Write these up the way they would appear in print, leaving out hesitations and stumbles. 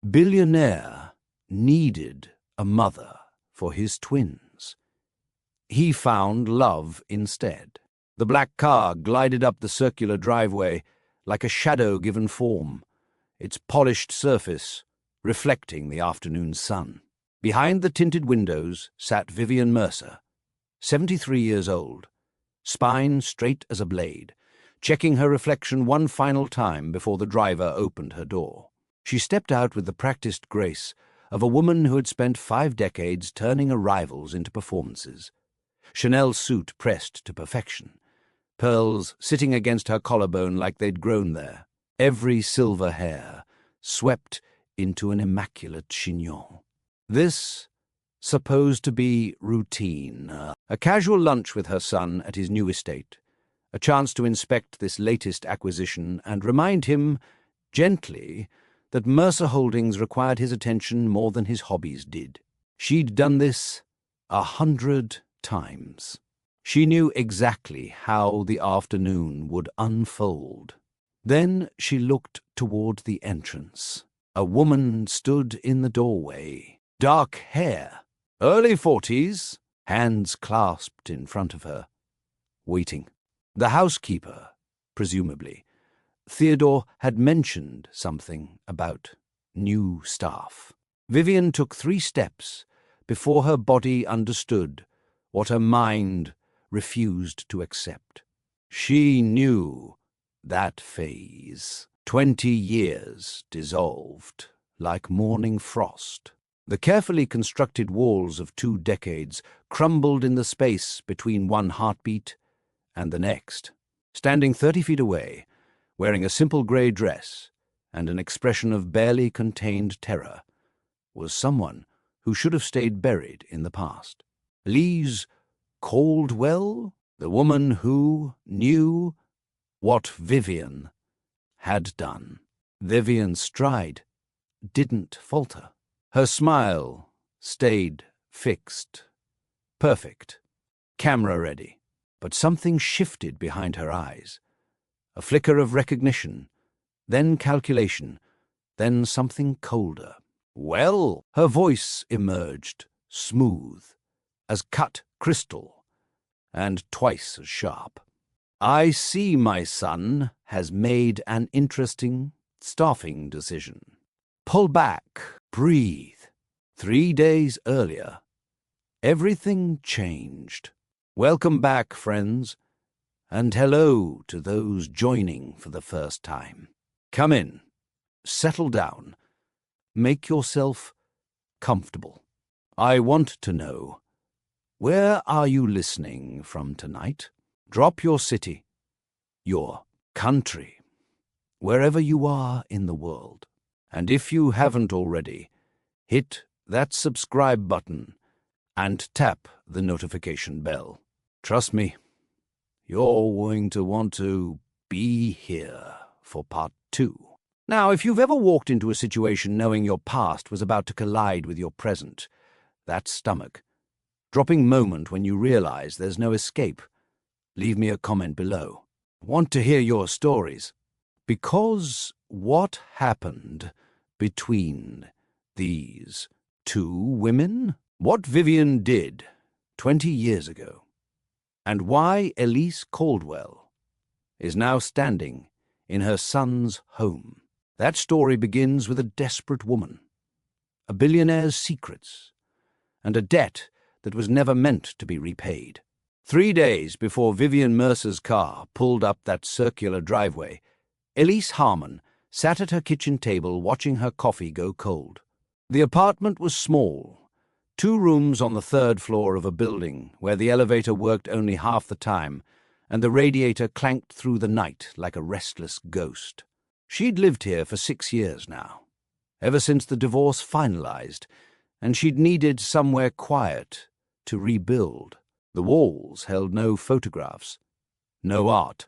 Billionaire needed a mother for his twins. He found love instead. The black car glided up the circular driveway like a shadow given form, its polished surface reflecting the afternoon sun. Behind the tinted windows sat Vivian Mercer, 73 years old, spine straight as a blade, checking her reflection one final time before the driver opened her door. She stepped out with the practiced grace of a woman who had spent 5 decades turning arrivals into performances. Chanel suit pressed to perfection, pearls sitting against her collarbone like they'd grown there, every silver hair swept into an immaculate chignon. This, supposed to be routine, a casual lunch with her son at his new estate, a chance to inspect this latest acquisition and remind him, gently, that Mercer Holdings required his attention more than his hobbies did. She'd done this 100 times. She knew exactly how the afternoon would unfold. Then she looked toward the entrance. A woman stood in the doorway. Dark hair, early 40s, hands clasped in front of her, waiting. The housekeeper, presumably. Theodore had mentioned something about new staff. Vivian took 3 steps before her body understood what her mind refused to accept. She knew that phase. 20 years dissolved like morning frost. The carefully constructed walls of 2 decades crumbled in the space between one heartbeat and the next. Standing 30 feet away, wearing a simple grey dress and an expression of barely contained terror, was someone who should have stayed buried in the past. Lise Caldwell, the woman who knew what Vivian had done. Vivian's stride didn't falter. Her smile stayed fixed, perfect, camera-ready. But something shifted behind her eyes. A flicker of recognition, then calculation, then something colder. "Well," her voice emerged, smooth, as cut crystal, and twice as sharp. "I see my son has made an interesting staffing decision. Pull back, breathe. 3 days earlier, everything changed. Welcome back, friends, and hello to those joining for the first time. Come in, settle down, make yourself comfortable. I want to know, where are you listening from tonight? Drop your city, your country, wherever you are in the world. And if you haven't already, hit that subscribe button and tap the notification bell. Trust me, you're going to want to be here for part 2. Now, if you've ever walked into a situation knowing your past was about to collide with your present, that stomach, dropping moment when you realize there's no escape, leave me a comment below. Want to hear your stories? Because what happened between these 2 women? What Vivian did 20 years ago, and why Elise Caldwell is now standing in her son's home. That story begins with a desperate woman, a billionaire's secrets, and a debt that was never meant to be repaid. 3 days before Vivian Mercer's car pulled up that circular driveway, Elise Harmon sat at her kitchen table watching her coffee go cold. The apartment was small, 2 rooms on the 3rd floor of a building where the elevator worked only half the time and the radiator clanked through the night like a restless ghost. She'd lived here for 6 years now, ever since the divorce finalized, and she'd needed somewhere quiet to rebuild. The walls held no photographs, no art,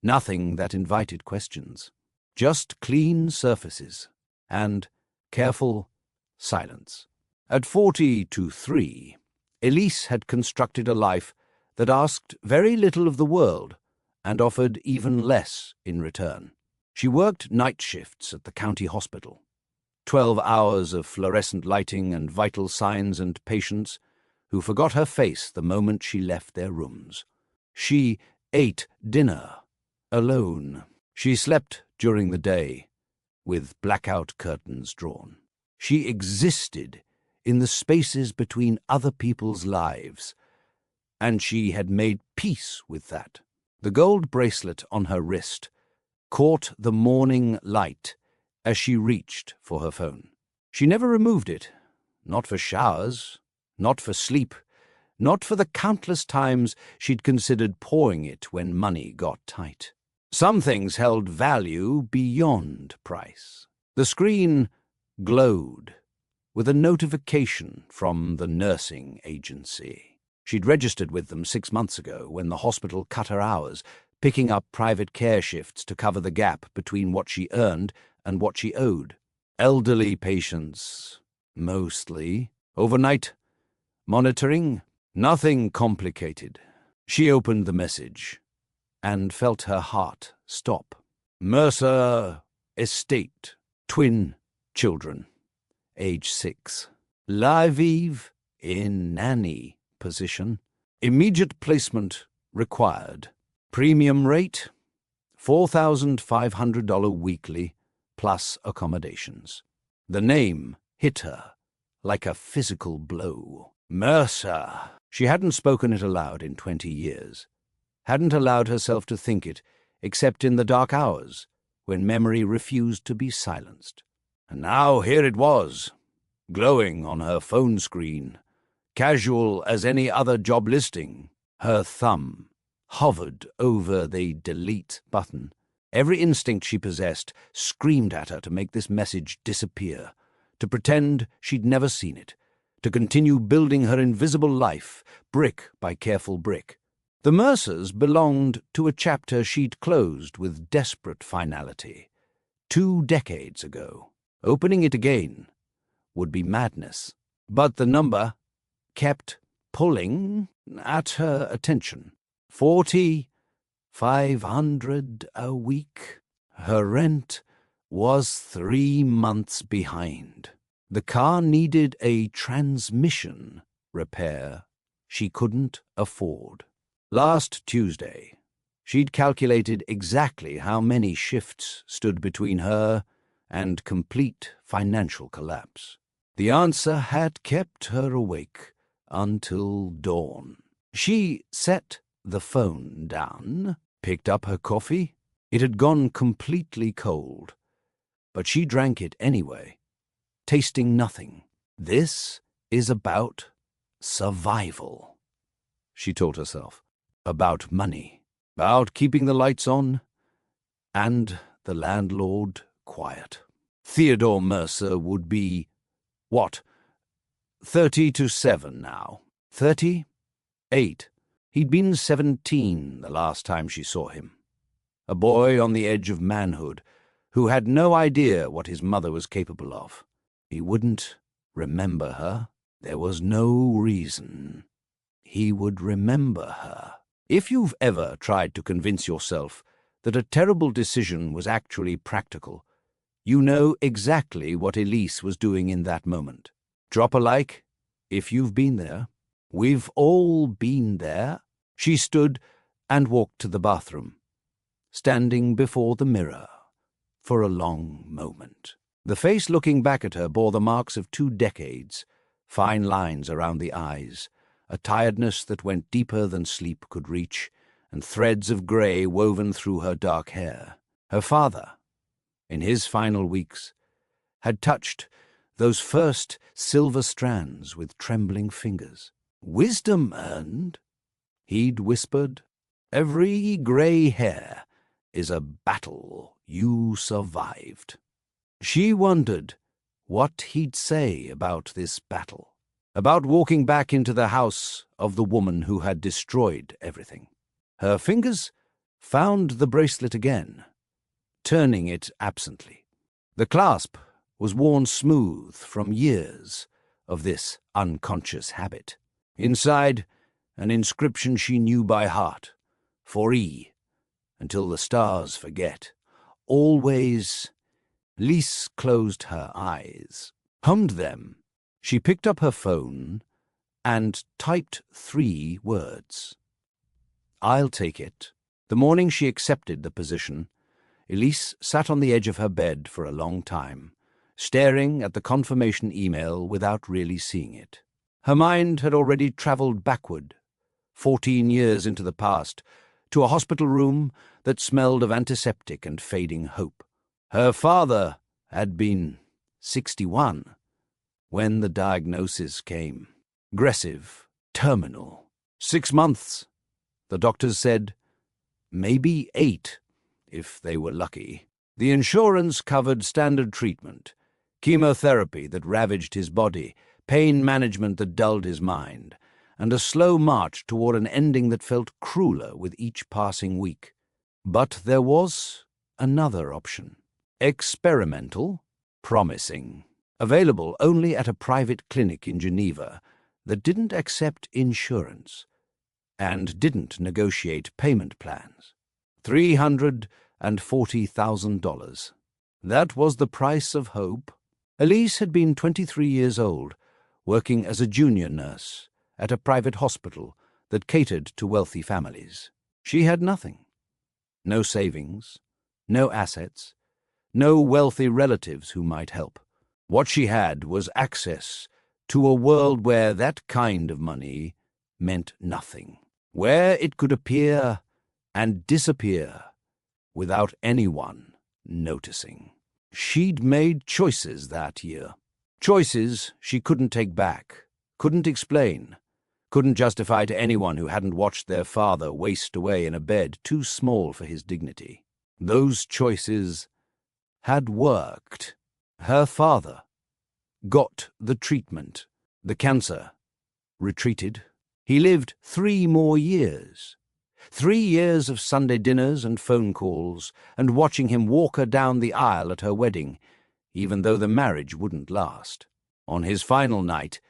nothing that invited questions. Just clean surfaces and careful silence. At 42-3, Elise had constructed a life that asked very little of the world and offered even less in return. She worked night shifts at the county hospital, 12 hours of fluorescent lighting and vital signs and patients who forgot her face the moment she left their rooms. She ate dinner alone. She slept during the day with blackout curtains drawn. She existed in the spaces between other people's lives, and she had made peace with that. The gold bracelet on her wrist caught the morning light as she reached for her phone. She never removed it, not for showers, not for sleep, not for the countless times she'd considered pawing it when money got tight. Some things held value beyond price. The screen glowed with a notification from the nursing agency. She'd registered with them 6 months ago when the hospital cut her hours, picking up private care shifts to cover the gap between what she earned and what she owed. Elderly patients, mostly. Overnight monitoring, nothing complicated. She opened the message and felt her heart stop. Mercer Estate, twin children, age 6. Live in nanny position. Immediate placement required. Premium rate, $4,500 weekly, plus accommodations. The name hit her like a physical blow. Mercer. She hadn't spoken it aloud in 20 years. Hadn't allowed herself to think it, except in the dark hours, when memory refused to be silenced. And now here it was, glowing on her phone screen, casual as any other job listing. Her thumb hovered over the delete button. Every instinct she possessed screamed at her to make this message disappear, to pretend she'd never seen it, to continue building her invisible life, brick by careful brick. The Mercers belonged to a chapter she'd closed with desperate finality 2 decades ago. Opening it again would be madness. But the number kept pulling at her attention. $4,500 a week. Her rent was 3 months behind. The car needed a transmission repair she couldn't afford. Last Tuesday, she'd calculated exactly how many shifts stood between her and complete financial collapse. The answer had kept her awake until dawn. She set the phone down, picked up her coffee. It had gone completely cold, but she drank it anyway, tasting nothing. This is about survival, she told herself. About money, about keeping the lights on, and the landlord quiet. Theodore Mercer would be, 30 to 7 now. 38. He'd been 17 the last time she saw him. A boy on the edge of manhood, who had no idea what his mother was capable of. He wouldn't remember her. There was no reason. He would remember her. If you've ever tried to convince yourself that a terrible decision was actually practical, you know exactly what Elise was doing in that moment. Drop a like if you've been there. We've all been there. She stood and walked to the bathroom, standing before the mirror for a long moment. The face looking back at her bore the marks of 2 decades, fine lines around the eyes, a tiredness that went deeper than sleep could reach, and threads of grey woven through her dark hair. Her father, in his final weeks, had touched those first silver strands with trembling fingers. Wisdom earned, he'd whispered. Every grey hair is a battle you survived. She wondered what he'd say about this battle. About walking back into the house of the woman who had destroyed everything. Her fingers found the bracelet again, turning it absently. The clasp was worn smooth from years of this unconscious habit. Inside, an inscription she knew by heart, for E, until the stars forget. Always Lise closed her eyes, hummed them. She picked up her phone and typed 3 words. "I'll take it." The morning she accepted the position, Elise sat on the edge of her bed for a long time, staring at the confirmation email without really seeing it. Her mind had already travelled backward, 14 years into the past, to a hospital room that smelled of antiseptic and fading hope. Her father had been 61 when the diagnosis came. Aggressive, terminal. 6 months, the doctors said. Maybe 8, if they were lucky. The insurance covered standard treatment, chemotherapy that ravaged his body, pain management that dulled his mind, and a slow march toward an ending that felt crueler with each passing week. But there was another option. Experimental, promising, available only at a private clinic in Geneva that didn't accept insurance and didn't negotiate payment plans. $340,000. That was the price of hope. Elise had been 23 years old, working as a junior nurse at a private hospital that catered to wealthy families. She had nothing. No savings, no assets, no wealthy relatives who might help. What she had was access to a world where that kind of money meant nothing, where it could appear and disappear without anyone noticing. She'd made choices that year. Choices she couldn't take back, couldn't explain, couldn't justify to anyone who hadn't watched their father waste away in a bed too small for his dignity. Those choices had worked. Her father got the treatment. The cancer retreated. He lived 3 more years. 3 years of Sunday dinners and phone calls, and watching him walk her down the aisle at her wedding, even though the marriage wouldn't last. On his final night,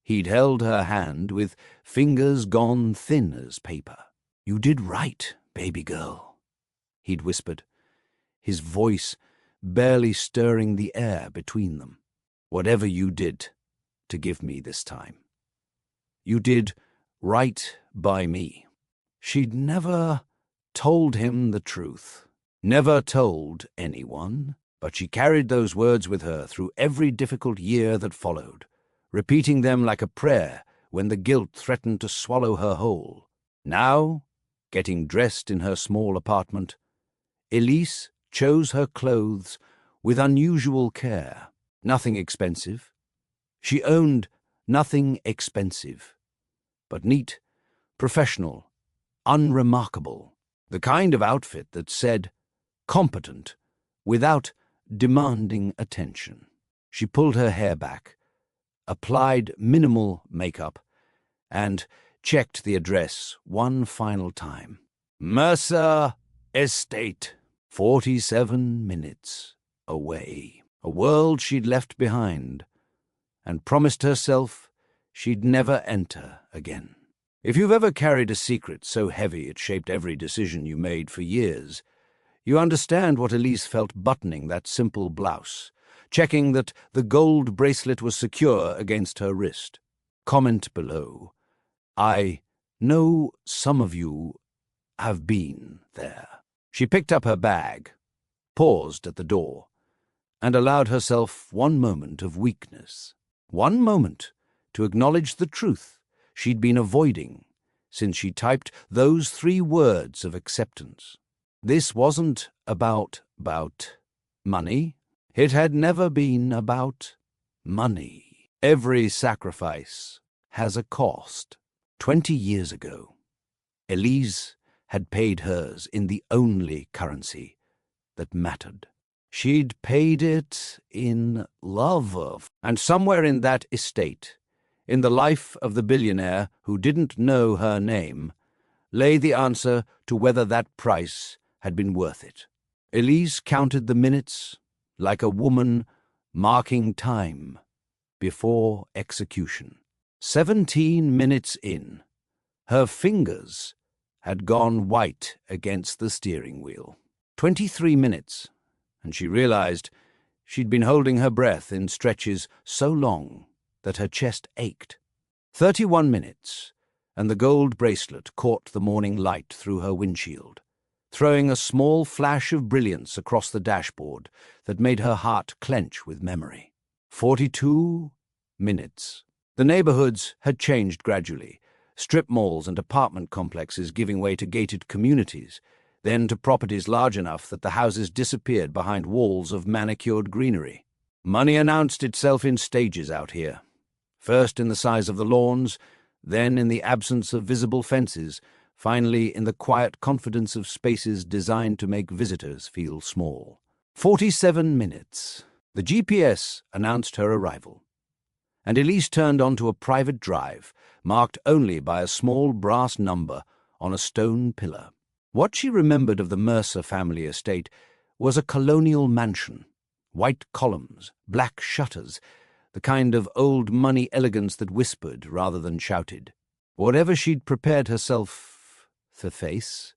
he'd held her hand with fingers gone thin as paper. "You did right, baby girl," he'd whispered, his voice barely stirring the air between them. "Whatever you did to give me this time, you did right by me." She'd never told him the truth, never told anyone, but she carried those words with her through every difficult year that followed, repeating them like a prayer when the guilt threatened to swallow her whole. Now, getting dressed in her small apartment, Elise chose her clothes with unusual care. Nothing expensive. She owned nothing expensive, but neat, professional, unremarkable. The kind of outfit that said competent without demanding attention. She pulled her hair back, applied minimal makeup, and checked the address one final time. Mercer Estate, 47 minutes away. A world she'd left behind, and promised herself she'd never enter again. If you've ever carried a secret so heavy it shaped every decision you made for years, you understand what Elise felt buttoning that simple blouse, checking that the gold bracelet was secure against her wrist. Comment below. I know some of you have been there. She picked up her bag, paused at the door, and allowed herself one moment of weakness. One moment to acknowledge the truth she'd been avoiding since she typed those 3 words of acceptance. This wasn't about money. It had never been about money. Every sacrifice has a cost. 20 years ago, Elise had paid hers in the only currency that mattered. She'd paid it in love, and somewhere in that estate, in the life of the billionaire who didn't know her name, lay the answer to whether that price had been worth it. Elise counted the minutes like a woman marking time before execution. 17 minutes in, her fingers had gone white against the steering wheel. 23 minutes, and she realized She'd been holding her breath in stretches so long that her chest ached. 31 minutes, and the gold bracelet caught the morning light through her windshield, throwing a small flash of brilliance across the dashboard that made her heart clench with memory. 42 minutes. The neighborhoods had changed gradually, strip malls and apartment complexes giving way to gated communities, then to properties large enough that the houses disappeared behind walls of manicured greenery. Money announced itself in stages out here, first in the size of the lawns, then in the absence of visible fences, finally in the quiet confidence of spaces designed to make visitors feel small. 47 minutes. The GPS announced her arrival, and Elise turned onto a private drive, marked only by a small brass number on a stone pillar. What she remembered of the Mercer family estate was a colonial mansion, white columns, black shutters, the kind of old money elegance that whispered rather than shouted. Whatever she'd prepared herself to face,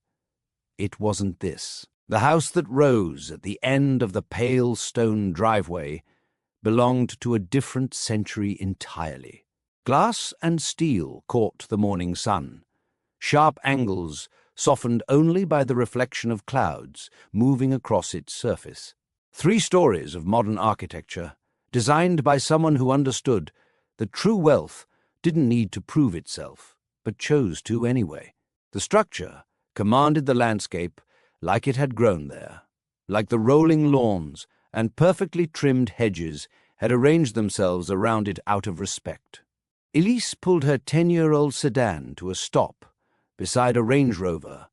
it wasn't this. The house that rose at the end of the pale stone driveway belonged to a different century entirely. Glass and steel caught the morning sun, sharp angles softened only by the reflection of clouds moving across its surface. 3 stories of modern architecture, designed by someone who understood that true wealth didn't need to prove itself, but chose to anyway. The structure commanded the landscape like it had grown there, like the rolling lawns and perfectly trimmed hedges had arranged themselves around it out of respect. Elise pulled her 10-year-old sedan to a stop beside a Range Rover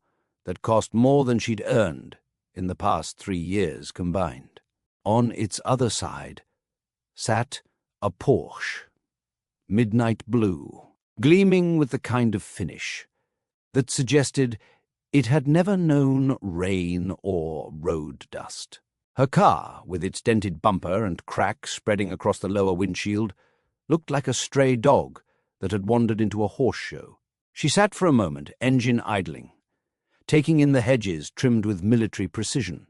that cost more than she'd earned in the past 3 years combined. On its other side sat a Porsche, midnight blue, gleaming with the kind of finish that suggested it had never known rain or road dust. Her car, with its dented bumper and cracks spreading across the lower windshield, looked like a stray dog that had wandered into a horse show. She sat for a moment, engine idling, taking in the hedges trimmed with military precision,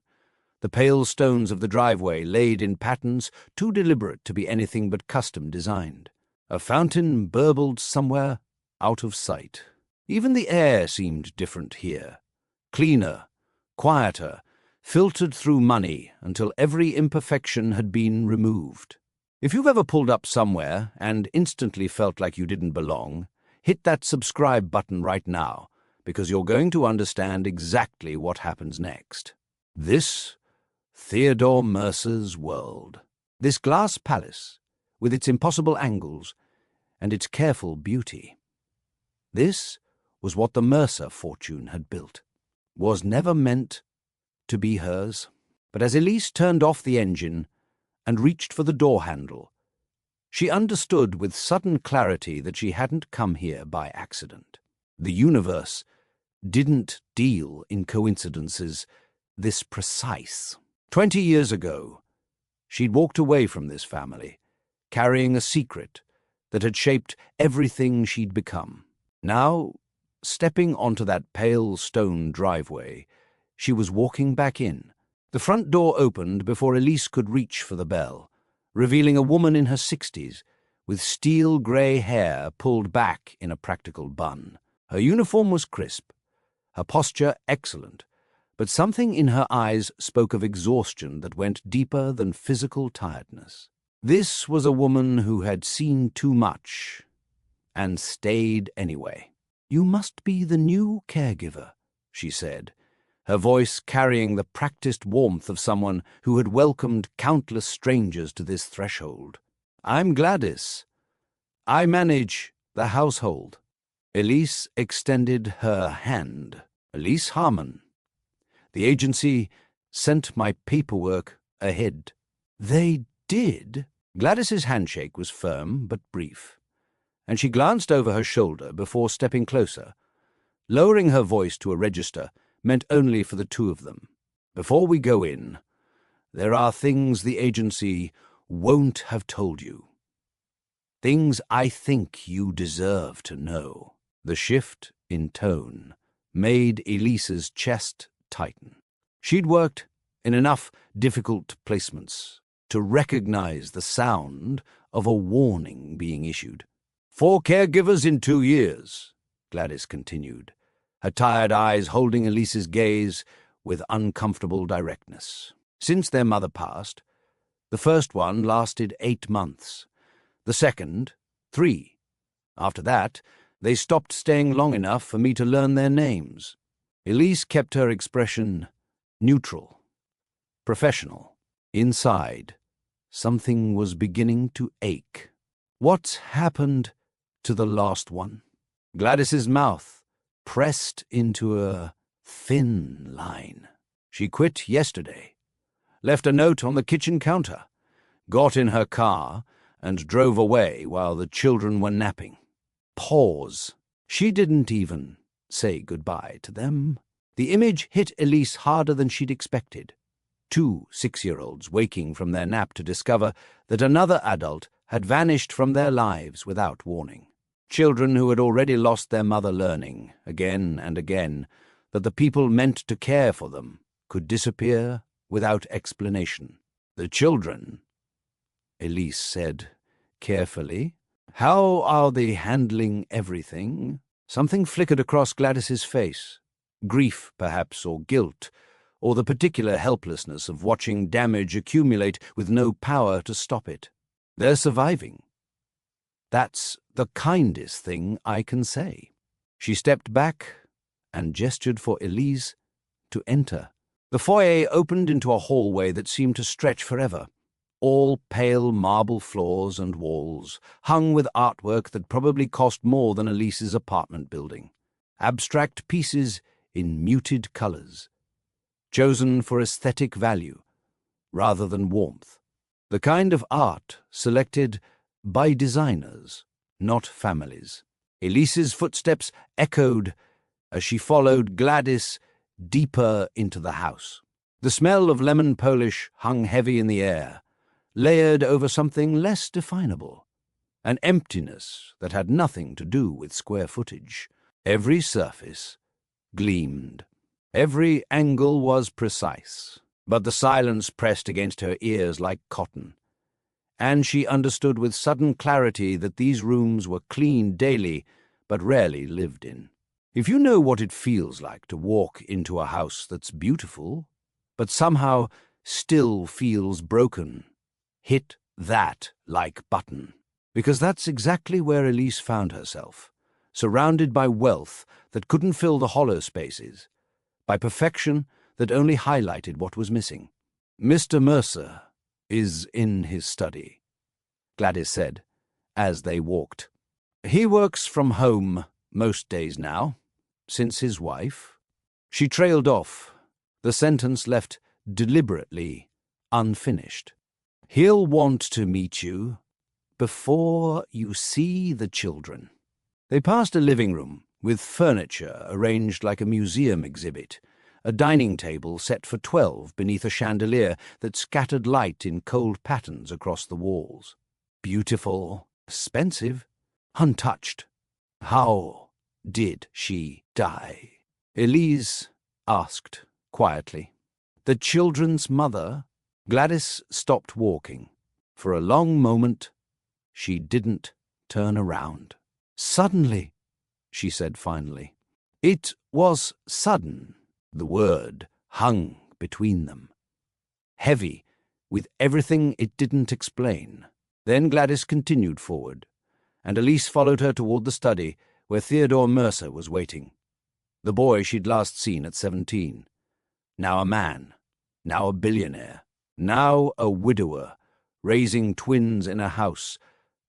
the pale stones of the driveway laid in patterns too deliberate to be anything but custom designed. A fountain burbled somewhere out of sight. Even the air seemed different here, cleaner, quieter, filtered through money until every imperfection had been removed. If you've ever pulled up somewhere and instantly felt like you didn't belong, hit that subscribe button right now, because you're going to understand exactly what happens next. This Theodore Mercer's world, this glass palace with its impossible angles and its careful beauty. This was what the Mercer fortune had built, was never meant to be hers. But as Elise turned off the engine and reached for the door handle, she understood with sudden clarity that she hadn't come here by accident. The universe didn't deal in coincidences this precise. 20 years ago, she'd walked away from this family, carrying a secret that had shaped everything she'd become. Now, stepping onto that pale stone driveway, she was walking back in. The front door opened before Elise could reach for the bell, revealing a woman in her 60s, with steel-grey hair pulled back in a practical bun. Her uniform was crisp, her posture excellent, but something in her eyes spoke of exhaustion that went deeper than physical tiredness. This was a woman who had seen too much and stayed anyway. "You must be the new caregiver," she said, her voice carrying the practiced warmth of someone who had welcomed countless strangers to this threshold. "I'm Gladys. I manage the household." Elise extended her hand. "Elise Harmon. The agency sent my paperwork ahead." "They did?" Gladys's handshake was firm but brief, and she glanced over her shoulder before stepping closer. Lowering her voice to a register meant only for the two of them. "Before we go in, there are things the agency won't have told you. Things I think you deserve to know." The shift in tone made Elise's chest tighten. She'd worked in enough difficult placements, to recognize the sound of a warning being issued. 4 caregivers in 2 years, Gladys continued, her tired eyes holding Elise's gaze with uncomfortable directness. Since their mother passed, the first one lasted 8 months, the second 3. After that, they stopped staying long enough for me to learn their names. Elise kept her expression neutral, professional. Inside, something was beginning to ache. What's happened to the last one? Gladys's mouth pressed into a thin line. She quit yesterday, left a note on the kitchen counter, got in her car, and drove away while the children were napping. Pause. She didn't even say goodbye to them. The image hit Elise harder than she'd expected. 2 6-year-olds waking from their nap to discover that another adult had vanished from their lives without warning. Children who had already lost their mother learning, again and again, that the people meant to care for them could disappear without explanation. The children, Elise said carefully. How are they handling everything? Something flickered across Gladys's face. Grief, perhaps, or guilt, or the particular helplessness of watching damage accumulate with no power to stop it. They're surviving. That's the kindest thing I can say. She stepped back and gestured for Elise to enter. The foyer opened into a hallway that seemed to stretch forever. All pale marble floors and walls, hung with artwork that probably cost more than Elise's apartment building. Abstract pieces in muted colors, chosen for aesthetic value rather than warmth. The kind of art selected by designers, not families. Elise's footsteps echoed as she followed Gladys deeper into the house. The smell of lemon polish hung heavy in the air, layered over something less definable, an emptiness that had nothing to do with square footage. Every surface gleamed. Every angle was precise, but the silence pressed against her ears like cotton, and she understood with sudden clarity that these rooms were cleaned daily but rarely lived in. If you know what it feels like to walk into a house that's beautiful, but somehow still feels broken, hit that like button, because that's exactly where Elise found herself, surrounded by wealth that couldn't fill the hollow spaces, by perfection that only highlighted what was missing. Mr. Mercer is in his study, Gladys said, as they walked. He works from home most days now, since his wife. She trailed off, the sentence left deliberately unfinished. He'll want to meet you before you see the children. They passed a living room with furniture arranged like a museum exhibit, a dining table set for 12 beneath a chandelier that scattered light in cold patterns across the walls. Beautiful, expensive, untouched. How did she die? Elise asked quietly. The children's mother? Gladys stopped walking. For a long moment, she didn't turn around. Suddenly, she said finally. It was sudden. The word hung between them, heavy with everything it didn't explain. Then Gladys continued forward, and Elise followed her toward the study where Theodore Mercer was waiting. The boy she'd last seen at 17. Now a man, now a billionaire, now a widower, raising twins in a house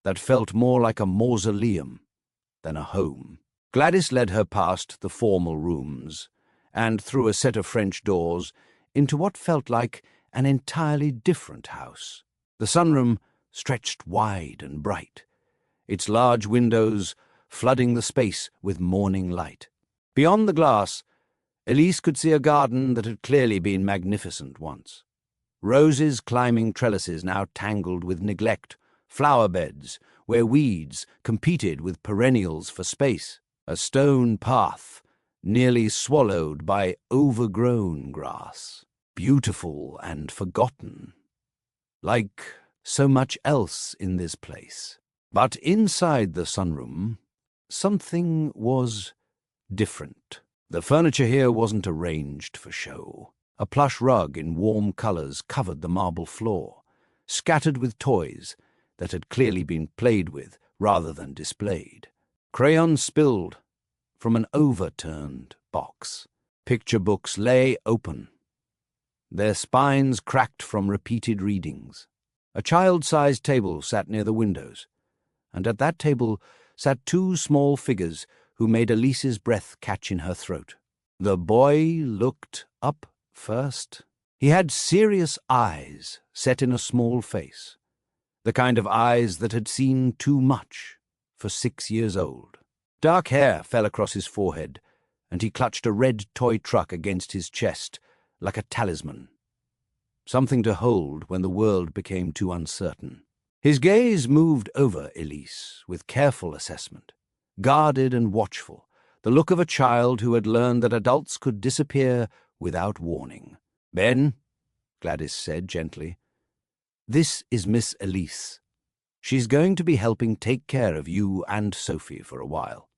that felt more like a mausoleum than a home. Gladys led her past the formal rooms and through a set of French doors into what felt like an entirely different house. The sunroom stretched wide and bright, its large windows flooding the space with morning light. Beyond the glass, Elise could see a garden that had clearly been magnificent once. Roses climbing trellises now tangled with neglect, flower beds where weeds competed with perennials for space, a stone path nearly swallowed by overgrown grass, beautiful and forgotten, like so much else in this place. But inside the sunroom, something was different. The furniture here wasn't arranged for show. A plush rug in warm colors covered the marble floor, scattered with toys that had clearly been played with rather than displayed. Crayons spilled from an overturned box. Picture books lay open, their spines cracked from repeated readings. A child-sized table sat near the windows, and at that table sat two small figures who made Elise's breath catch in her throat. The boy looked up first. He had serious eyes set in a small face, the kind of eyes that had seen too much for 6 years old. Dark hair fell across his forehead, and he clutched a red toy truck against his chest like a talisman, something to hold when the world became too uncertain. His gaze moved over Elise with careful assessment, guarded and watchful, the look of a child who had learned that adults could disappear without warning. "Ben," Gladys said gently, "this is Miss Elise. She's going to be helping take care of you and Sophie for a while."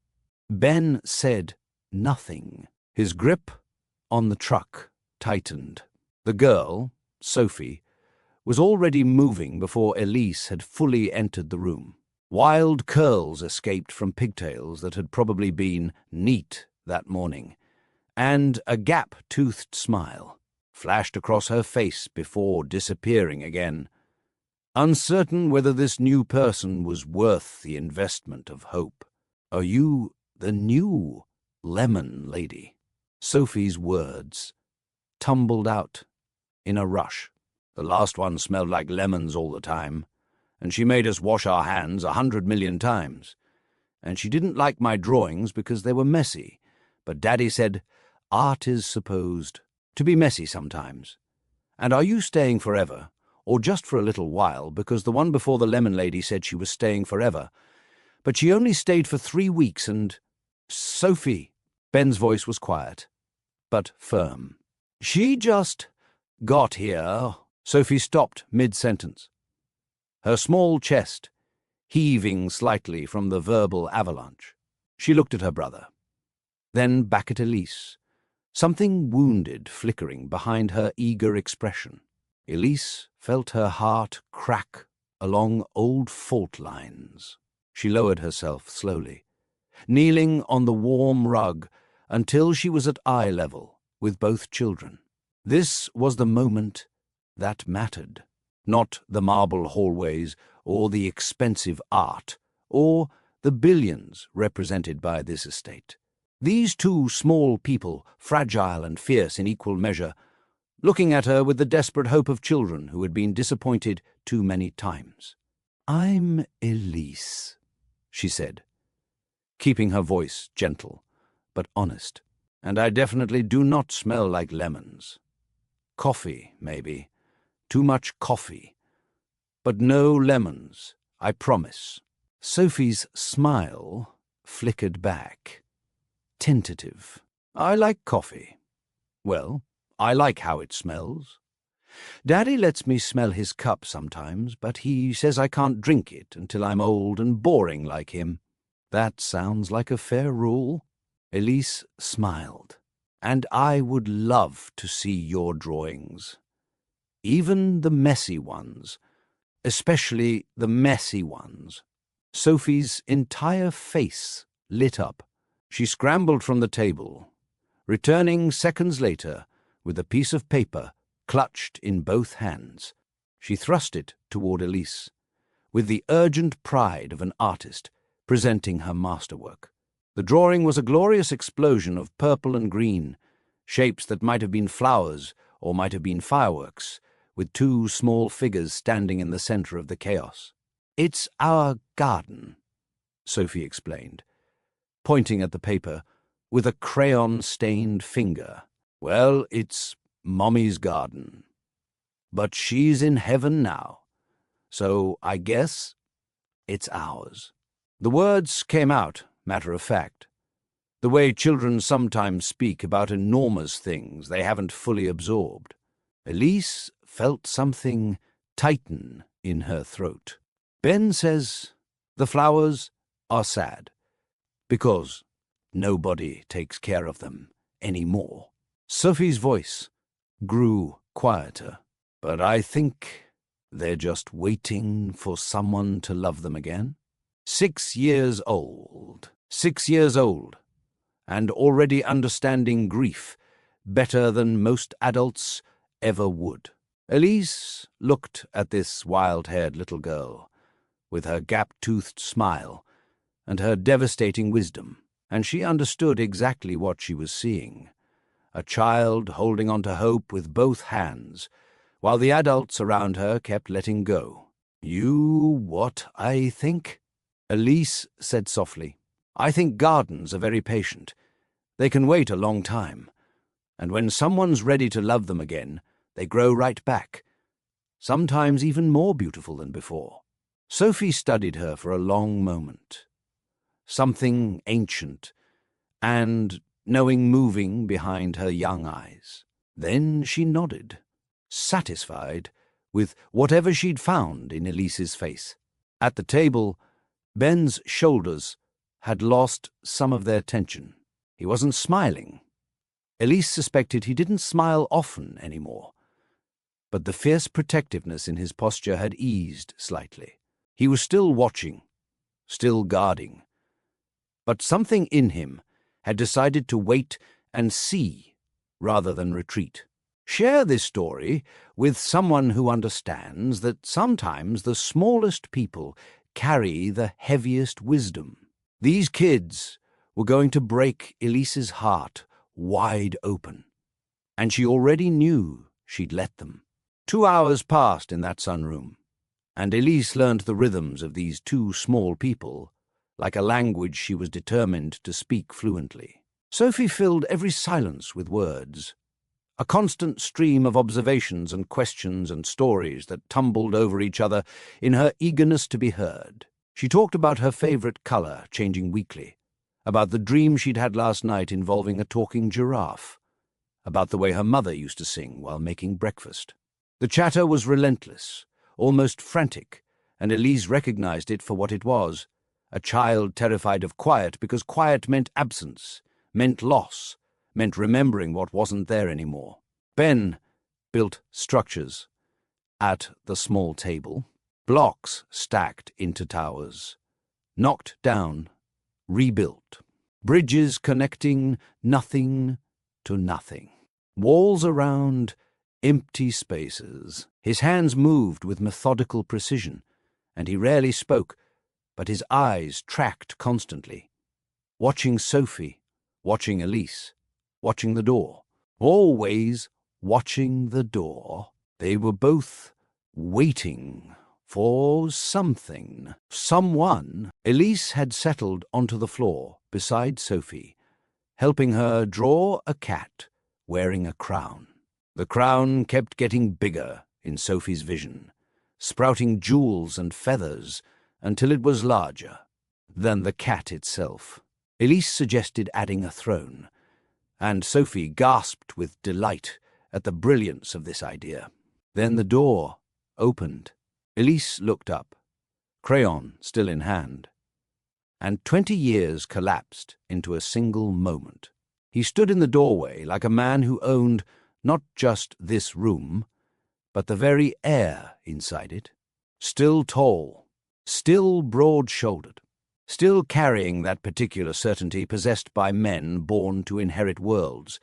Ben said nothing. His grip on the truck tightened. The girl, Sophie, was already moving before Elise had fully entered the room. Wild curls escaped from pigtails that had probably been neat that morning, and a gap-toothed smile flashed across her face before disappearing again. Uncertain whether this new person was worth the investment of hope. "Are you the new lemon lady?" Sophie's words tumbled out in a rush. "The last one smelled like lemons all the time, and she made us wash our hands 100 million times. And she didn't like my drawings because they were messy, but Daddy said art is supposed to be messy sometimes. And are you staying forever, or just for a little while, because the one before the lemon lady said she was staying forever, but she only stayed for 3 weeks and—" "Sophie," Ben's voice was quiet, but firm. "She just got here." Sophie stopped mid-sentence, her small chest heaving slightly from the verbal avalanche. She looked at her brother, then back at Elise, something wounded flickering behind her eager expression. Elise felt her heart crack along old fault lines. She lowered herself slowly, kneeling on the warm rug until she was at eye level with both children. This was the moment that mattered, not the marble hallways or the expensive art or the billions represented by this estate. These two small people, fragile and fierce in equal measure, looking at her with the desperate hope of children who had been disappointed too many times. "I'm Elise," she said, keeping her voice gentle but honest, "and I definitely do not smell like lemons. Coffee, maybe. Too much coffee. But no lemons, I promise." Sophie's smile flickered back, tentative. "I like coffee. Well, I like how it smells. Daddy lets me smell his cup sometimes, but he says I can't drink it until I'm old and boring like him." "That sounds like a fair rule." Elise smiled. "And I would love to see your drawings. Even the messy ones. Especially the messy ones." Sophie's entire face lit up. She scrambled from the table, returning seconds later with a piece of paper clutched in both hands. She thrust it toward Elise, with the urgent pride of an artist presenting her masterwork. The drawing was a glorious explosion of purple and green, shapes that might have been flowers or might have been fireworks, with two small figures standing in the center of the chaos. "It's our garden," Sophie explained, pointing at the paper with a crayon-stained finger. "Well, it's Mommy's garden. But she's in heaven now, so I guess it's ours." The words came out matter of fact, the way children sometimes speak about enormous things they haven't fully absorbed. Elise felt something tighten in her throat. Ben says the flowers are sad because nobody takes care of them anymore. Sophie's voice grew quieter. But I think they're just waiting for someone to love them again. 6 years old. 6 years old. And already understanding grief better than most adults ever would. Elise looked at this wild-haired little girl with her gap-toothed smile and her devastating wisdom, and she understood exactly what she was seeing. A child holding on to hope with both hands, while the adults around her kept letting go. What I think? Elise said softly. I think gardens are very patient. They can wait a long time. And when someone's ready to love them again, they grow right back, sometimes even more beautiful than before. Sophie studied her for a long moment. Something ancient and knowing moving behind her young eyes. Then she nodded, satisfied with whatever she'd found in Elise's face. At the table, Ben's shoulders had lost some of their tension. He wasn't smiling. Elise suspected he didn't smile often anymore, but the fierce protectiveness in his posture had eased slightly. He was still watching, still guarding, but something in him had decided to wait and see rather than retreat. Share this story with someone who understands that sometimes the smallest people carry the heaviest wisdom. These kids were going to break Elise's heart wide open, and she already knew she'd let them. 2 hours passed in that sunroom, and Elise learned the rhythms of these two small people like a language she was determined to speak fluently. Sophie filled every silence with words, a constant stream of observations and questions and stories that tumbled over each other in her eagerness to be heard. She talked about her favorite color changing weekly, about the dream she'd had last night involving a talking giraffe, about the way her mother used to sing while making breakfast. The chatter was relentless, almost frantic, and Elise recognized it for what it was, a child terrified of quiet because quiet meant absence, meant loss, meant remembering what wasn't there anymore. Ben built structures at the small table, blocks stacked into towers, knocked down, rebuilt, bridges connecting nothing to nothing, walls around empty spaces. His hands moved with methodical precision, and he rarely spoke, but his eyes tracked constantly, watching Sophie, watching Elise, watching the door. Always watching the door. They were both waiting for something, someone. Elise had settled onto the floor beside Sophie, helping her draw a cat wearing a crown. The crown kept getting bigger in Sophie's vision, sprouting jewels and feathers until it was larger than the cat itself. Elise suggested adding a throne, and Sophie gasped with delight at the brilliance of this idea. Then the door opened. Elise looked up, crayon still in hand, and 20 years collapsed into a single moment. He stood in the doorway like a man who owned not just this room, but the very air inside it. Still tall, still broad-shouldered, still carrying that particular certainty possessed by men born to inherit worlds,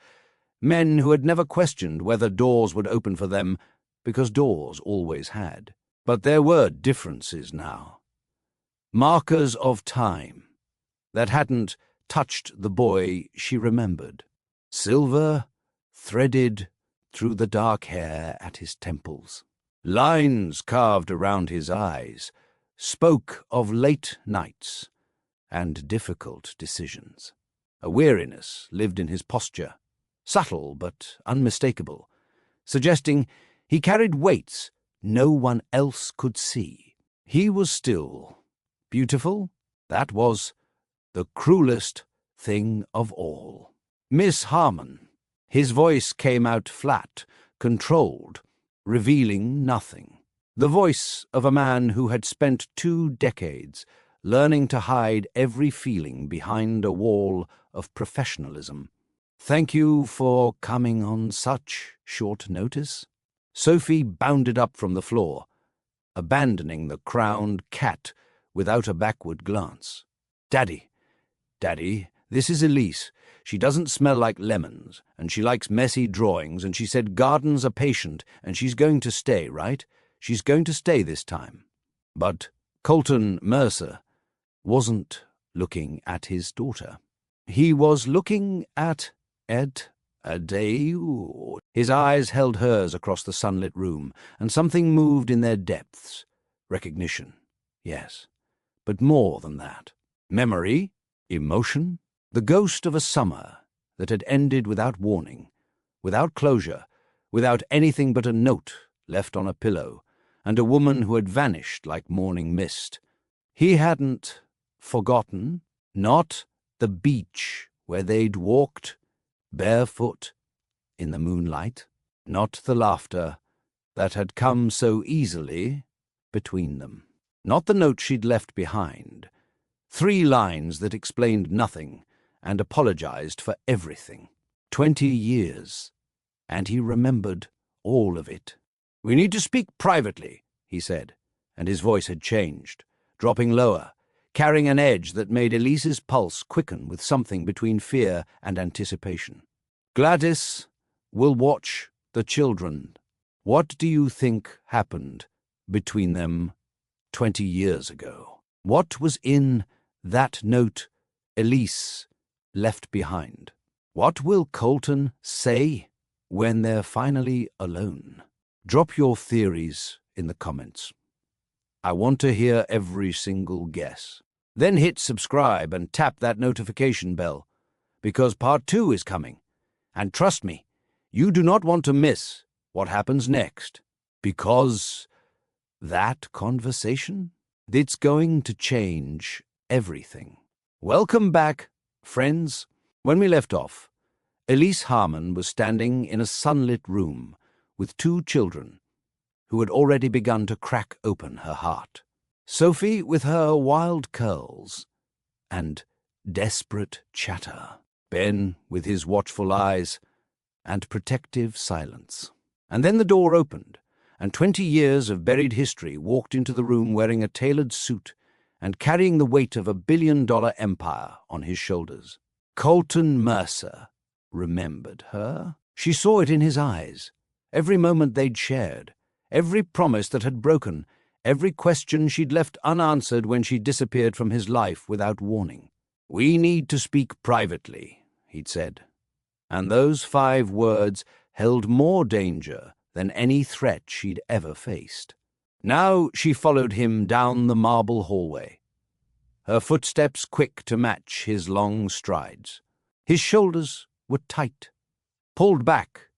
men who had never questioned whether doors would open for them because doors always had. But there were differences now, markers of time that hadn't touched the boy she remembered. Silver threaded through the dark hair at his temples. Lines carved around his eyes spoke of late nights and difficult decisions. A weariness lived in his posture, subtle but unmistakable, suggesting he carried weights no one else could see. He was still beautiful. That was the cruelest thing of all. Miss Harmon. His voice came out flat, controlled, revealing nothing. The voice of a man who had spent 2 decades learning to hide every feeling behind a wall of professionalism. "Thank you for coming on such short notice." Sophie bounded up from the floor, abandoning the crowned cat without a backward glance. Daddy, this is Elise. She doesn't smell like lemons, and she likes messy drawings, and she said gardens are patient, and she's going to stay, right? She's going to stay this time." But Colton Mercer wasn't looking at his daughter. He was looking at Adeu. His eyes held hers across the sunlit room, and something moved in their depths. Recognition, yes, but more than that. Memory, emotion, the ghost of a summer that had ended without warning, without closure, without anything but a note left on a pillow, and a woman who had vanished like morning mist. He hadn't forgotten, not the beach where they'd walked barefoot in the moonlight, not the laughter that had come so easily between them, not the note she'd left behind, 3 lines that explained nothing and apologized for everything. 20 years, and he remembered all of it. "We need to speak privately," he said, and his voice had changed, dropping lower, carrying an edge that made Elise's pulse quicken with something between fear and anticipation. "Gladys will watch the children. What do you think happened between them 20 years ago? What was in that note Elise left behind? What will Colton say when they're finally alone?" Drop your theories in the comments. I want to hear every single guess. Then hit subscribe and tap that notification bell, because part 2 is coming. And trust me, you do not want to miss what happens next, because that conversation, it's going to change everything. Welcome back, friends. When we left off, Elise Harmon was standing in a sunlit room with 2 children who had already begun to crack open her heart. Sophie with her wild curls and desperate chatter. Ben with his watchful eyes and protective silence. And then the door opened, and 20 years of buried history walked into the room wearing a tailored suit and carrying the weight of $1 billion empire on his shoulders. Colton Mercer remembered her. She saw it in his eyes. Every moment they'd shared, every promise that had broken, every question she'd left unanswered when she disappeared from his life without warning. "We need to speak privately," he'd said. And those 5 words held more danger than any threat she'd ever faced. Now she followed him down the marble hallway, her footsteps quick to match his long strides. His shoulders were tight, pulled back,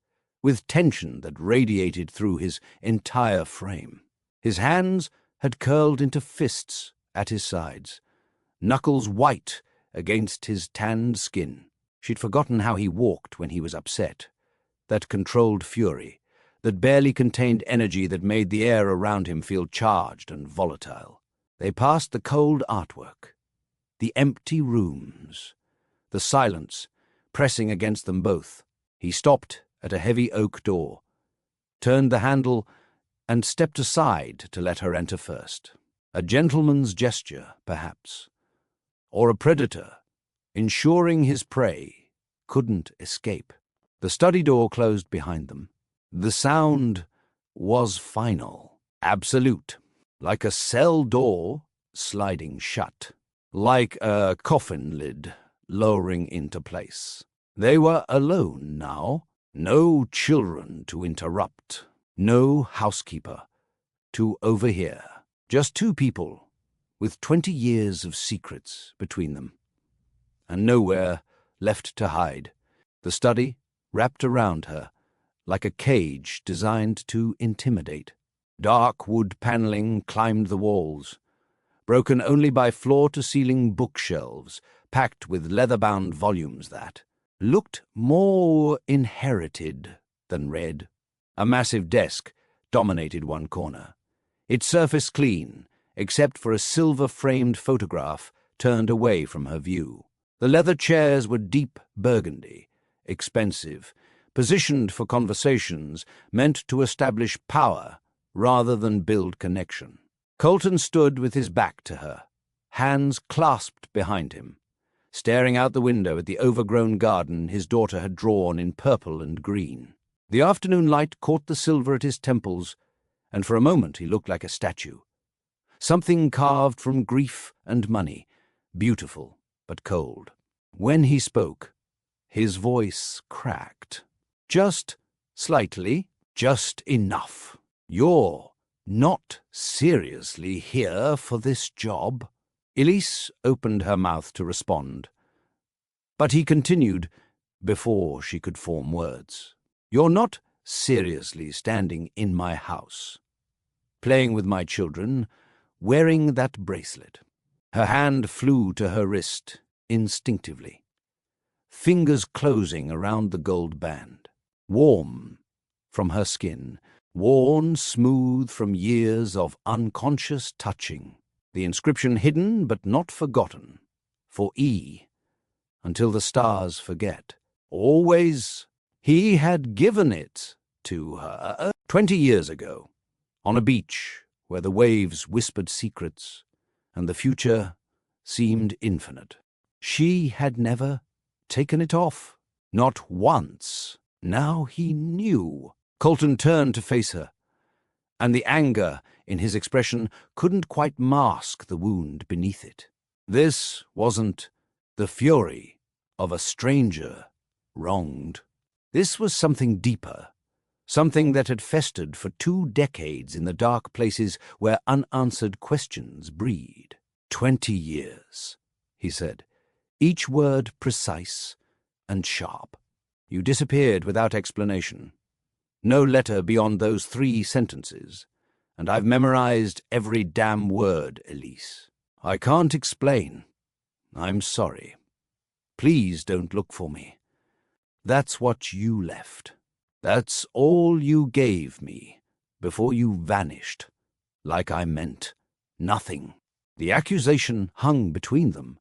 with tension that radiated through his entire frame. His hands had curled into fists at his sides, knuckles white against his tanned skin. She'd forgotten how he walked when he was upset, that controlled fury, that barely contained energy that made the air around him feel charged and volatile. They passed the cold artwork, the empty rooms, the silence pressing against them both. He stopped at a heavy oak door, turned the handle, and stepped aside to let her enter first. A gentleman's gesture, perhaps, or a predator, ensuring his prey couldn't escape. The study door closed behind them. The sound was final, absolute, like a cell door sliding shut, like a coffin lid lowering into place. They were alone now. No children to interrupt, no housekeeper to overhear. Just 2 people with 20 years of secrets between them, and nowhere left to hide. The study wrapped around her like a cage designed to intimidate. Dark wood paneling climbed the walls, broken only by floor-to-ceiling bookshelves packed with leather-bound volumes that looked more inherited than read. A massive desk dominated one corner, Its surface clean, except for a silver-framed photograph turned away from her view. The leather chairs were deep burgundy, expensive, positioned for conversations meant to establish power rather than build connection. Colton stood with his back to her, hands clasped behind him, staring out the window at the overgrown garden his daughter had drawn in purple and green. The afternoon light caught the silver at his temples, and for a moment he looked like a statue. Something carved from grief and money, beautiful but cold. When he spoke, his voice cracked. Just slightly, just enough. You're not seriously here for this job? Elise opened her mouth to respond, but he continued before she could form words. You're not seriously standing in my house, playing with my children, wearing that bracelet. Her hand flew to her wrist instinctively, fingers closing around the gold band. Warm from her skin, worn smooth from years of unconscious touching. The inscription hidden but not forgotten. For E, until the stars forget. Always. He had given it to her 20 years ago, on a beach where the waves whispered secrets and the future seemed infinite. She had never taken it off. Not once. Now he knew. Colton turned to face her, and the anger in his expression couldn't quite mask the wound beneath it. This wasn't the fury of a stranger wronged. This was something deeper, something that had festered for 2 decades in the dark places where unanswered questions breed. 20 years, he said, each word precise and sharp. You disappeared without explanation. No letter beyond those 3 sentences, and I've memorized every damn word, Elise. I can't explain. I'm sorry. Please don't look for me. That's what you left. That's all you gave me before you vanished, like I meant nothing. The accusation hung between them,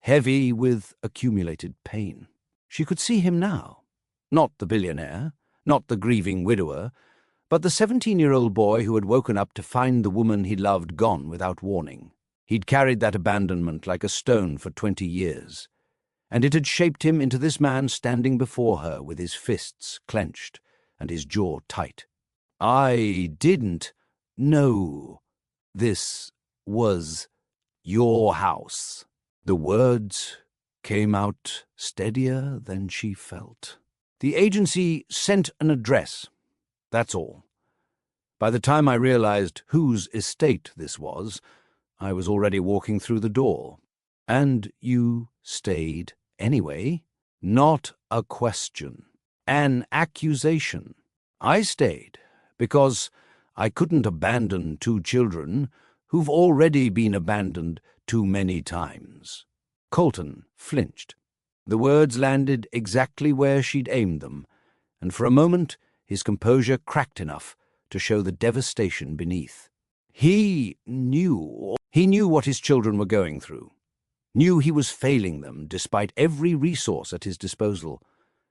heavy with accumulated pain. She could see him now, not the billionaire, not the grieving widower, but the 17-year-old boy who had woken up to find the woman he loved gone without warning. He'd carried that abandonment like a stone for 20 years, and it had shaped him into this man standing before her with his fists clenched and his jaw tight. I didn't know this was your house. The words came out steadier than she felt. The agency sent an address, that's all. By the time I realized whose estate this was, I was already walking through the door. And you stayed anyway? Not a question. An accusation. I stayed because I couldn't abandon 2 children who've already been abandoned too many times. Colton flinched. The words landed exactly where she'd aimed them, and for a moment his composure cracked enough to show the devastation beneath. He knew what his children were going through, knew he was failing them despite every resource at his disposal,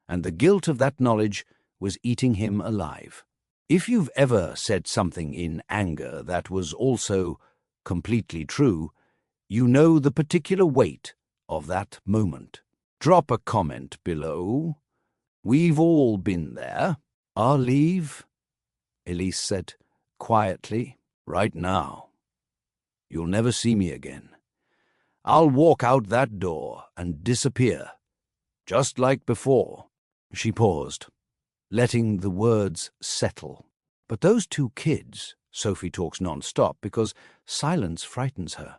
and the guilt of that knowledge was eating him alive. If you've ever said something in anger that was also completely true, you know the particular weight of that moment. Drop a comment below. We've all been there. I'll leave, Elise said quietly, right now. You'll never see me again. I'll walk out that door and disappear, just like before. She paused, letting the words settle. But those 2 kids, Sophie talks non-stop because silence frightens her,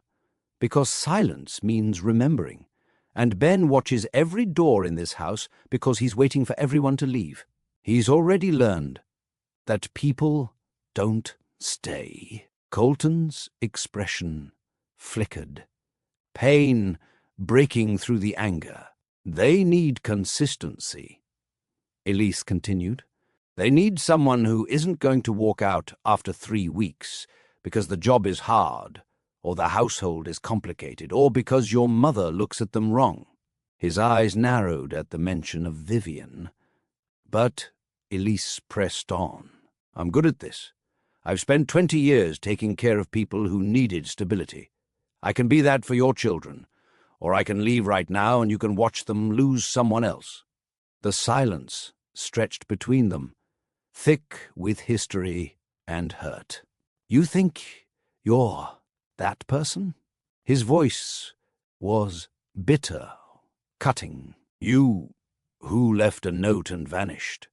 because silence means remembering. And Ben watches every door in this house because he's waiting for everyone to leave. He's already learned that people don't stay. Colton's expression flickered, pain breaking through the anger. They need consistency, Elise continued. They need someone who isn't going to walk out after 3 weeks because the job is hard, or the household is complicated, or because your mother looks at them wrong. His eyes narrowed at the mention of Vivian, but Elise pressed on. I'm good at this. I've spent 20 years taking care of people who needed stability. I can be that for your children, or I can leave right now and you can watch them lose someone else. The silence stretched between them, thick with history and hurt. You think you're that person? His voice was bitter, cutting. You who left a note and vanished.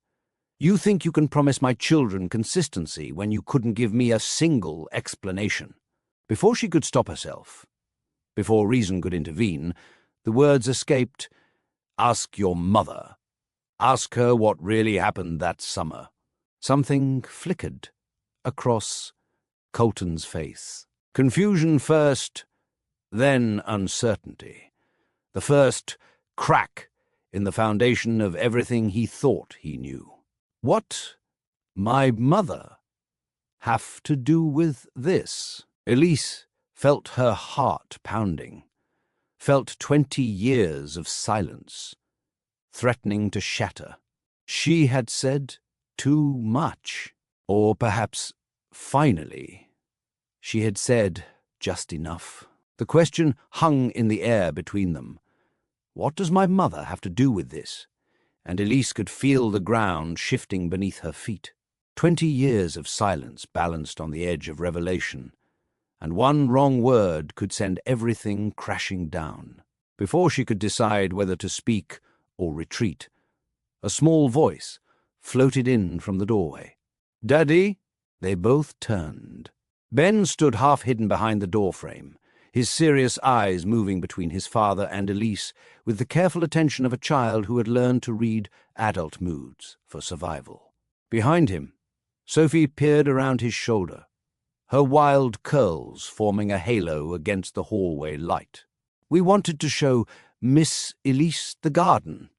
You think you can promise my children consistency when you couldn't give me a single explanation. Before she could stop herself, before reason could intervene, the words escaped, "Ask your mother. Ask her what really happened that summer." Something flickered across Colton's face. Confusion first, then uncertainty. The first crack in the foundation of everything he thought he knew. What my mother have to do with this? Elise felt her heart pounding, felt 20 years of silence, threatening to shatter. She had said too much, or perhaps, finally, she had said just enough. The question hung in the air between them. What does my mother have to do with this? And Elise could feel the ground shifting beneath her feet. 20 years of silence balanced on the edge of revelation, and one wrong word could send everything crashing down. Before she could decide whether to speak or retreat, a small voice floated in from the doorway. "Daddy?" They both turned. Ben stood half hidden behind the doorframe, his serious eyes moving between his father and Elise with the careful attention of a child who had learned to read adult moods for survival. Behind him, Sophie peered around his shoulder, her wild curls forming a halo against the hallway light. "We wanted to show Miss Elise the garden,"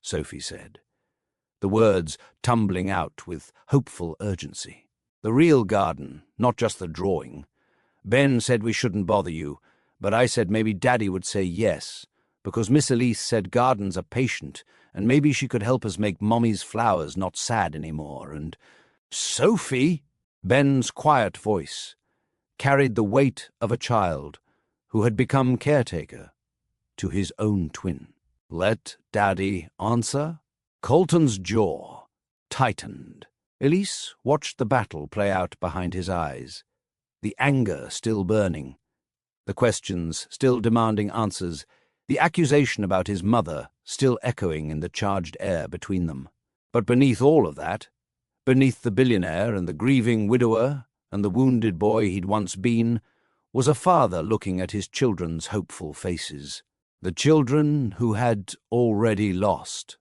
Sophie said, the words tumbling out with hopeful urgency. "The real garden, not just the drawing. Ben said we shouldn't bother you, but I said maybe Daddy would say yes, because Miss Elise said gardens are patient, and maybe she could help us make Mommy's flowers not sad anymore, and—" "Sophie!" Ben's quiet voice carried the weight of a child who had become caretaker to his own twin. "Let Daddy answer?" Colton's jaw tightened. Elise watched the battle play out behind his eyes, the anger still burning, the questions still demanding answers, the accusation about his mother still echoing in the charged air between them. But beneath all of that, beneath the billionaire and the grieving widower and the wounded boy he'd once been, was a father looking at his children's hopeful faces, the children who had already lost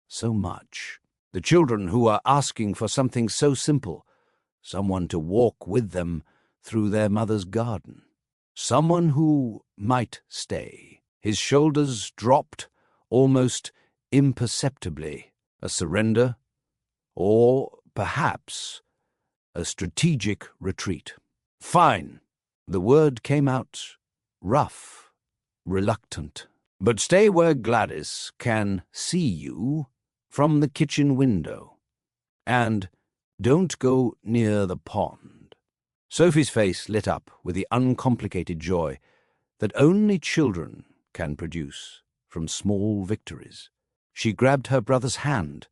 so much. The children who are asking for something so simple, someone to walk with them through their mother's garden, someone who might stay. His shoulders dropped almost imperceptibly, a surrender, or perhaps a strategic retreat. "Fine." The word came out rough, reluctant. "But stay where Gladys can see you from the kitchen window. And don't go near the pond." Sophie's face lit up with the uncomplicated joy that only children can produce from small victories. She grabbed her brother's hand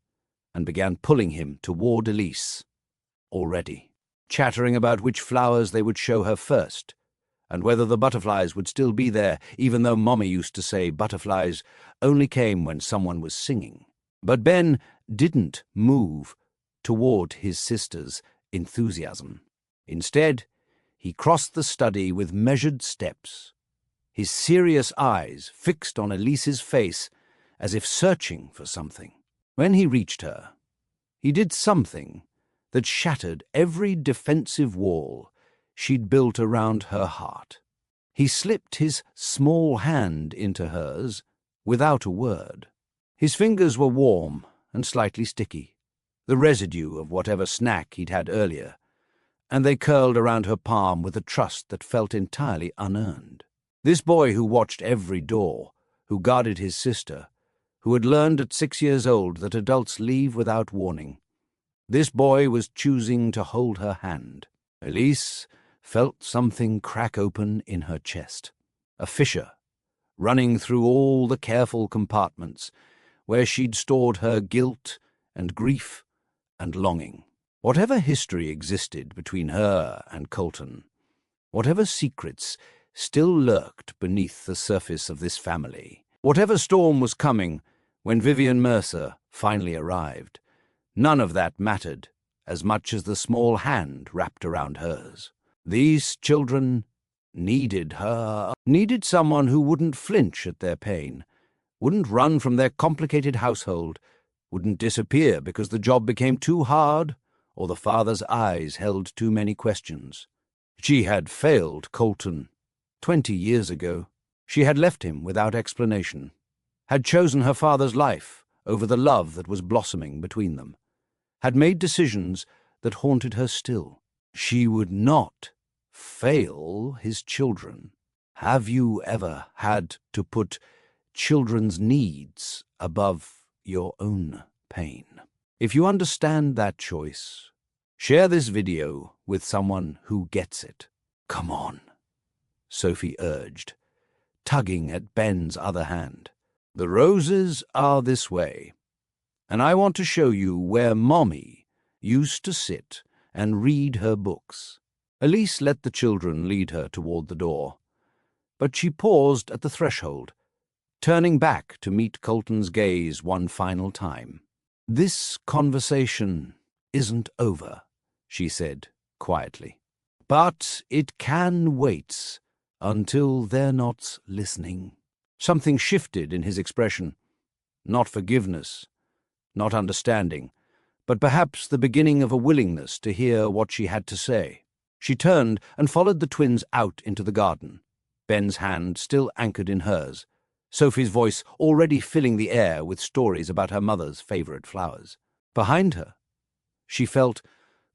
and began pulling him toward Elise, already chattering about which flowers they would show her first, and whether the butterflies would still be there, even though Mommy used to say butterflies only came when someone was singing. But Ben didn't move toward his sister's enthusiasm. Instead, he crossed the study with measured steps, his serious eyes fixed on Elise's face as if searching for something. When he reached her, he did something that shattered every defensive wall she'd built around her heart. He slipped his small hand into hers without a word. His fingers were warm and slightly sticky, the residue of whatever snack he'd had earlier, and they curled around her palm with a trust that felt entirely unearned. This boy who watched every door, who guarded his sister, who had learned at 6 years old that adults leave without warning. This boy was choosing to hold her hand. Elise felt something crack open in her chest, a fissure running through all the careful compartments where she'd stored her guilt and grief and longing. Whatever history existed between her and Colton, whatever secrets still lurked beneath the surface of this family, whatever storm was coming when Vivian Mercer finally arrived, none of that mattered as much as the small hand wrapped around hers. These children needed her, needed someone who wouldn't flinch at their pain, wouldn't run from their complicated household, wouldn't disappear because the job became too hard or the father's eyes held too many questions. She had failed Colton 20 years ago. She had left him without explanation, had chosen her father's life over the love that was blossoming between them, had made decisions that haunted her still. She would not fail his children. Have you ever had to put children's needs above your own pain? If you understand that choice, share this video with someone who gets it. Come on, Sophie urged, tugging at Ben's other hand. The roses are this way, and I want to show you where Mommy used to sit and read her books. Elise let the children lead her toward the door, but she paused at the threshold, turning back to meet Colton's gaze one final time. This conversation isn't over, she said quietly, but it can wait until they're not listening. Something shifted in his expression. Not forgiveness, not understanding, but perhaps the beginning of a willingness to hear what she had to say. She turned and followed the twins out into the garden, Ben's hand still anchored in hers, Sophie's voice already filling the air with stories about her mother's favorite flowers. Behind her, she felt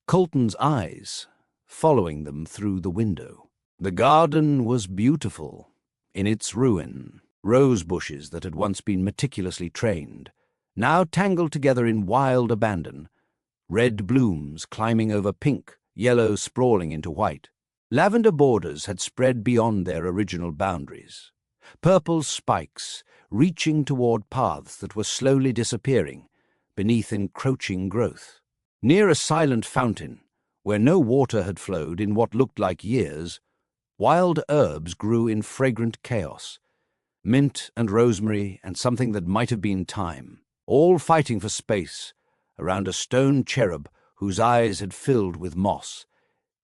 Colton's eyes following them through the window. The garden was beautiful in its ruin. Rose bushes that had once been meticulously trained, now tangled together in wild abandon, red blooms climbing over pink, yellow sprawling into white. Lavender borders had spread beyond their original boundaries, purple spikes reaching toward paths that were slowly disappearing beneath encroaching growth. Near a silent fountain, where no water had flowed in what looked like years, wild herbs grew in fragrant chaos, mint and rosemary and something that might have been thyme, all fighting for space around a stone cherub whose eyes had filled with moss,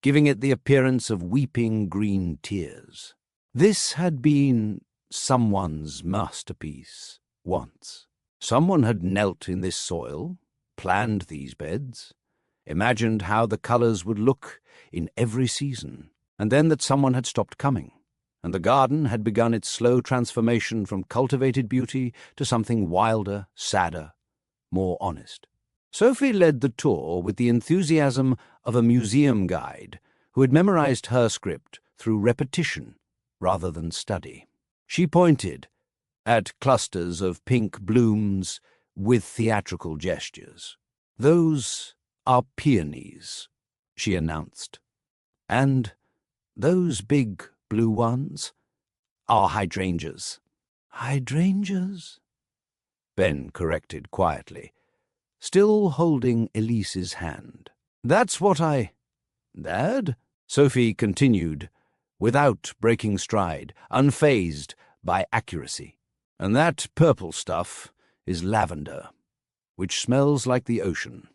giving it the appearance of weeping green tears. This had been someone's masterpiece once. Someone had knelt in this soil, planned these beds, imagined how the colors would look in every season, and then that someone had stopped coming, and the garden had begun its slow transformation from cultivated beauty to something wilder, sadder, more honest. Sophie led the tour with the enthusiasm of a museum guide who had memorized her script through repetition rather than study. She pointed at clusters of pink blooms with theatrical gestures. "Those are peonies," she announced. "And those big blue ones are hydrangeas." "Hydrangeas?" Ben corrected quietly, still holding Elise's hand. "That's what Dad?" Sophie continued, without breaking stride, unfazed by accuracy. "And that purple stuff is lavender, which smells like the ocean.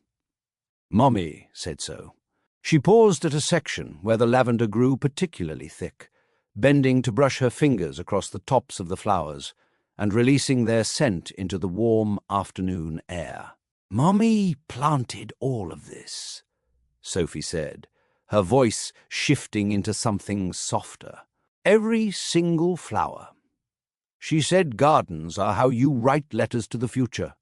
Mommy said so." She paused at a section where the lavender grew particularly thick, bending to brush her fingers across the tops of the flowers and releasing their scent into the warm afternoon air. "Mommy planted all of this," Sophie said, her voice shifting into something softer. "Every single flower. She said gardens are how you write letters to the future,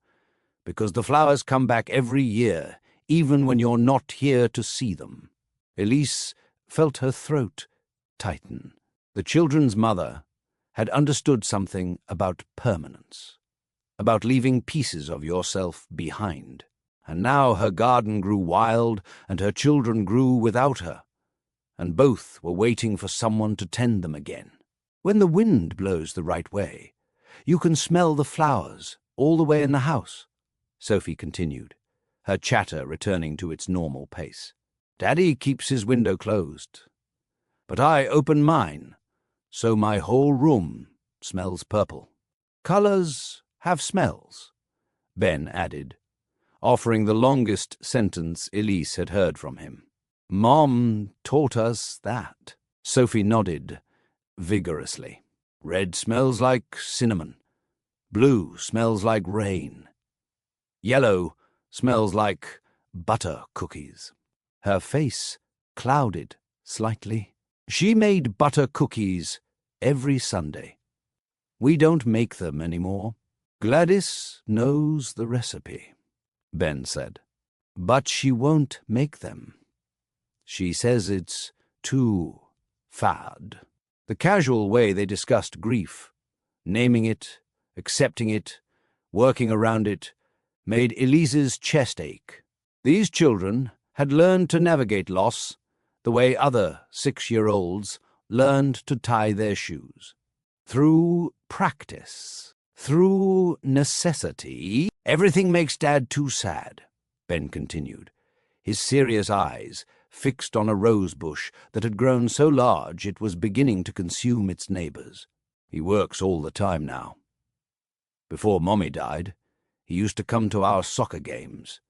because the flowers come back every year, even when you're not here to see them." Elise felt her throat tighten. The children's mother had understood something about permanence, about leaving pieces of yourself behind. And now her garden grew wild, and her children grew without her, and both were waiting for someone to tend them again. When the wind blows the right way, you can smell the flowers all the way in the house, Sophie continued, her chatter returning to its normal pace. Daddy keeps his window closed, but I open mine, so my whole room smells purple. Colors have smells, Ben added, offering the longest sentence Elise had heard from him. Mom taught us that. Sophie nodded vigorously. Red smells like cinnamon. Blue smells like rain. Yellow smells like butter cookies. Her face clouded slightly. She made butter cookies every Sunday. We don't make them anymore. Gladys knows the recipe, Ben said, but she won't make them. She says it's too fad. The casual way they discussed grief, naming it, accepting it, working around it, made Elise's chest ache. These children had learned to navigate loss the way other 6-year-olds learned to tie their shoes. Through practice, through necessity. Everything makes Dad too sad, Ben continued, his serious eyes fixed on a rose bush that had grown so large it was beginning to consume its neighbors. He works all the time now. Before Mommy died, he used to come to our soccer games.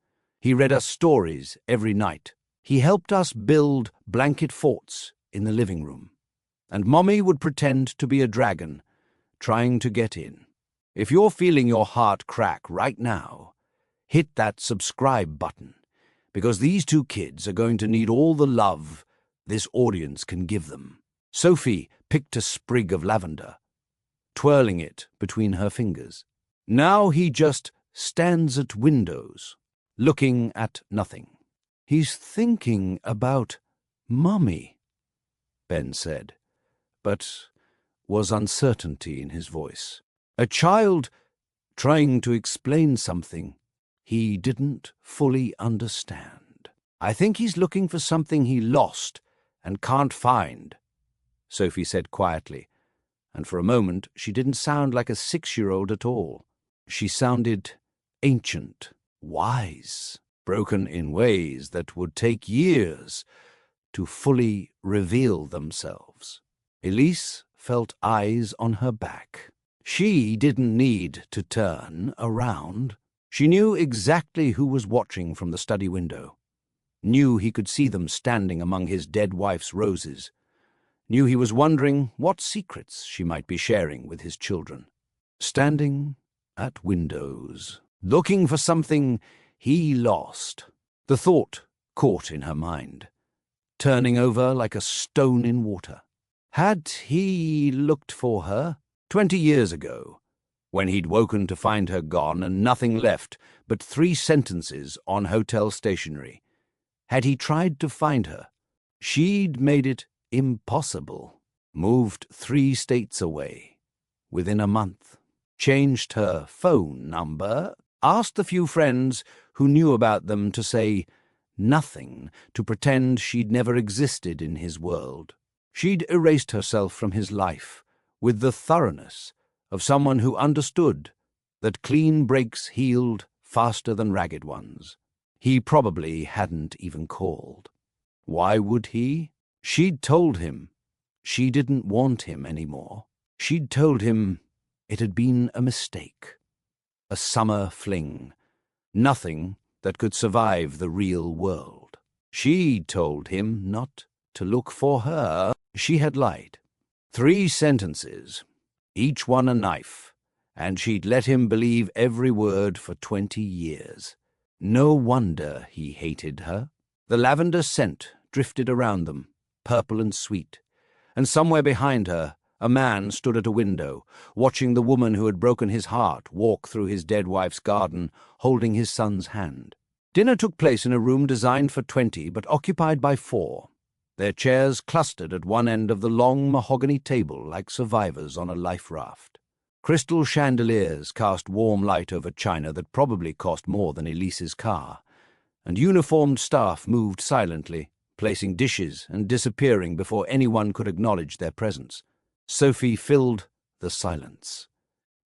He read us stories every night. He helped us build blanket forts in the living room. And Mommy would pretend to be a dragon, trying to get in. If you're feeling your heart crack right now, hit that subscribe button, because these two kids are going to need all the love this audience can give them. Sophie picked a sprig of lavender, twirling it between her fingers. Now he just stands at windows, looking at nothing. He's thinking about Mommy, Ben said, but was uncertainty in his voice. A child trying to explain something he didn't fully understand. I think he's looking for something he lost and can't find, Sophie said quietly, and for a moment she didn't sound like a 6-year-old at all. She sounded ancient, wise, broken in ways that would take years to fully reveal themselves. Elise felt eyes on her back. She didn't need to turn around. She knew exactly who was watching from the study window, knew he could see them standing among his dead wife's roses, knew he was wondering what secrets she might be sharing with his children. Standing at windows, looking for something he lost. The thought caught in her mind, turning over like a stone in water. Had he looked for her 20 years ago, when he'd woken to find her gone and nothing left but 3 sentences on hotel stationery? Had he tried to find her? She'd made it impossible. Moved 3 states away within a month. Changed her phone number. Asked the few friends who knew about them to say nothing, to pretend she'd never existed in his world. She'd erased herself from his life with the thoroughness of someone who understood that clean breaks healed faster than ragged ones. He probably hadn't even called. Why would he? She'd told him she didn't want him anymore. She'd told him it had been a mistake, a summer fling, nothing that could survive the real world. She'd told him not to look for her. She had lied. 3 sentences, each one a knife, and she'd let him believe every word for 20 years. No wonder he hated her. The lavender scent drifted around them, purple and sweet, and somewhere behind her, a man stood at a window, watching the woman who had broken his heart walk through his dead wife's garden, holding his son's hand. Dinner took place in a room designed for 20 but occupied by 4. their chairs clustered at one end of the long mahogany table like survivors on a life raft. Crystal chandeliers cast warm light over china that probably cost more than Elise's car, and uniformed staff moved silently, placing dishes and disappearing before anyone could acknowledge their presence. Sophie filled the silence,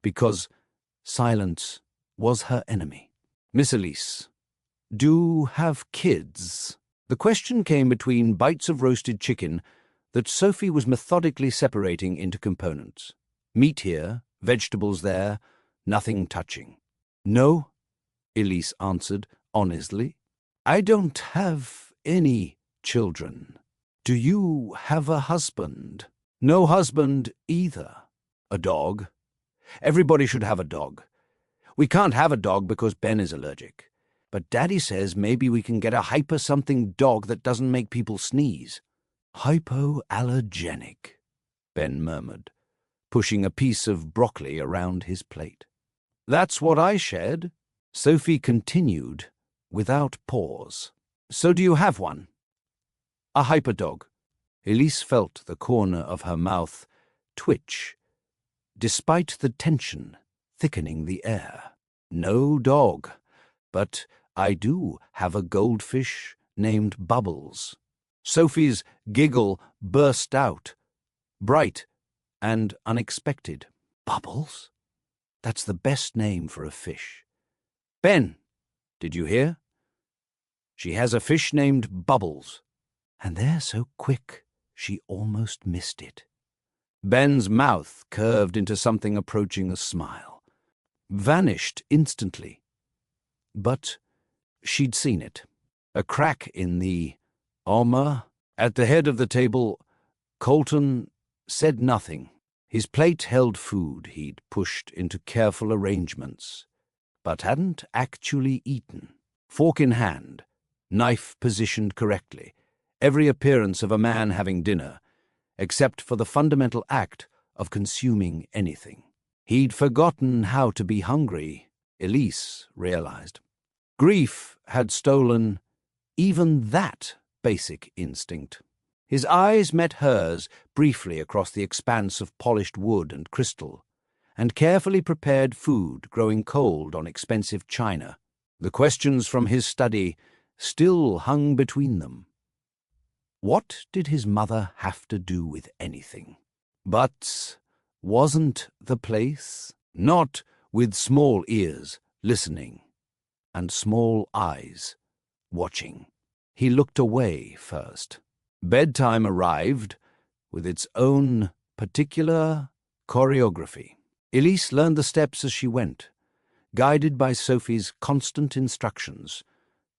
because silence was her enemy. "Miss Elise, do have kids?" The question came between bites of roasted chicken that Sophie was methodically separating into components. Meat here, vegetables there, nothing touching. "No," Elise answered honestly. "I don't have any children." "Do you have a husband?" "No husband either." "A dog?" "Everybody should have a dog. We can't have a dog because Ben is allergic. But Daddy says maybe we can get a hyper-something dog that doesn't make people sneeze." "Hypoallergenic," Ben murmured, pushing a piece of broccoli around his plate. "That's what I said." Sophie continued without pause. "So do you have one?" "A hyperdog." Elise felt the corner of her mouth twitch, despite the tension thickening the air. "No dog, but I do have a goldfish named Bubbles." Sophie's giggle burst out, bright and unexpected. "Bubbles? That's the best name for a fish." "Ben, did you hear? She has a fish named Bubbles." And they're so quick, she almost missed it. Ben's mouth curved into something approaching a smile, vanished instantly. But she'd seen it. A crack in the armor. At the head of the table, Colton said nothing. His plate held food he'd pushed into careful arrangements, but hadn't actually eaten. Fork in hand, knife positioned correctly, every appearance of a man having dinner, except for the fundamental act of consuming anything. He'd forgotten how to be hungry, Elise realized. Grief had stolen even that basic instinct. His eyes met hers briefly across the expanse of polished wood and crystal, and carefully prepared food growing cold on expensive china. The questions from his study still hung between them. What did his mother have to do with anything? But wasn't the place? Not with small ears listening and small eyes watching. He looked away first. Bedtime arrived with its own particular choreography. Elise learned the steps as she went, guided by Sophie's constant instructions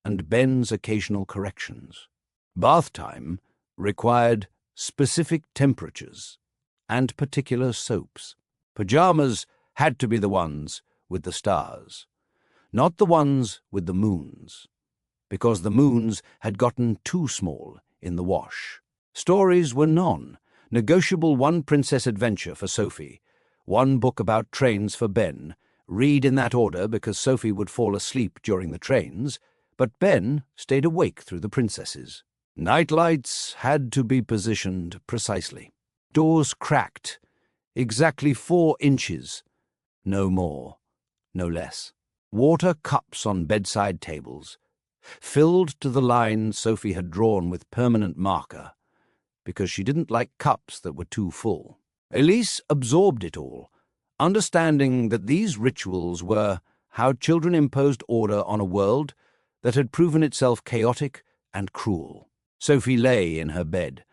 and Ben's occasional corrections. Bath time required specific temperatures and particular soaps. Pajamas had to be the ones with the stars, not the ones with the moons, because the moons had gotten too small in the wash. Stories were non-negotiable one-princess adventure for Sophie, one book about trains for Ben, read in that order because Sophie would fall asleep during the trains, but Ben stayed awake through the princesses. Night lights had to be positioned precisely. Doors cracked, exactly 4 inches, no more, no less. Water cups on bedside tables, filled to the line Sophie had drawn with permanent marker, because she didn't like cups that were too full. Elise absorbed it all, understanding that these rituals were how children imposed order on a world that had proven itself chaotic and cruel. Sophie lay in her bed,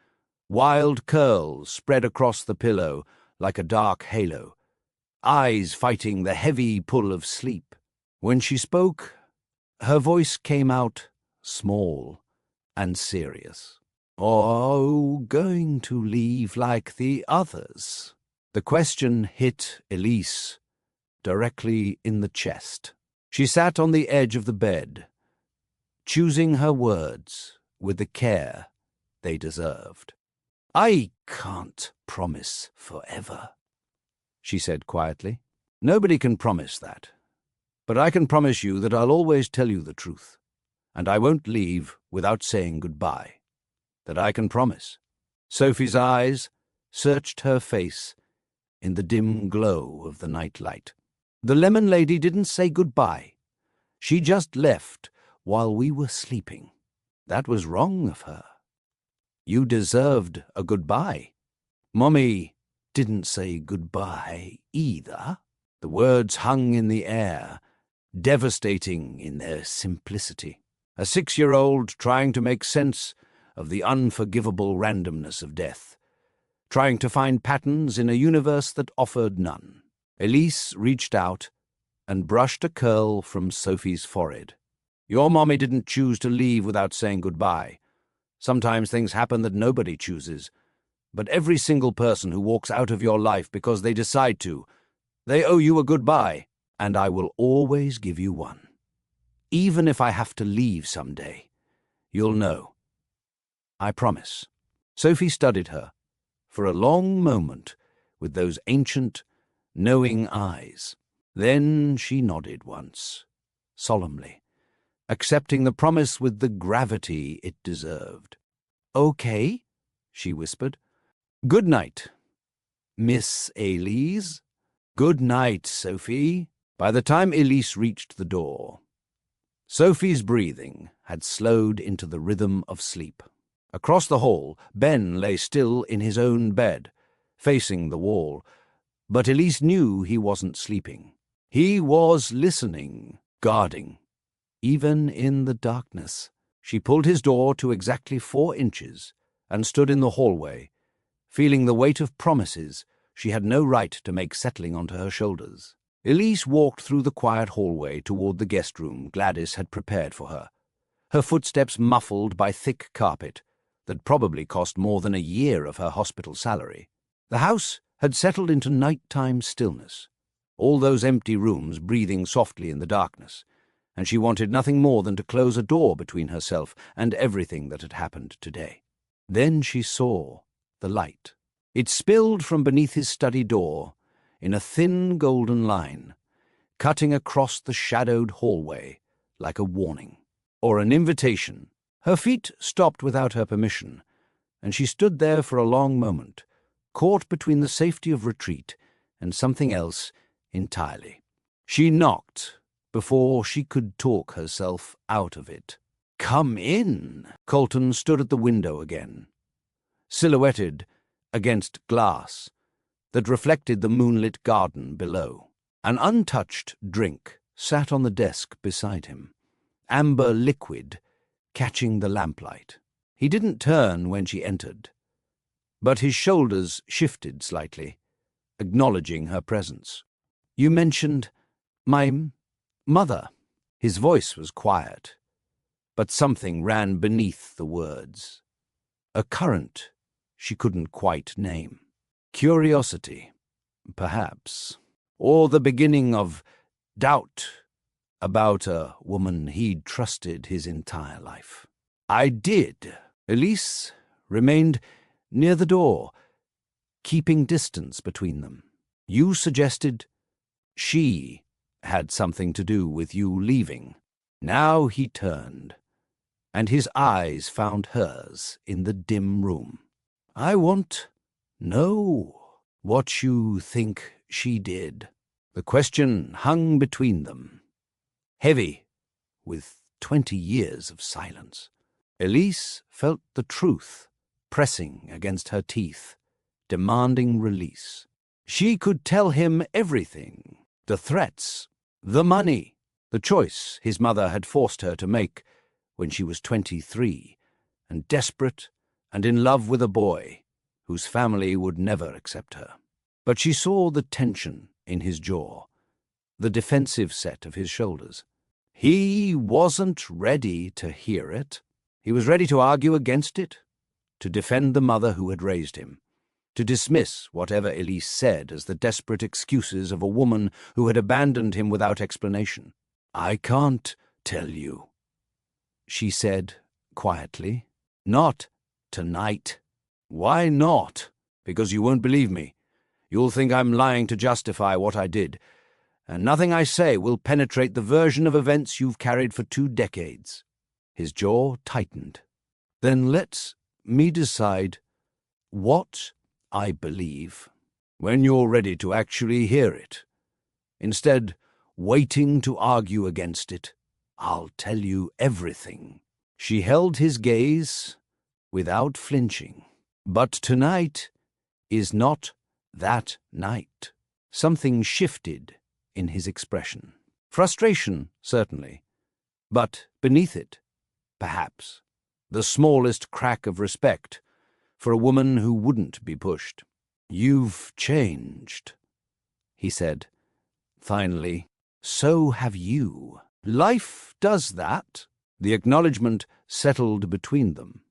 wild curls spread across the pillow like a dark halo, eyes fighting the heavy pull of sleep. When she spoke, her voice came out small and serious. "Oh, going to leave like the others?" The question hit Elise directly in the chest. She sat on the edge of the bed, choosing her words with the care they deserved. "I can't promise forever," she said quietly. "Nobody can promise that. But I can promise you that I'll always tell you the truth, and I won't leave without saying goodbye." that I can promise." Sophie's eyes searched her face in the dim glow of the night light. "The lemon lady didn't say goodbye. She just left while we were sleeping. That was wrong of her. You deserved a goodbye. Mommy didn't say goodbye either." The words hung in the air, devastating in their simplicity. A 6-year-old trying to make sense of the unforgivable randomness of death, trying to find patterns in a universe that offered none. Elise reached out and brushed a curl from Sophie's forehead. "Your mommy didn't choose to leave without saying goodbye. Sometimes things happen that nobody chooses, but every single person who walks out of your life because they decide to, they owe you a goodbye, and I will always give you one. Even if I have to leave someday, you'll know. I promise." Sophie studied her for a long moment with those ancient, knowing eyes. Then she nodded once, solemnly, accepting the promise with the gravity it deserved. "Okay," she whispered. "Good night, Miss Elise." "Good night, Sophie." By the time Elise reached the door, Sophie's breathing had slowed into the rhythm of sleep. Across the hall, Ben lay still in his own bed, facing the wall, but Elise knew he wasn't sleeping. He was listening, guarding. Even in the darkness, she pulled his door to exactly 4 inches and stood in the hallway, feeling the weight of promises she had no right to make settling onto her shoulders. Elise walked through the quiet hallway toward the guest room Gladys had prepared for her, her footsteps muffled by thick carpet that probably cost more than a year of her hospital salary. The house had settled into nighttime stillness, all those empty rooms breathing softly in the darkness, and she wanted nothing more than to close a door between herself and everything that had happened today. Then she saw the light. It spilled from beneath his study door in a thin golden line, cutting across the shadowed hallway like a warning or an invitation. Her feet stopped without her permission, and she stood there for a long moment, caught between the safety of retreat and something else entirely. She knocked before she could talk herself out of it. "Come in." Colton stood at the window again, silhouetted against glass that reflected the moonlit garden below. An untouched drink sat on the desk beside him, amber liquid catching the lamplight. He didn't turn when she entered, but his shoulders shifted slightly, acknowledging her presence. "You mentioned my mother." His voice was quiet, but something ran beneath the words, a current she couldn't quite name. Curiosity, perhaps, or the beginning of doubt about a woman he'd trusted his entire life. "I did." Elise remained near the door, keeping distance between them. "You suggested she had something to do with you leaving." Now he turned, and his eyes found hers in the dim room. "I want know what you think she did." The question hung between them, heavy with 20 years of silence. Elise felt the truth pressing against her teeth, demanding release. She could tell him everything: the threats, the money, the choice his mother had forced her to make when she was 23, and desperate and in love with a boy whose family would never accept her. But she saw the tension in his jaw, the defensive set of his shoulders. He wasn't ready to hear it. He was ready to argue against it, to defend the mother who had raised him, to dismiss whatever Elise said as the desperate excuses of a woman who had abandoned him without explanation. "I can't tell you," she said quietly. "Not tonight." "Why not?" "Because you won't believe me. You'll think I'm lying to justify what I did, and nothing I say will penetrate the version of events you've carried for 2 decades. His jaw tightened. "Then let's me decide what I believe when you're ready to actually hear it. Instead, waiting to argue against it, I'll tell you everything." She held his gaze without flinching. "But tonight is not that night." Something shifted in his expression. Frustration, certainly, but beneath it, perhaps, the smallest crack of respect for a woman who wouldn't be pushed. "You've changed," he said, finally. "So have you. Life does that." The acknowledgement settled between them.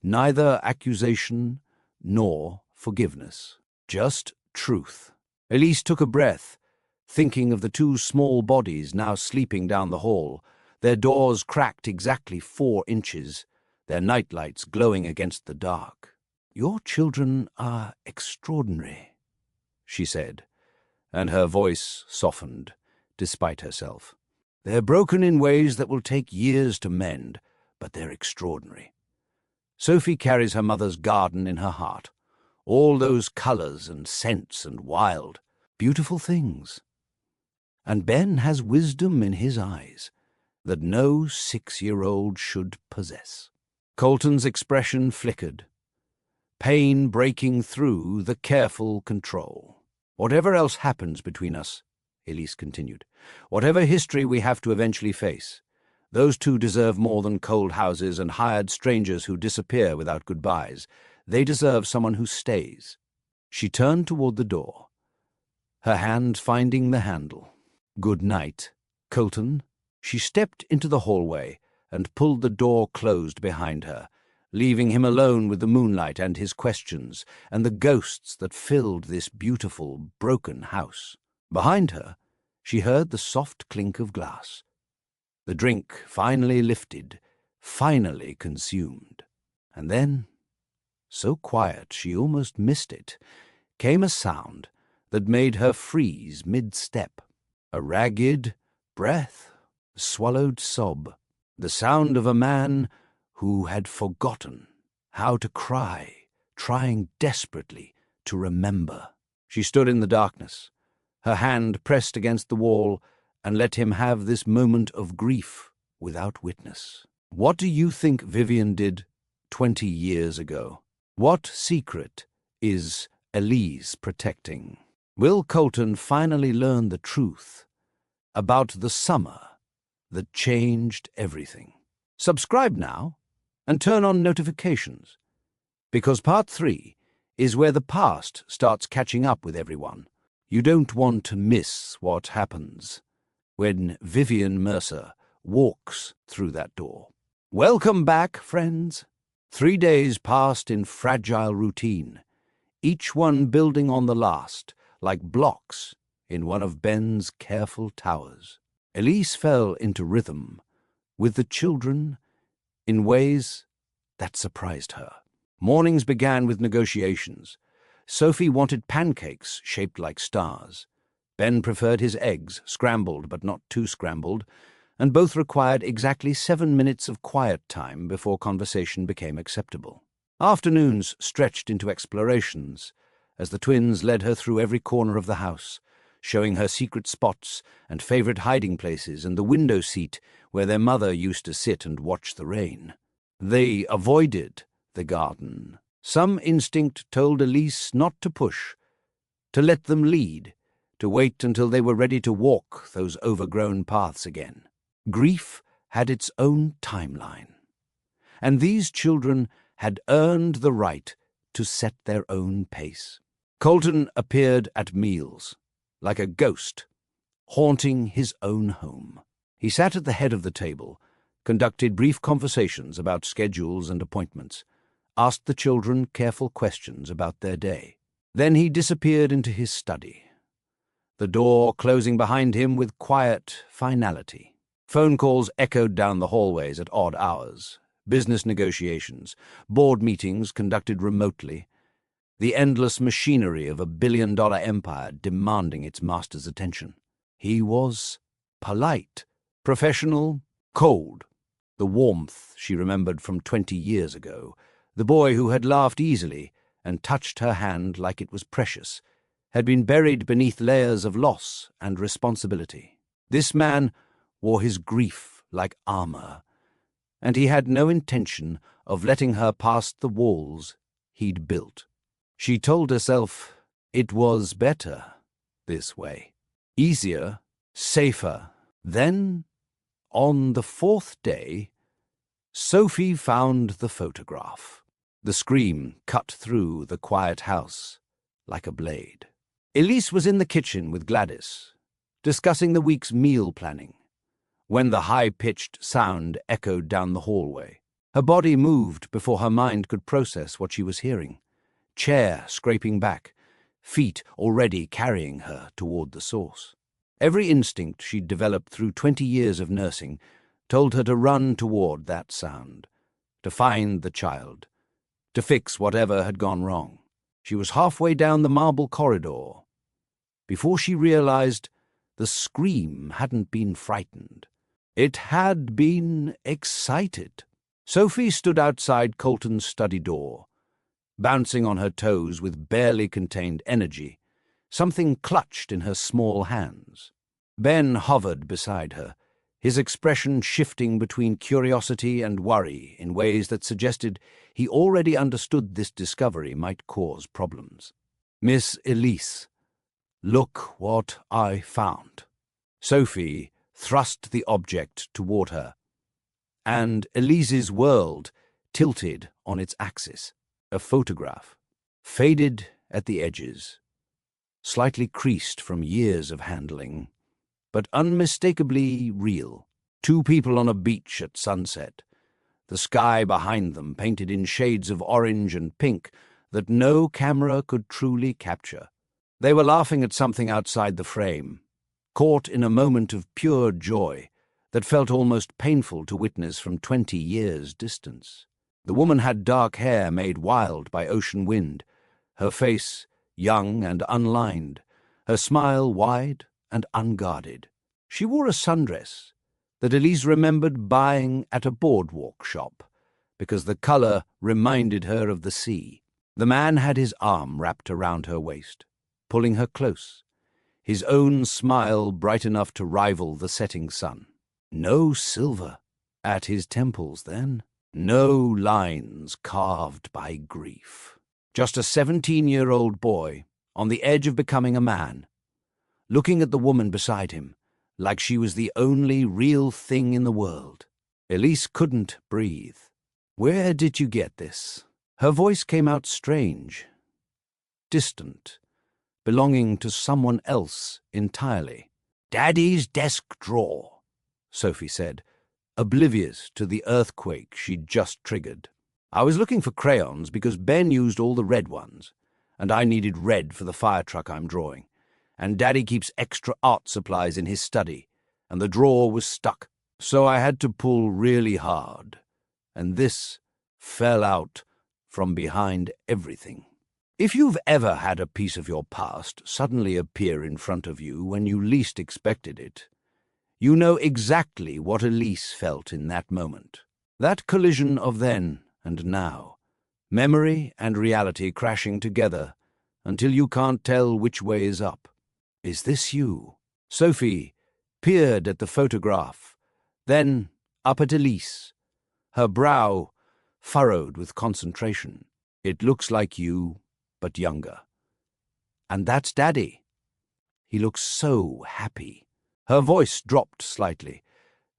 Neither accusation nor forgiveness, just truth. Elise took a breath, thinking of the two small bodies now sleeping down the hall, their doors cracked exactly 4 inches, their nightlights glowing against the dark. "Your children are extraordinary," she said, and her voice softened, despite herself. "They're broken in ways that will take years to mend, but they're extraordinary. Sophie carries her mother's garden in her heart, all those colors and scents and wild, beautiful things. And Ben has wisdom in his eyes that no 6-year-old should possess." Colton's expression flickered, pain breaking through the careful control. "Whatever else happens between us," Elise continued, "whatever history we have to eventually face, those two deserve more than cold houses and hired strangers who disappear without goodbyes. They deserve someone who stays." She turned toward the door, her hand finding the handle. "Good night, Colton." She stepped into the hallway and pulled the door closed behind her, leaving him alone with the moonlight and his questions and the ghosts that filled this beautiful, broken house. Behind her, she heard the soft clink of glass. The drink finally lifted, finally consumed. And then, so quiet she almost missed it, came a sound that made her freeze mid-step. A ragged breath, a swallowed sob, the sound of a man who had forgotten how to cry, trying desperately to remember. She stood in the darkness, her hand pressed against the wall, and let him have this moment of grief without witness. What do you think Vivian did 20 years ago? What secret is Elise protecting? Will Colton finally learn the truth about the summer that changed everything? Subscribe now and turn on notifications, because part 3 is where the past starts catching up with everyone. You don't want to miss what happens when Vivian Mercer walks through that door. Welcome back, friends. 3 days passed in fragile routine, each one building on the last, like blocks in one of Ben's careful towers. Elise fell into rhythm with the children in ways that surprised her. Mornings began with negotiations. Sophie wanted pancakes shaped like stars. Ben preferred his eggs, scrambled but not too scrambled, and both required exactly 7 minutes of quiet time before conversation became acceptable. Afternoons stretched into explorations as the twins led her through every corner of the house, showing her secret spots and favorite hiding places and the window seat where their mother used to sit and watch the rain. They avoided the garden. Some instinct told Elise not to push, to let them lead, to wait until they were ready to walk those overgrown paths again. Grief had its own timeline, and these children had earned the right to set their own pace. Colton appeared at meals, like a ghost, haunting his own home. He sat at the head of the table, conducted brief conversations about schedules and appointments, asked the children careful questions about their day. Then he disappeared into his study, the door closing behind him with quiet finality. Phone calls echoed down the hallways at odd hours, business negotiations, board meetings conducted remotely, the endless machinery of a billion-dollar empire demanding its master's attention. He was polite, professional, cold, the warmth she remembered from 20 years ago, The boy who had laughed easily and touched her hand like it was precious had been buried beneath layers of loss and responsibility. This man wore his grief like armor, and he had no intention of letting her past the walls he'd built. She told herself it was better this way. Easier, safer. Then, on the fourth day, Sophie found the photograph. The scream cut through the quiet house like a blade. Elise was in the kitchen with Gladys, discussing the week's meal planning, when the high-pitched sound echoed down the hallway. Her body moved before her mind could process what she was hearing. Chair scraping back, feet already carrying her toward the source. Every instinct she'd developed through 20 years of nursing told her to run toward that sound, to find the child, to fix whatever had gone wrong. She was halfway down the marble corridor before she realized the scream hadn't been frightened. It had been excited. Sophie stood outside Colton's study door, bouncing on her toes with barely contained energy. Something clutched in her small hands. Ben hovered beside her, his expression shifting between curiosity and worry in ways that suggested he already understood this discovery might cause problems. "Miss Elise, look what I found." Sophie thrust the object toward her, and Elise's world tilted on its axis. A photograph, faded at the edges, slightly creased from years of handling, but unmistakably real. Two people on a beach at sunset, the sky behind them painted in shades of orange and pink that no camera could truly capture. They were laughing at something outside the frame, caught in a moment of pure joy that felt almost painful to witness from 20 years' distance. The woman had dark hair made wild by ocean wind, her face young and unlined, her smile wide and unguarded. She wore a sundress that Elise remembered buying at a boardwalk shop because the color reminded her of the sea. The man had his arm wrapped around her waist, pulling her close, his own smile bright enough to rival the setting sun. No silver at his temples then, no lines carved by grief. Just a 17-year-old boy on the edge of becoming a man, looking at the woman beside him like she was the only real thing in the world. Elise couldn't breathe. "Where did you get this?" Her voice came out strange, distant, belonging to someone else entirely. "Daddy's desk drawer," Sophie said, oblivious to the earthquake she'd just triggered. "I was looking for crayons because Ben used all the red ones, and I needed red for the fire truck I'm drawing. And Daddy keeps extra art supplies in his study, and the drawer was stuck, so I had to pull really hard, and this fell out from behind everything." If you've ever had a piece of your past suddenly appear in front of you when you least expected it, you know exactly what Elise felt in that moment. That collision of then and now, memory and reality crashing together until you can't tell which way is up. "Is this you?" Sophie peered at the photograph, then up at Elise, her brow furrowed with concentration. "It looks like you, but younger. And that's Daddy. He looks so happy." Her voice dropped slightly,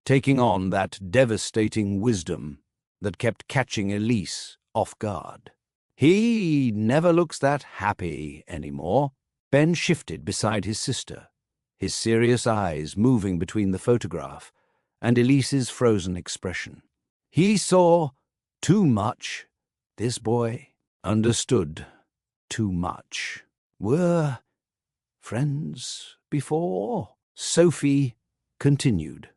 taking on that devastating wisdom that kept catching Elise off guard. "He never looks that happy anymore." Ben shifted beside his sister, his serious eyes moving between the photograph and Elise's frozen expression. He saw too much. This boy understood too much. "Were friends before?" Sophie continued,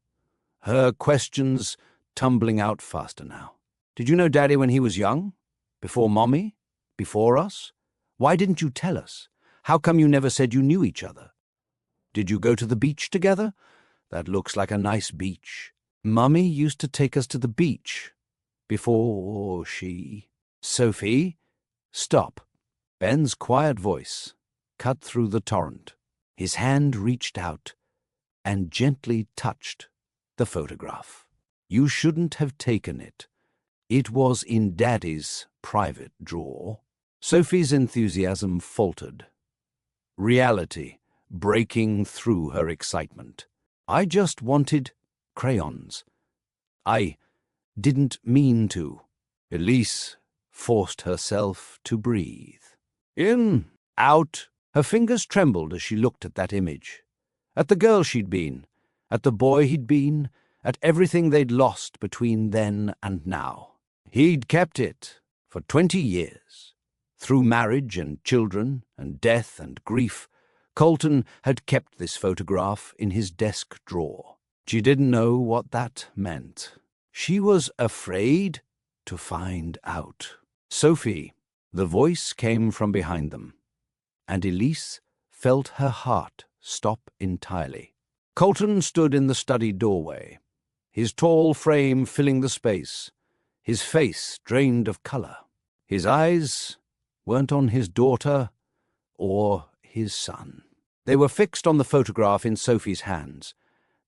her questions tumbling out faster now. "Did you know Daddy when he was young? Before Mommy? Before us? Why didn't you tell us? How come you never said you knew each other? Did you go to the beach together? That looks like a nice beach. Mummy used to take us to the beach before she..." Sophie, stop. Ben's quiet voice cut through the torrent. His hand reached out and gently touched the photograph. You shouldn't have taken it. It was in Daddy's private drawer. Sophie's enthusiasm faltered. Reality breaking through her excitement. I just wanted crayons. I didn't mean to. Elise forced herself to breathe. In, out. Her fingers trembled as she looked at that image. At the girl she'd been, at the boy he'd been, at everything they'd lost between then and now. He'd kept it for 20 years. Through marriage and children and death and grief, Colton had kept this photograph in his desk drawer. She didn't know what that meant. She was afraid to find out. Sophie, the voice came from behind them, and Elise felt her heart stop entirely. Colton stood in the study doorway, his tall frame filling the space, his face drained of color. His eyes weren't on his daughter or his son. They were fixed on the photograph in Sophie's hands,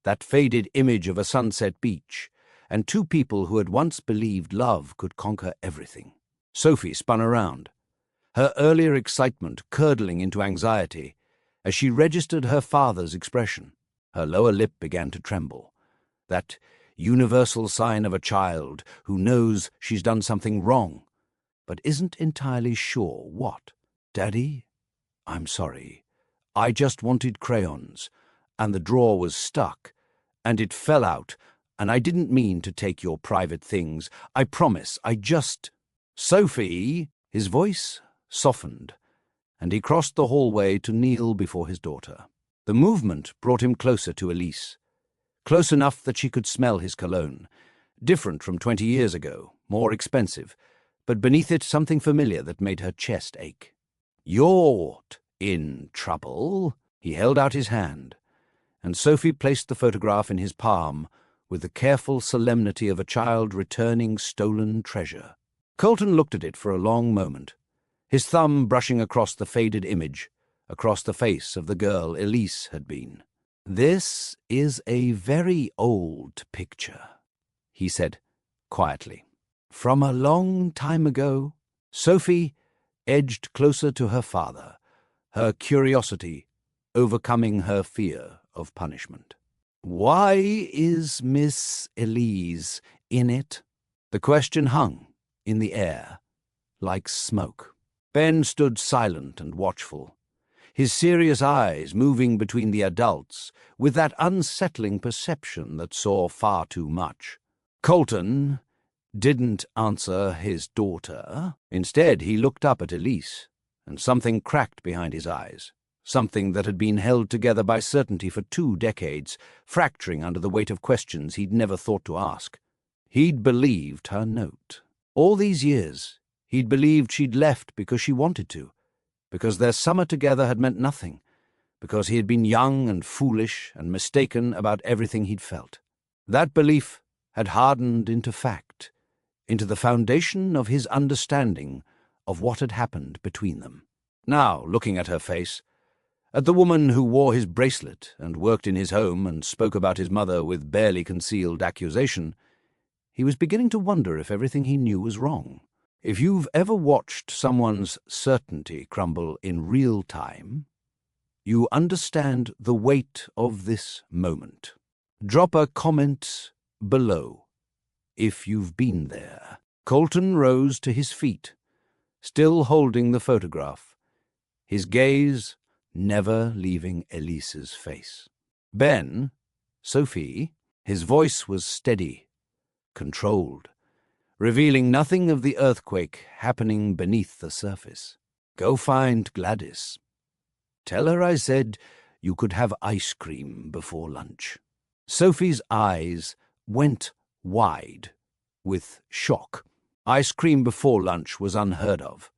that faded image of a sunset beach, and two people who had once believed love could conquer everything. Sophie spun around, her earlier excitement curdling into anxiety as she registered her father's expression. Her lower lip began to tremble, that universal sign of a child who knows she's done something wrong, but isn't entirely sure what. Daddy, I'm sorry. I just wanted crayons, and the drawer was stuck, and it fell out, and I didn't mean to take your private things. I promise, I just... Sophie! His voice softened, and he crossed the hallway to kneel before his daughter. The movement brought him closer to Elise, close enough that she could smell his cologne, different from 20 years ago, more expensive, but beneath it something familiar that made her chest ache. You're in trouble. He held out his hand, and Sophie placed the photograph in his palm with the careful solemnity of a child returning stolen treasure. Colton looked at it for a long moment, his thumb brushing across the faded image, across the face of the girl Elise had been. This is a very old picture, he said quietly. From a long time ago. Sophie edged closer to her father, her curiosity overcoming her fear of punishment. Why is Miss Elise in it? The question hung in the air like smoke. Ben stood silent and watchful, his serious eyes moving between the adults with that unsettling perception that saw far too much. Colton didn't answer his daughter. Instead, he looked up at Elise, and something cracked behind his eyes, something that had been held together by certainty for 2 decades, fracturing under the weight of questions he'd never thought to ask. He'd believed her note. All these years, he'd believed she'd left because she wanted to, because their summer together had meant nothing, because he had been young and foolish and mistaken about everything he'd felt. That belief had hardened into fact, into the foundation of his understanding of what had happened between them. Now, looking at her face, at the woman who wore his bracelet and worked in his home and spoke about his mother with barely concealed accusation, he was beginning to wonder if everything he knew was wrong. If you've ever watched someone's certainty crumble in real time, you understand the weight of this moment. Drop a comment below if you've been there. Colton rose to his feet, still holding the photograph, his gaze never leaving Elise's face. Ben, Sophie, his voice was steady, controlled, revealing nothing of the earthquake happening beneath the surface. Go find Gladys. Tell her I said you could have ice cream before lunch. Sophie's eyes went wide with shock. Ice cream before lunch was unheard of,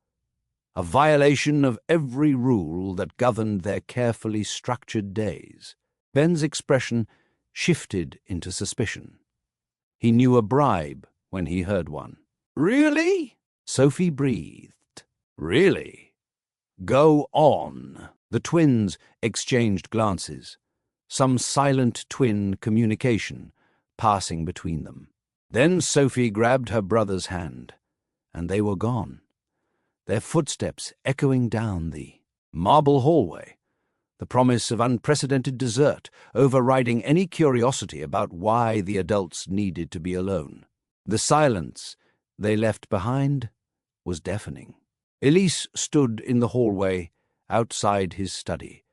a violation of every rule that governed their carefully structured days. Ben's expression shifted into suspicion. He knew a bribe when he heard one. Really? Sophie breathed. Really? Go on. The twins exchanged glances, some silent twin communication passing between them. Then Sophie grabbed her brother's hand, and they were gone, their footsteps echoing down the marble hallway, the promise of unprecedented dessert overriding any curiosity about why the adults needed to be alone. The silence they left behind was deafening. Elise stood in the hallway outside his study,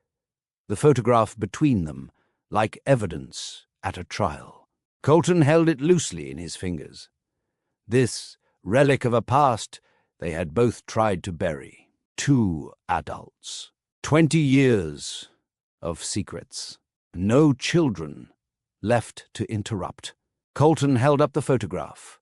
the photograph between them like evidence at a trial. Colton held it loosely in his fingers. This relic of a past they had both tried to bury. 2 adults. 20 years of secrets. No children left to interrupt. Colton held up the photograph,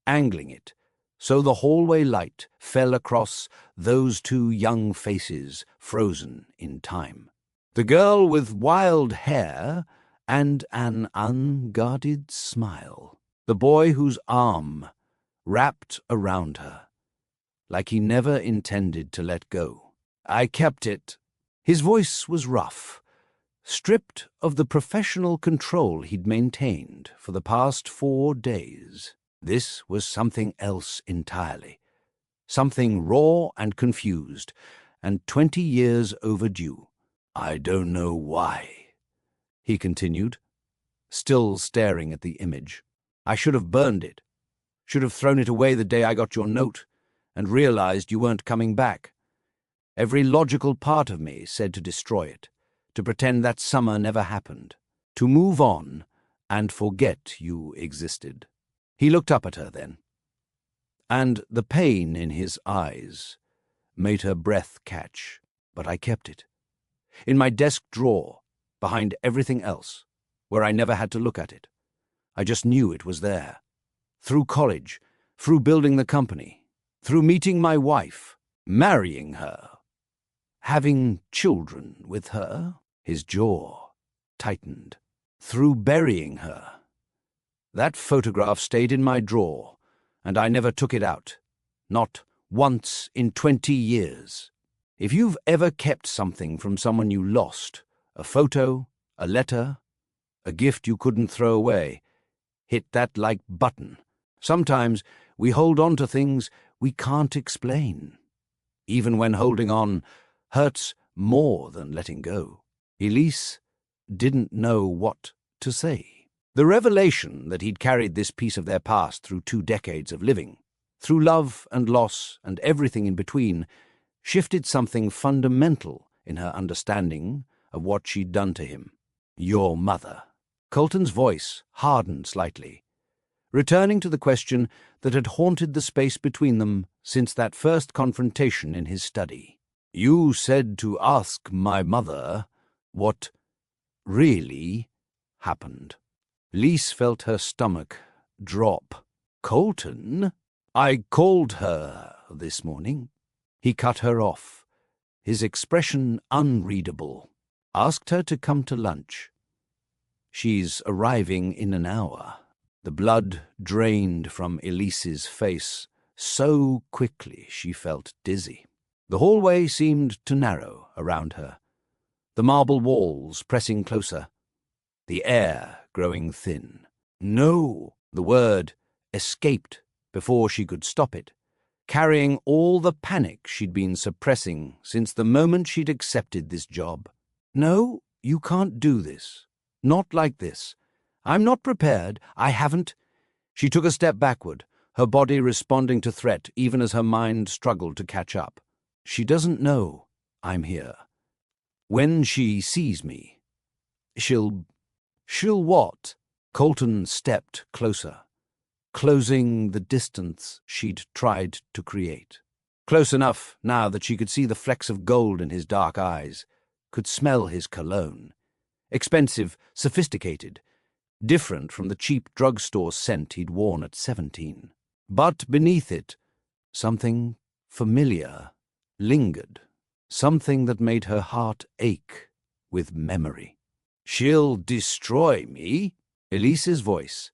angling it so the hallway light fell across those 2 young faces frozen in time. The girl with wild hair and an unguarded smile. The boy whose arm wrapped around her, like he never intended to let go. I kept it. His voice was rough, stripped of the professional control he'd maintained for the past 4 days. This was something else entirely, something raw and confused, and 20 years overdue. I don't know why, he continued, still staring at the image. I should have burned it, should have thrown it away the day I got your note and realized you weren't coming back. Every logical part of me said to destroy it, to pretend that summer never happened, to move on and forget you existed. He looked up at her then, and the pain in his eyes made her breath catch, but I kept it. In my desk drawer, behind everything else, where I never had to look at it. I just knew it was there. Through college, through building the company, through meeting my wife, marrying her, having children with her. His jaw tightened. Through burying her. That photograph stayed in my drawer, and I never took it out. Not once in 20 years. If you've ever kept something from someone you lost, a photo, a letter, a gift you couldn't throw away, hit that like button. Sometimes we hold on to things we can't explain, even when holding on hurts more than letting go. Elise didn't know what to say. The revelation that he'd carried this piece of their past through 2 decades of living, through love and loss and everything in between, shifted something fundamental in her understanding of what she'd done to him. Your mother. Colton's voice hardened slightly, returning to the question that had haunted the space between them since that first confrontation in his study. You said to ask my mother what really happened. Lise felt her stomach drop. Colton? I called her this morning. He cut her off, his expression unreadable. Asked her to come to lunch. She's arriving in an hour. The blood drained from Elise's face so quickly she felt dizzy. The hallway seemed to narrow around her, the marble walls pressing closer, the air growing thin. No, the word escaped before she could stop it, carrying all the panic she'd been suppressing since the moment she'd accepted this job. No, you can't do this. Not like this. I'm not prepared. I haven't. She took a step backward, her body responding to threat even as her mind struggled to catch up. She doesn't know I'm here. When she sees me, she'll what? Colton stepped closer, closing the distance she'd tried to create. Close enough now that she could see the flecks of gold in his dark eyes, could smell his cologne. Expensive, sophisticated, different from the cheap drugstore scent he'd worn at 17. But beneath it, something familiar lingered, something that made her heart ache with memory. She'll destroy me? Elise's voice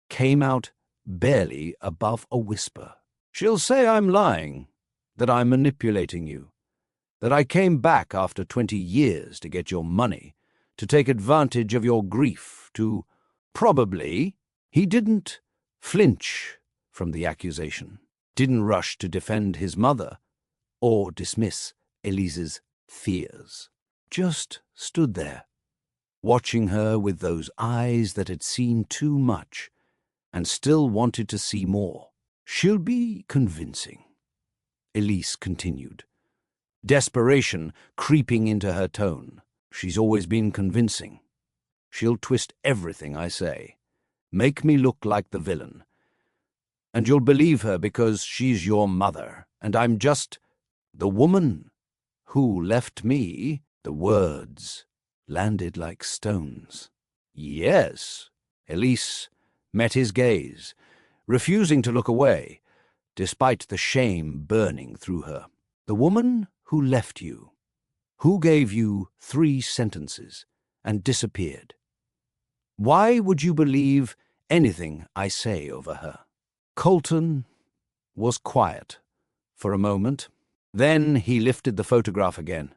came out barely above a whisper. She'll say I'm lying, that I'm manipulating you, that I came back after 20 years to get your money, to take advantage of your grief, to probably. He didn't flinch from the accusation, didn't rush to defend his mother or dismiss Elise's fears, just stood there, watching her with those eyes that had seen too much and still wanted to see more. She'll be convincing, Elise continued, desperation creeping into her tone. She's always been convincing. She'll twist everything I say, make me look like the villain. And you'll believe her because she's your mother, and I'm just the woman who left me. The words landed like stones. Yes, Elise met his gaze, refusing to look away, despite the shame burning through her. The woman who left you, who gave you 3 sentences and disappeared. Why would you believe anything I say over her? Colton was quiet for a moment. Then he lifted the photograph again,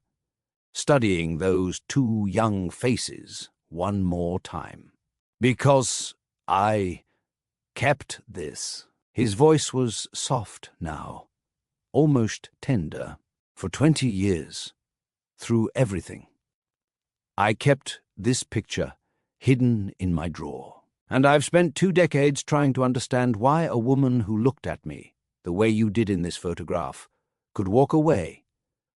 studying those 2 young faces one more time. Because I kept this. His voice was soft now, almost tender. For 20 years, through everything, I kept this picture hidden in my drawer. And I've spent 2 decades trying to understand why a woman who looked at me the way you did in this photograph could walk away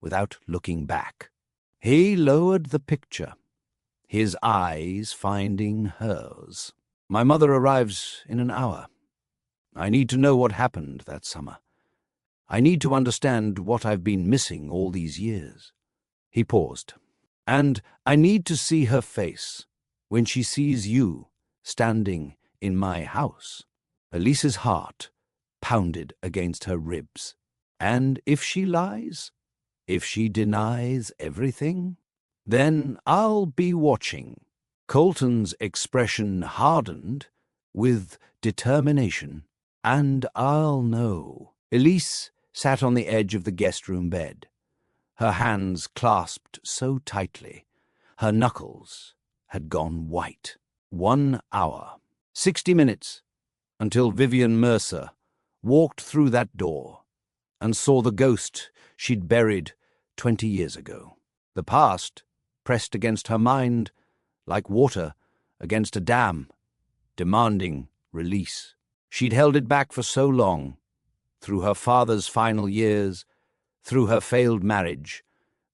without looking back. He lowered the picture, his eyes finding hers. My mother arrives in an hour. I need to know what happened that summer. I need to understand what I've been missing all these years. He paused. And I need to see her face when she sees you standing in my house. Elise's heart pounded against her ribs. And if she lies, if she denies everything, then I'll be watching. Colton's expression hardened with determination. And I'll know. Elise sat on the edge of the guest-room bed, her hands clasped so tightly, her knuckles had gone white. 1 hour, 60 minutes, until Vivian Mercer walked through that door and saw the ghost she'd buried 20 years ago. The past pressed against her mind like water against a dam, demanding release. She'd held it back for so long, through her father's final years, through her failed marriage,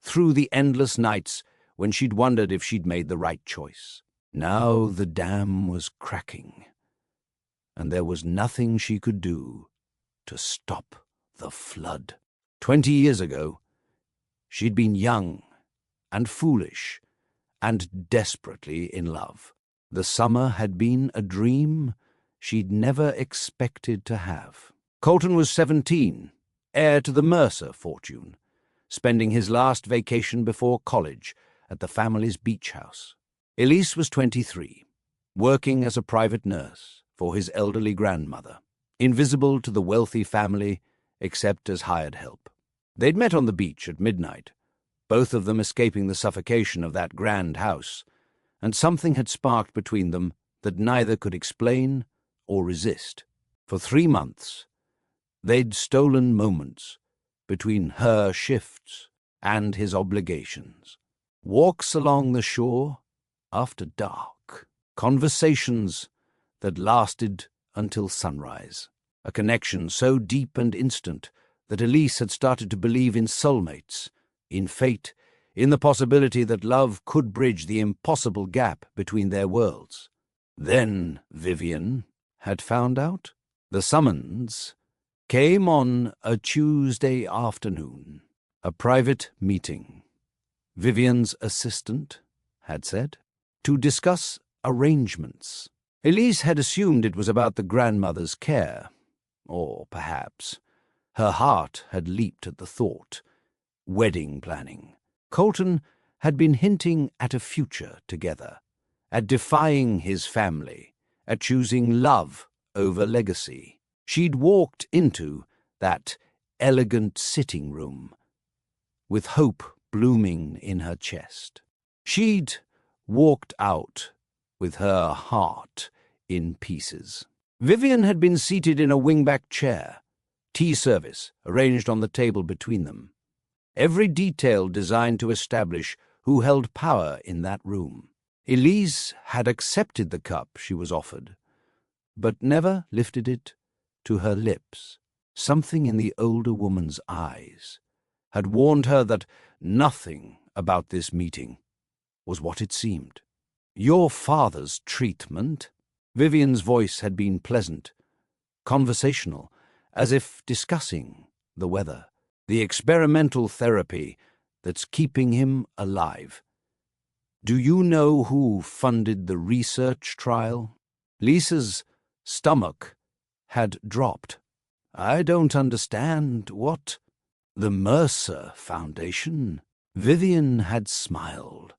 through the endless nights when she'd wondered if she'd made the right choice. Now the dam was cracking, and there was nothing she could do to stop the flood. 20 years ago, she'd been young and foolish and desperately in love. The summer had been a dream she'd never expected to have. Colton was 17, heir to the Mercer fortune, spending his last vacation before college at the family's beach house. Elise was 23, working as a private nurse for his elderly grandmother, invisible to the wealthy family except as hired help. They'd met on the beach at midnight, both of them escaping the suffocation of that grand house, and something had sparked between them that neither could explain or resist. For 3 months, they'd stolen moments between her shifts and his obligations. Walks along the shore after dark. Conversations that lasted until sunrise. A connection so deep and instant that Elise had started to believe in soulmates, in fate, in the possibility that love could bridge the impossible gap between their worlds. Then Vivian had found out. The summons came on a Tuesday afternoon, a private meeting. Vivian's assistant had said, to discuss arrangements. Elise had assumed it was about the grandmother's care, or perhaps her heart had leaped at the thought. Wedding planning. Colton had been hinting at a future together, at defying his family, at choosing love over legacy. She'd walked into that elegant sitting room, with hope blooming in her chest. She'd walked out with her heart in pieces. Vivian had been seated in a wingback chair, tea service arranged on the table between them, every detail designed to establish who held power in that room. Elise had accepted the cup she was offered, but never lifted it to her lips. Something in the older woman's eyes had warned her that nothing about this meeting was what it seemed. "Your father's treatment?" Vivian's voice had been pleasant, conversational, as if discussing the weather, the experimental therapy that's keeping him alive. "Do you know who funded the research trial?" Lisa's stomach had dropped. "I don't understand. What?" "The Mercer Foundation." Vivian had smiled.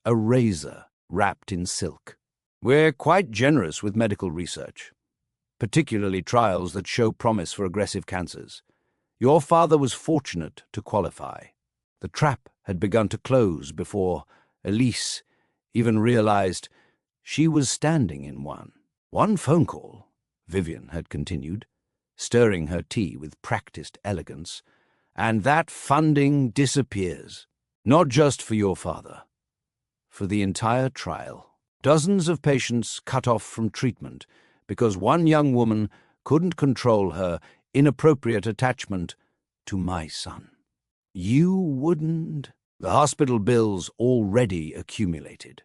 A razor wrapped in silk. "We're quite generous with medical research, particularly trials that show promise for aggressive cancers. Your father was fortunate to qualify." The trap had begun to close before Elise even realized she was standing in one. "One phone call," Vivian had continued, stirring her tea with practiced elegance, "and that funding disappears. Not just for your father, for the entire trial. Dozens of patients cut off from treatment because one young woman couldn't control her inappropriate attachment to my son. You wouldn't..." The hospital bills already accumulated.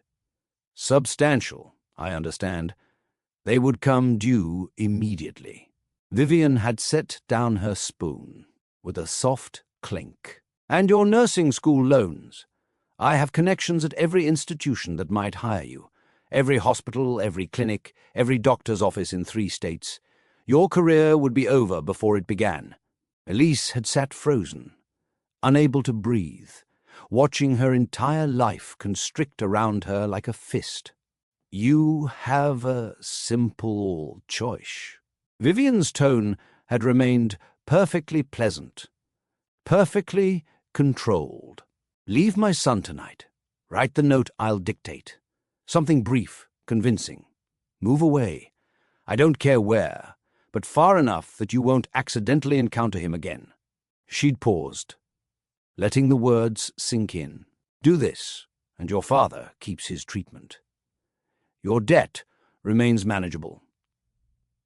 Substantial, I understand. They would come due immediately. Vivian had set down her spoon with a soft clink. "And your nursing school loans. I have connections at every institution that might hire you. Every hospital, every clinic, every doctor's office in 3 states. Your career would be over before it began." Elise had sat frozen, unable to breathe, watching her entire life constrict around her like a fist. "You have a simple choice." Vivian's tone had remained perfectly pleasant, perfectly controlled. "Leave my son tonight. Write the note I'll dictate. Something brief, convincing. Move away. I don't care where, but far enough that you won't accidentally encounter him again." She'd paused, letting the words sink in. "Do this, and your father keeps his treatment. Your debt remains manageable.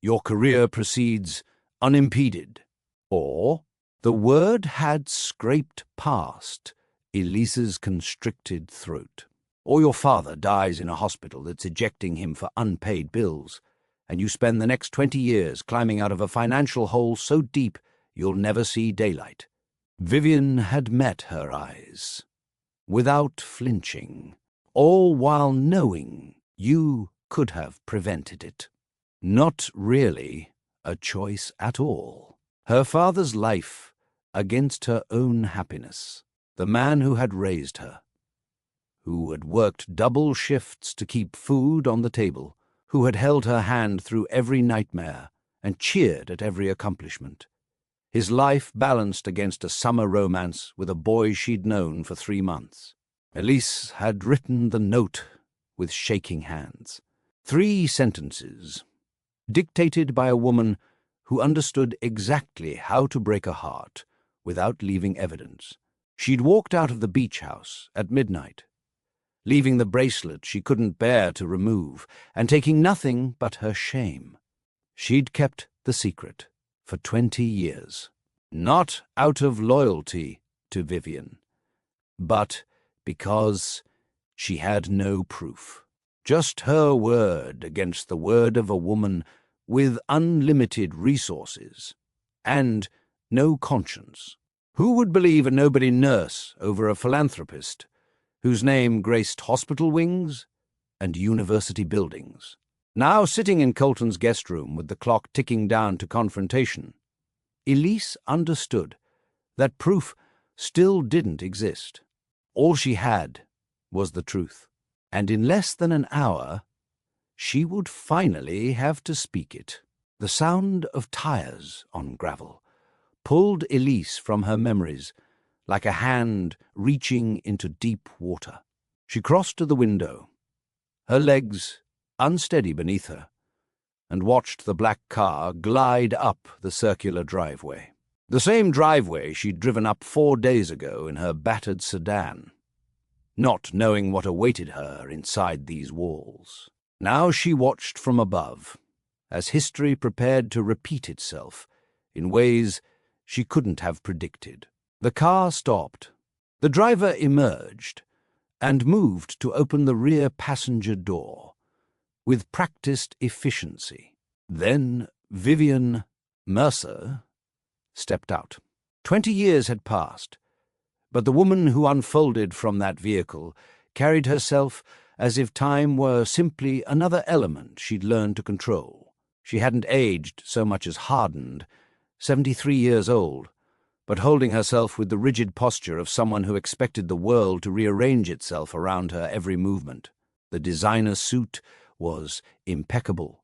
Your career proceeds unimpeded." Or the word had scraped past Elise's constricted throat. "Or your father dies in a hospital that's ejecting him for unpaid bills, and you spend the next 20 years climbing out of a financial hole so deep you'll never see daylight." Vivian had met her eyes, without flinching, all while knowing you could have prevented it. Not really a choice at all. Her father's life against her own happiness. The man who had raised her, who had worked double shifts to keep food on the table, who had held her hand through every nightmare and cheered at every accomplishment. His life balanced against a summer romance with a boy she'd known for 3 months. Elise had written the note with shaking hands. 3 sentences, dictated by a woman who understood exactly how to break a heart without leaving evidence. She'd walked out of the beach house at midnight, leaving the bracelet she couldn't bear to remove, and taking nothing but her shame. She'd kept the secret for 20 years, not out of loyalty to Vivian, but because she had no proof. Just her word against the word of a woman with unlimited resources and no conscience. Who would believe a nobody nurse over a philanthropist whose name graced hospital wings and university buildings? Now sitting in Colton's guest room with the clock ticking down to confrontation, Elise understood that proof still didn't exist. All she had was the truth, and in less than an hour she would finally have to speak it. The sound of tires on gravel pulled Elise from her memories like a hand reaching into deep water. She crossed to the window, her legs unsteady beneath her, and watched the black car glide up the circular driveway. The same driveway she'd driven up 4 days ago in her battered sedan, not knowing what awaited her inside these walls. Now she watched from above, as history prepared to repeat itself in ways she couldn't have predicted. The car stopped. The driver emerged and moved to open the rear passenger door with practiced efficiency. Then Vivian Mercer stepped out. 20 years had passed, but the woman who unfolded from that vehicle carried herself as if time were simply another element she'd learned to control. She hadn't aged so much as hardened, 73 years old, but holding herself with the rigid posture of someone who expected the world to rearrange itself around her every movement. The designer suit was impeccable,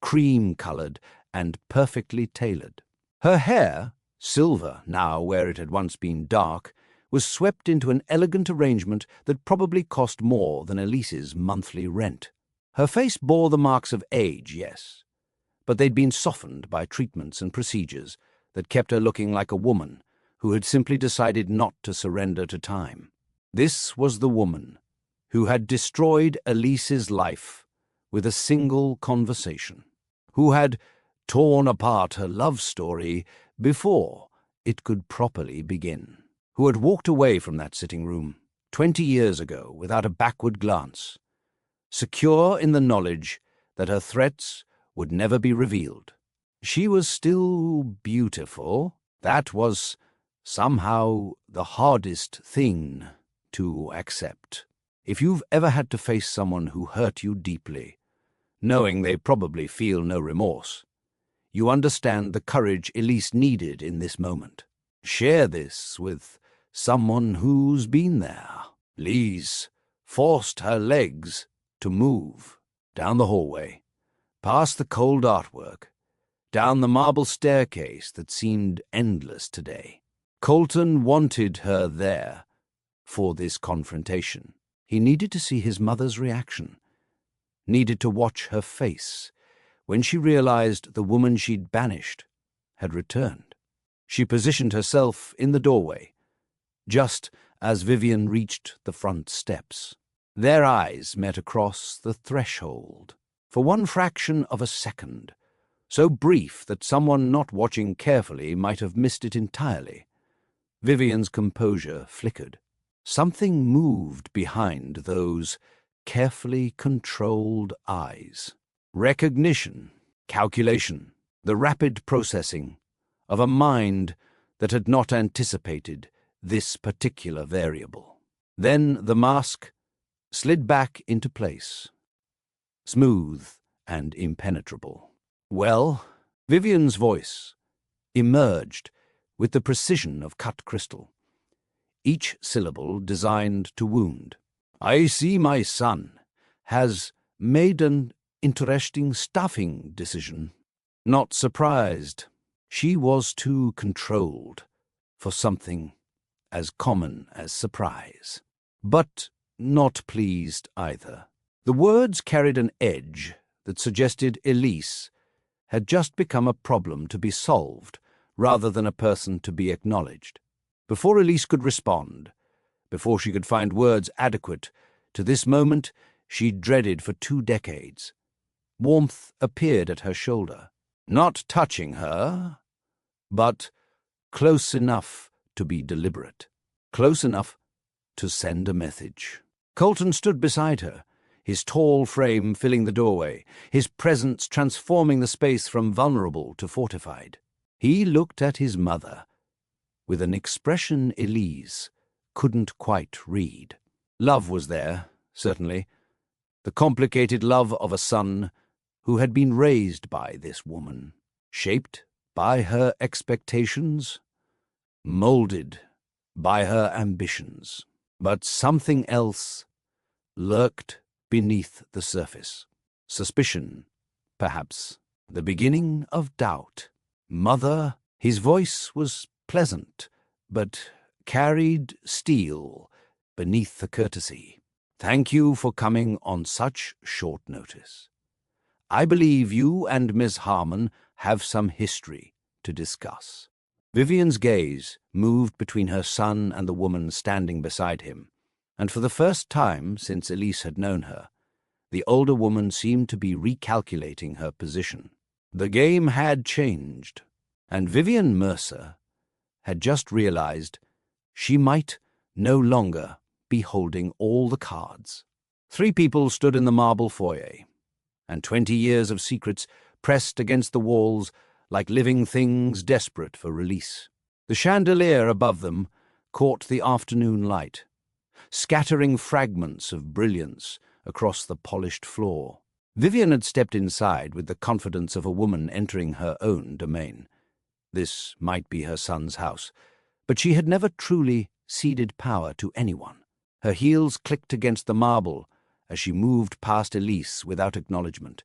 cream-colored and perfectly tailored. Her hair, silver now where it had once been dark, was swept into an elegant arrangement that probably cost more than Elise's monthly rent. Her face bore the marks of age, yes, but they'd been softened by treatments and procedures that kept her looking like a woman who had simply decided not to surrender to time. This was the woman who had destroyed Elise's life with a single conversation, who had torn apart her love story before it could properly begin, who had walked away from that sitting room 20 years ago without a backward glance, secure in the knowledge that her threats would never be revealed. She was still beautiful. That was somehow the hardest thing to accept. If you've ever had to face someone who hurt you deeply, knowing they probably feel no remorse, you understand the courage Elise needed in this moment. Share this with someone who's been there. Elise forced her legs to move down the hallway, past the cold artwork, down the marble staircase that seemed endless today. Colton wanted her there for this confrontation. He needed to see his mother's reaction, needed to watch her face when she realized the woman she'd banished had returned. She positioned herself in the doorway, just as Vivian reached the front steps. Their eyes met across the threshold. For one fraction of a second, so brief that someone not watching carefully might have missed it entirely, Vivian's composure flickered. Something moved behind those carefully controlled eyes. Recognition, calculation, the rapid processing of a mind that had not anticipated this particular variable. Then the mask slid back into place, smooth and impenetrable. Well, Vivian's voice emerged with the precision of cut crystal, each syllable designed to wound. I see my son has made an interesting staffing decision. Not surprised. She was too controlled for something as common as surprise. But not pleased either. The words carried an edge that suggested Elise had just become a problem to be solved rather than a person to be acknowledged. Before Elise could respond, before she could find words adequate to this moment she'd dreaded for 2 decades, warmth appeared at her shoulder, not touching her, but close enough to be deliberate, close enough to send a message. Colton stood beside her, his tall frame filling the doorway, his presence transforming the space from vulnerable to fortified. He looked at his mother with an expression Elise couldn't quite read. Love was there, certainly, the complicated love of a son who had been raised by this woman, shaped by her expectations, molded by her ambitions. But something else lurked beneath the surface. Suspicion, perhaps, the beginning of doubt. Mother His voice was pleasant, but carried steel beneath the courtesy. "Thank you for coming on such short notice. I believe you and Miss Harmon have some history to discuss." Vivian's gaze moved between her son and the woman standing beside him, and for the first time since Elise had known her, the older woman seemed to be recalculating her position. The game had changed, and Vivian Mercer had just realized she might no longer be holding all the cards. 3 people stood in the marble foyer, and 20 years of secrets pressed against the walls like living things desperate for release. The chandelier above them caught the afternoon light, scattering fragments of brilliance across the polished floor. Vivian had stepped inside with the confidence of a woman entering her own domain. This might be her son's house, but she had never truly ceded power to anyone. Her heels clicked against the marble as she moved past Elise without acknowledgement,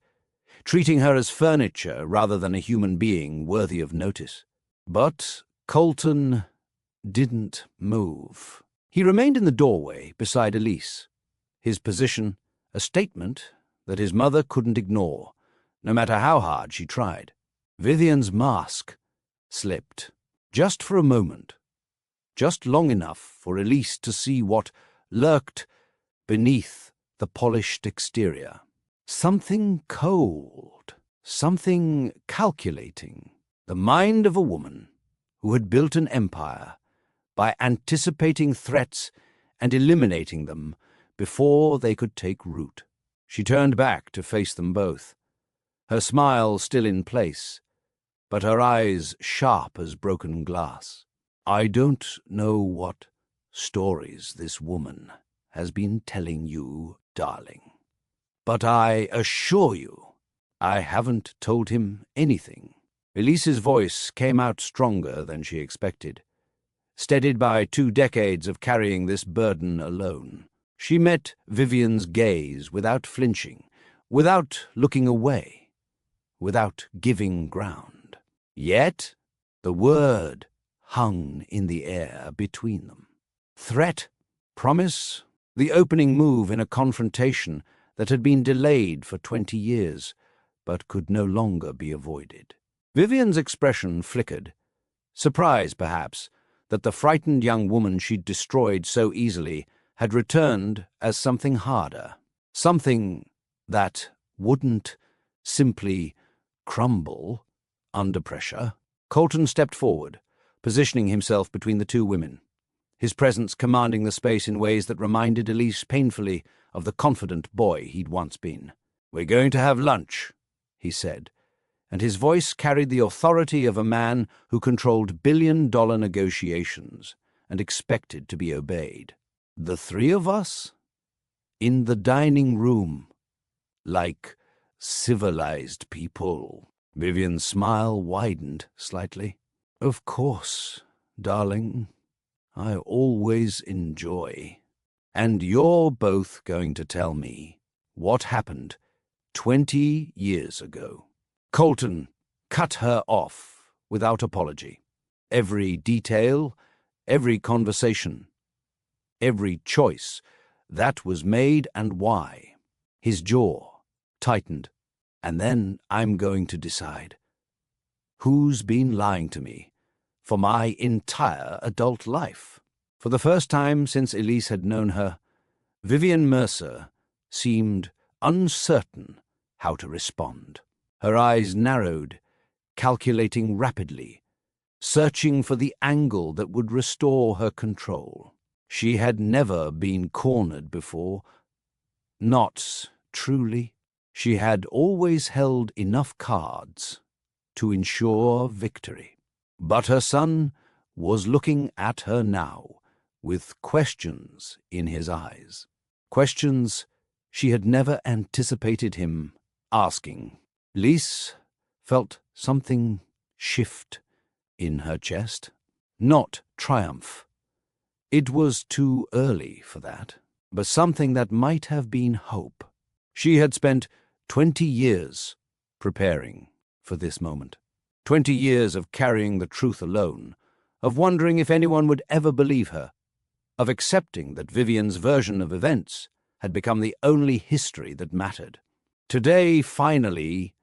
treating her as furniture rather than a human being worthy of notice. But Colton didn't move. He remained in the doorway beside Elise, his position a statement that his mother couldn't ignore, no matter how hard she tried. Vivian's mask slipped, just for a moment, just long enough for Elise to see what lurked beneath the polished exterior. Something cold, something calculating. The mind of a woman who had built an empire by anticipating threats and eliminating them before they could take root. She turned back to face them both, her smile still in place, but her eyes sharp as broken glass. "I don't know what stories this woman has been telling you, darling, but I assure you I haven't told him anything." Elise's voice came out stronger than she expected, steadied by 2 decades of carrying this burden alone. She met Vivian's gaze without flinching, without looking away, without giving ground. Yet the word hung in the air between them. Threat, promise, the opening move in a confrontation that had been delayed for 20 years, but could no longer be avoided. Vivian's expression flickered, surprise perhaps that the frightened young woman she'd destroyed so easily had returned as something harder, something that wouldn't simply crumble under pressure. Colton stepped forward, positioning himself between the 2 women, his presence commanding the space in ways that reminded Elise painfully of the confident boy he'd once been. "We're going to have lunch," he said, and his voice carried the authority of a man who controlled billion-dollar negotiations and expected to be obeyed. "The 3 of us? In the dining room, like civilized people." Vivian's smile widened slightly. "Of course, darling. I always enjoy. And you're both going to tell me what happened 20 years ago." Colton cut her off without apology. Every detail, every conversation, every choice that was made and why. His jaw tightened. "And then I'm going to decide who's been lying to me for my entire adult life." For the first time since Elise had known her, Vivian Mercer seemed uncertain how to respond. Her eyes narrowed, calculating rapidly, searching for the angle that would restore her control. She had never been cornered before. Not truly. She had always held enough cards to ensure victory. But her son was looking at her now, with questions in his eyes. Questions she had never anticipated him asking. Elise felt something shift in her chest. Not triumph. It was too early for that, but something that might have been hope. She had spent 20 years preparing for this moment. 20 years of carrying the truth alone, of wondering if anyone would ever believe her, of accepting that Vivian's version of events had become the only history that mattered. Today, finally,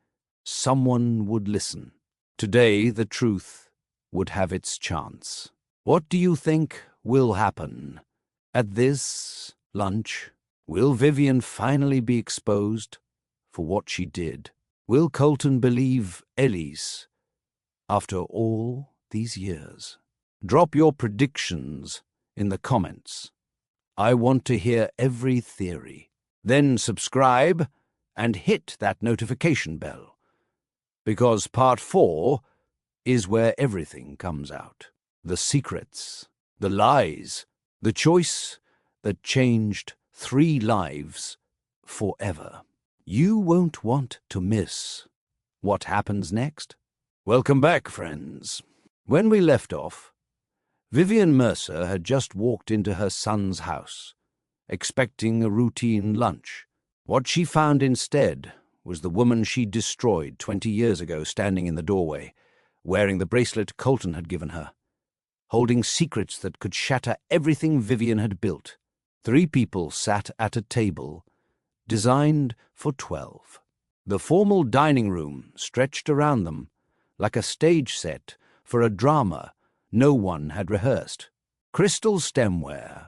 someone would listen. Today, the truth would have its chance. What do you think will happen? At this lunch, will Vivian finally be exposed for what she did? Will Colton believe Elise after all these years? Drop your predictions in the comments. I want to hear every theory. Then subscribe and hit that notification bell, because part 4 is where everything comes out. The secrets, the lies, the choice that changed 3 lives forever. You won't want to miss what happens next. Welcome back, friends. When we left off, Vivian Mercer had just walked into her son's house, expecting a routine lunch. What she found instead was the woman she destroyed 20 years ago standing in the doorway, wearing the bracelet Colton had given her, holding secrets that could shatter everything Vivian had built. 3 people sat at a table designed for 12. The formal dining room stretched around them like a stage set for a drama no one had rehearsed. Crystal stemware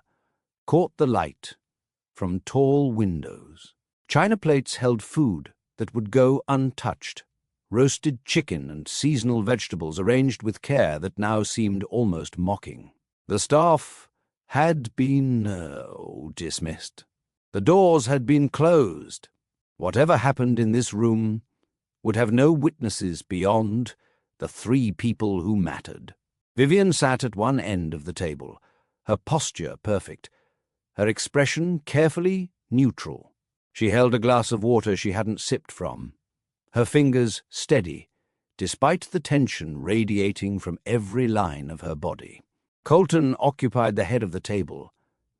caught the light from tall windows. China plates held food that would go untouched, roasted chicken and seasonal vegetables arranged with care that now seemed almost mocking. The staff had been dismissed. The doors had been closed. Whatever happened in this room would have no witnesses beyond the 3 people who mattered. Vivian sat at one end of the table, her posture perfect, her expression carefully neutral. She held a glass of water she hadn't sipped from, her fingers steady, despite the tension radiating from every line of her body. Colton occupied the head of the table,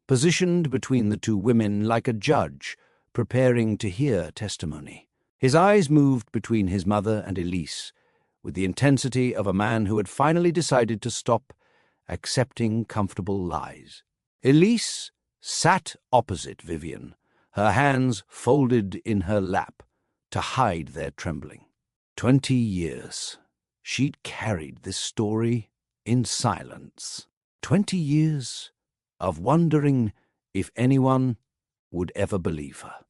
positioned between the 2 women like a judge preparing to hear testimony. His eyes moved between his mother and Elise, with the intensity of a man who had finally decided to stop accepting comfortable lies. Elise sat opposite Vivian, her hands folded in her lap to hide their trembling. 20 years. She'd carried this story in silence. 20 years of wondering if anyone would ever believe her.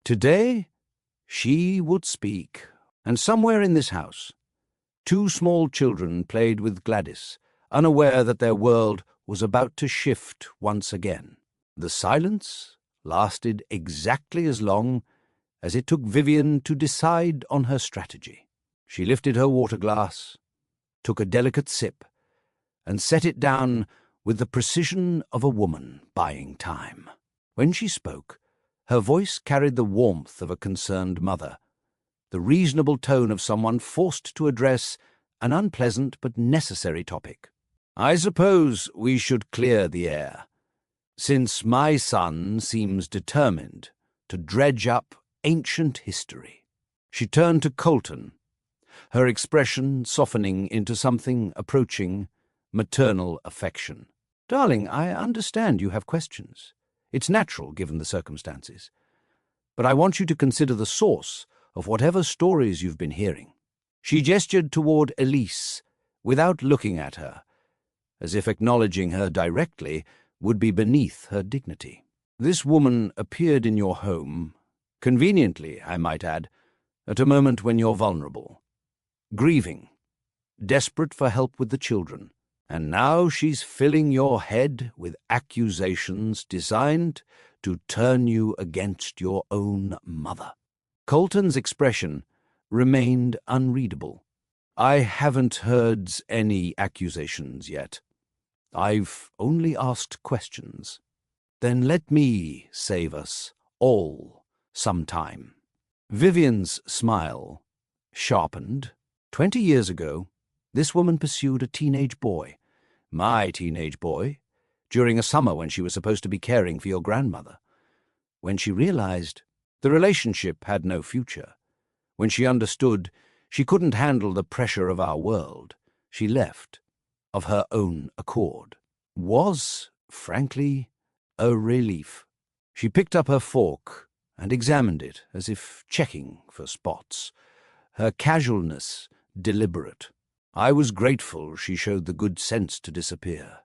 Today, she would speak, and somewhere in this house, 2 small children played with Gladys, unaware that their world was about to shift once again. The silence lasted exactly as long as it took Vivian to decide on her strategy. She lifted her water glass, took a delicate sip, and set it down with the precision of a woman buying time. When she spoke, her voice carried the warmth of a concerned mother, the reasonable tone of someone forced to address an unpleasant but necessary topic. I suppose we should clear the air, since my son seems determined to dredge up ancient history. She turned to Colton, her expression softening into something approaching maternal affection. Darling, I understand you have questions. It's natural given the circumstances. But I want you to consider the source of whatever stories you've been hearing. She gestured toward Elise without looking at her, as if acknowledging her directly would be beneath her dignity. This woman appeared in your home, conveniently, I might add, at a moment when you're vulnerable, grieving, desperate for help with the children, and now she's filling your head with accusations designed to turn you against your own mother. Colton's expression remained unreadable. I haven't heard any accusations yet. I've only asked questions. Then let me save us all some time. Vivian's smile sharpened. 20 years ago, this woman pursued a teenage boy, my teenage boy, during a summer when she was supposed to be caring for your grandmother. When she realized the relationship had no future, when she understood She couldn't handle the pressure of our world. She left, of her own accord. Was, frankly, a relief. She picked up her fork and examined it as if checking for spots, her casualness deliberate. I was grateful she showed the good sense to disappear.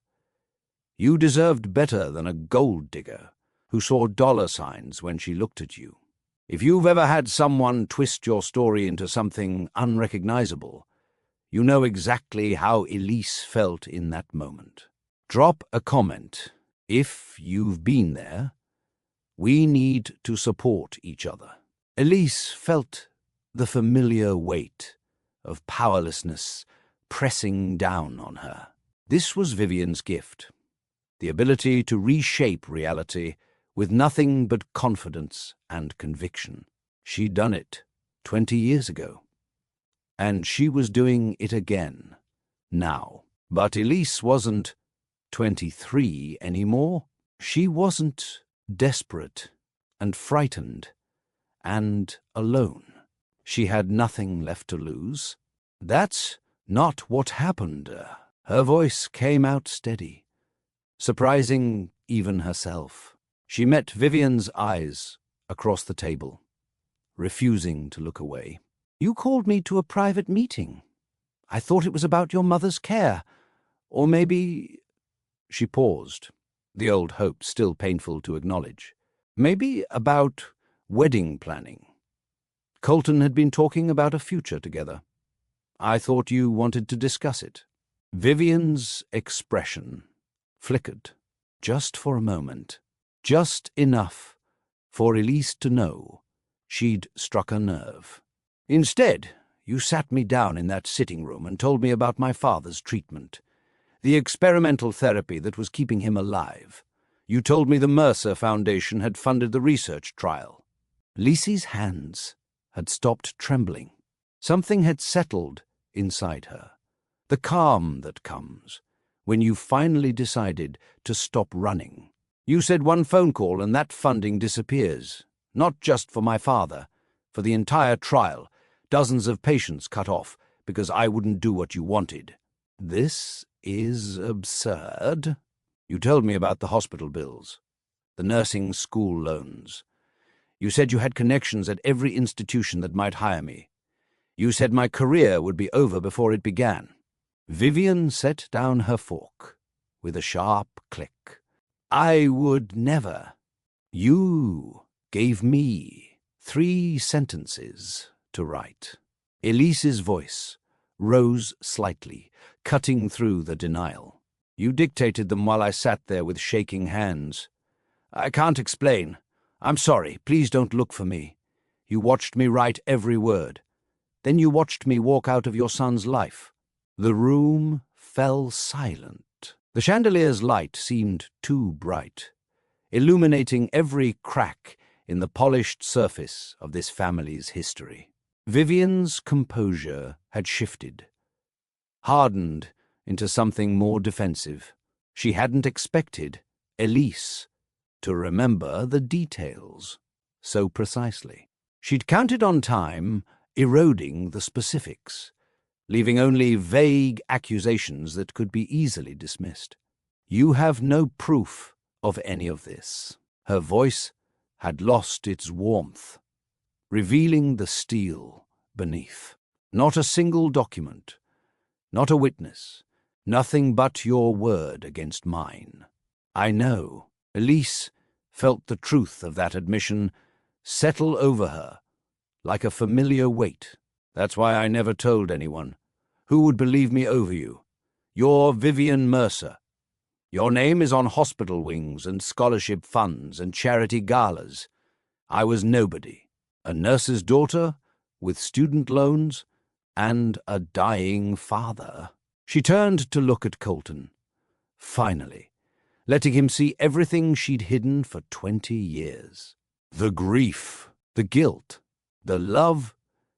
You deserved better than a gold digger who saw dollar signs when she looked at you. If you've ever had someone twist your story into something unrecognizable, you know exactly how Elise felt in that moment. Drop a comment if you've been there. We need to support each other. Elise felt the familiar weight of powerlessness pressing down on her. This was Vivian's gift, the ability to reshape reality with nothing but confidence and conviction. She'd done it 20 years ago, and she was doing it again now. But Elise wasn't 23 anymore. She wasn't desperate and frightened and alone. She had nothing left to lose. That's not what happened. Her voice came out steady, surprising even herself. She met Vivian's eyes across the table, refusing to look away. You called me to a private meeting. I thought it was about your mother's care. Or maybe... She paused, the old hope still painful to acknowledge. Maybe about wedding planning. Colton had been talking about a future together. I thought you wanted to discuss it. Vivian's expression flickered, just for a moment. Just enough for Elise to know she'd struck a nerve. Instead, you sat me down in that sitting room and told me about my father's treatment, the experimental therapy that was keeping him alive. You told me the Mercer Foundation had funded the research trial. Lisey's hands had stopped trembling. Something had settled inside her, the calm that comes when you finally decided to stop running. You said one phone call and that funding disappears, not just for my father, for the entire trial, dozens of patients cut off because I wouldn't do what you wanted. This is absurd. You told me about the hospital bills, the nursing school loans. You said you had connections at every institution that might hire me. You said my career would be over before it began. Vivian set down her fork with a sharp click. I would never. You gave me 3 sentences to write. Elise's voice rose slightly, cutting through the denial. You dictated them while I sat there with shaking hands. I can't explain. I'm sorry. Please don't look for me. You watched me write every word. Then you watched me walk out of your son's life. The room fell silent. The chandelier's light seemed too bright, illuminating every crack in the polished surface of this family's history. Vivian's composure had shifted, hardened into something more defensive. She hadn't expected Elise to remember the details so precisely. She'd counted on time eroding the specifics, leaving only vague accusations that could be easily dismissed. You have no proof of any of this. Her voice had lost its warmth, revealing the steel beneath. Not a single document, not a witness, nothing but your word against mine. I know. Elise felt the truth of that admission settle over her like a familiar weight. That's why I never told anyone. Who would believe me over you? You're Vivian Mercer. Your name is on hospital wings and scholarship funds and charity galas. I was nobody. A nurse's daughter with student loans and a dying father. She turned to look at Colton, finally, letting him see everything she'd hidden for 20 years. The grief, the guilt, the love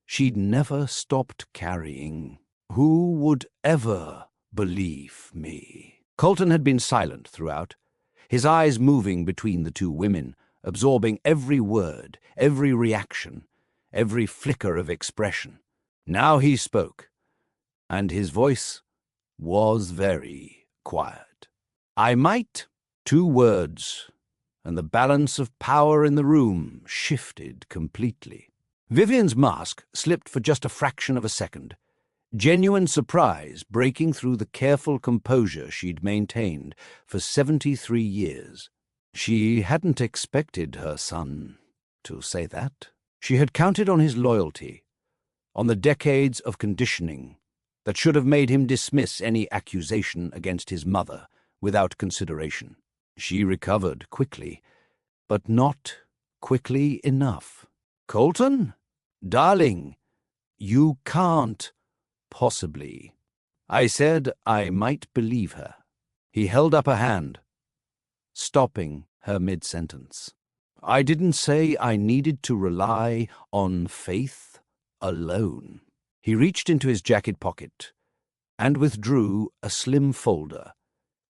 she'd never stopped carrying. Who would ever believe me? Colton had been silent throughout, his eyes moving between the 2 women, absorbing every word, every reaction, every flicker of expression. Now he spoke, and his voice was very quiet. "I might." 2 words, and the balance of power in the room shifted completely. Vivian's mask slipped for just a fraction of a second, genuine surprise breaking through the careful composure she'd maintained for 73 years. She hadn't expected her son to say that. She had counted on his loyalty, on the decades of conditioning that should have made him dismiss any accusation against his mother without consideration. She recovered quickly, but not quickly enough. "Colton? Darling, you can't possibly." I said I might believe her. He held up a hand, stopping her mid-sentence. "I didn't say I needed to rely on faith alone." He reached into his jacket pocket and withdrew a slim folder,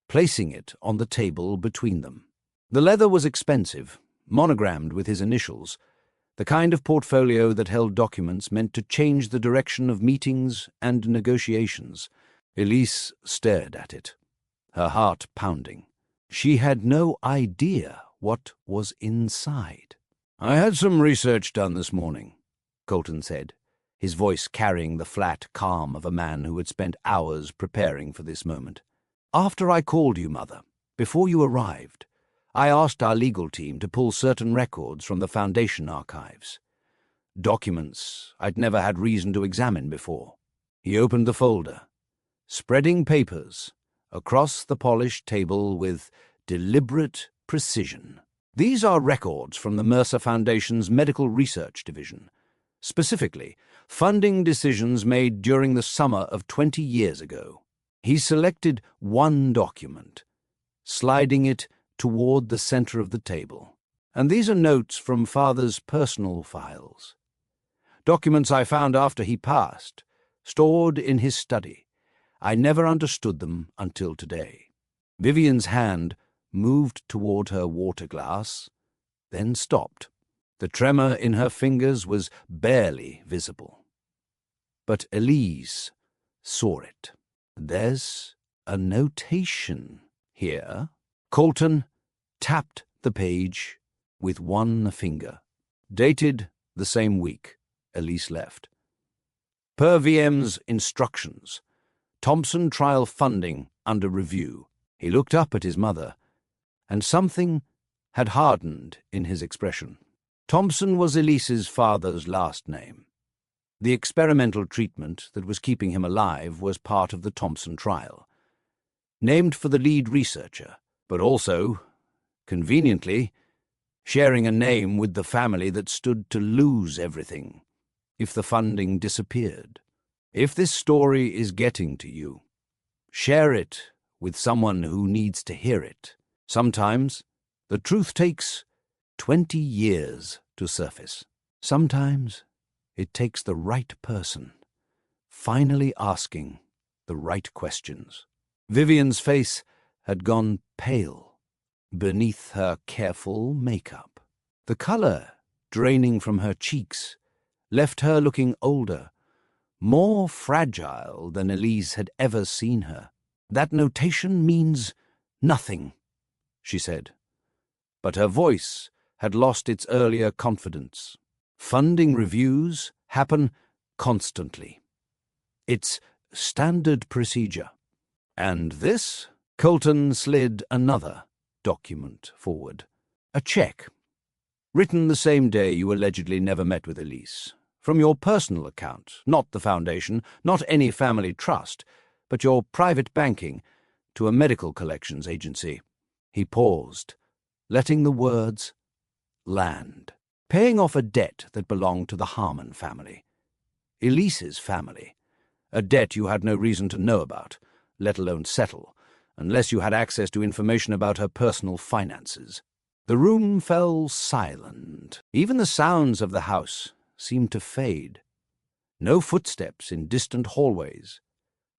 placing it on the table between them. The leather was expensive, monogrammed with his initials, the kind of portfolio that held documents meant to change the direction of meetings and negotiations. Elise stared at it, her heart pounding. She had no idea what was inside. "I had some research done this morning," Colton said, his voice carrying the flat calm of a man who had spent hours preparing for this moment. "After I called you, Mother, before you arrived, I asked our legal team to pull certain records from the Foundation archives. Documents I'd never had reason to examine before." He opened the folder, spreading papers across the polished table with deliberate precision. "These are records from the Mercer Foundation's Medical Research Division, specifically funding decisions made during the summer of 20 years ago." He selected one document, sliding it toward the center of the table. "And these are notes from Father's personal files. Documents I found after he passed, stored in his study. I never understood them until today." Vivian's hand moved toward her water glass, then stopped. The tremor in her fingers was barely visible. But Elise saw it. "There's a notation here." Colton tapped the page with one finger. "Dated the same week Elise left. Per VM's instructions. Thompson trial funding under review." He looked up at his mother, and something had hardened in his expression. Thompson was Elise's father's last name. The experimental treatment that was keeping him alive was part of the Thompson trial, named for the lead researcher, but also, conveniently, sharing a name with the family that stood to lose everything if the funding disappeared. If this story is getting to you, share it with someone who needs to hear it. Sometimes the truth takes 20 years to surface. Sometimes it takes the right person finally asking the right questions. Vivian's face had gone pale beneath her careful makeup. The color draining from her cheeks left her looking older, more fragile than Elise had ever seen her. "That notation means nothing," she said, but her voice had lost its earlier confidence. "Funding reviews happen constantly. It's standard procedure." "And this?" Colton slid another document forward. "A check, written the same day you allegedly never met with Elise. From your personal account, not the foundation, not any family trust, but your private banking, to a medical collections agency." He paused, letting the words land. "Paying off a debt that belonged to the Harmon family. Elise's family. A debt you had no reason to know about, let alone settle, unless you had access to information about her personal finances." The room fell silent. Even the sounds of the house seemed to fade. No footsteps in distant hallways.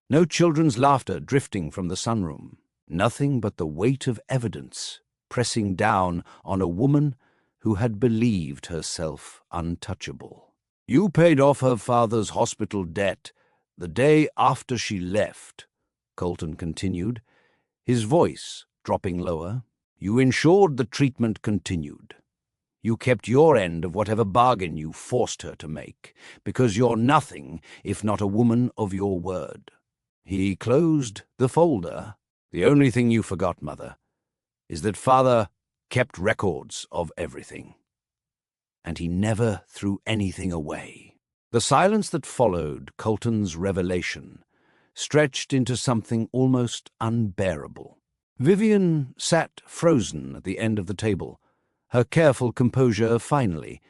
No children's laughter drifting from the sunroom. Nothing but the weight of evidence pressing down on a woman who had believed herself untouchable. You paid off her father's hospital debt the day after she left, Colton continued, his voice dropping lower. You ensured the treatment continued. You kept your end of whatever bargain you forced her to make, because you're nothing if not a woman of your word. He closed the folder. The only thing you forgot, Mother, is that Father kept records of everything. And he never threw anything away. The silence that followed Colton's revelation stretched into something almost unbearable. Vivian sat frozen at the end of the table, her careful composure finally,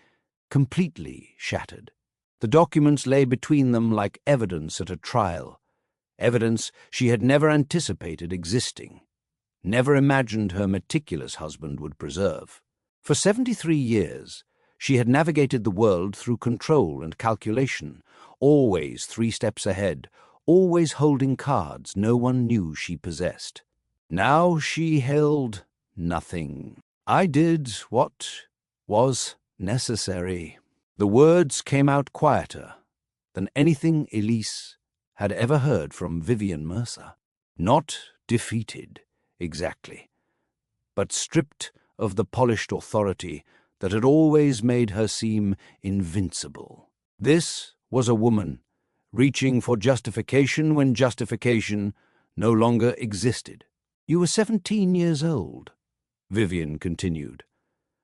completely shattered. The documents lay between them like evidence at a trial, evidence she had never anticipated existing, never imagined her meticulous husband would preserve. For 73 years, she had navigated the world through control and calculation, always 3 steps ahead, always holding cards no one knew she possessed. Now she held nothing. I did what was necessary. The words came out quieter than anything Elise had ever heard from Vivian Mercer. Not defeated, exactly, but stripped of the polished authority that had always made her seem invincible. This was a woman reaching for justification when justification no longer existed. You were 17 years old, Vivian continued,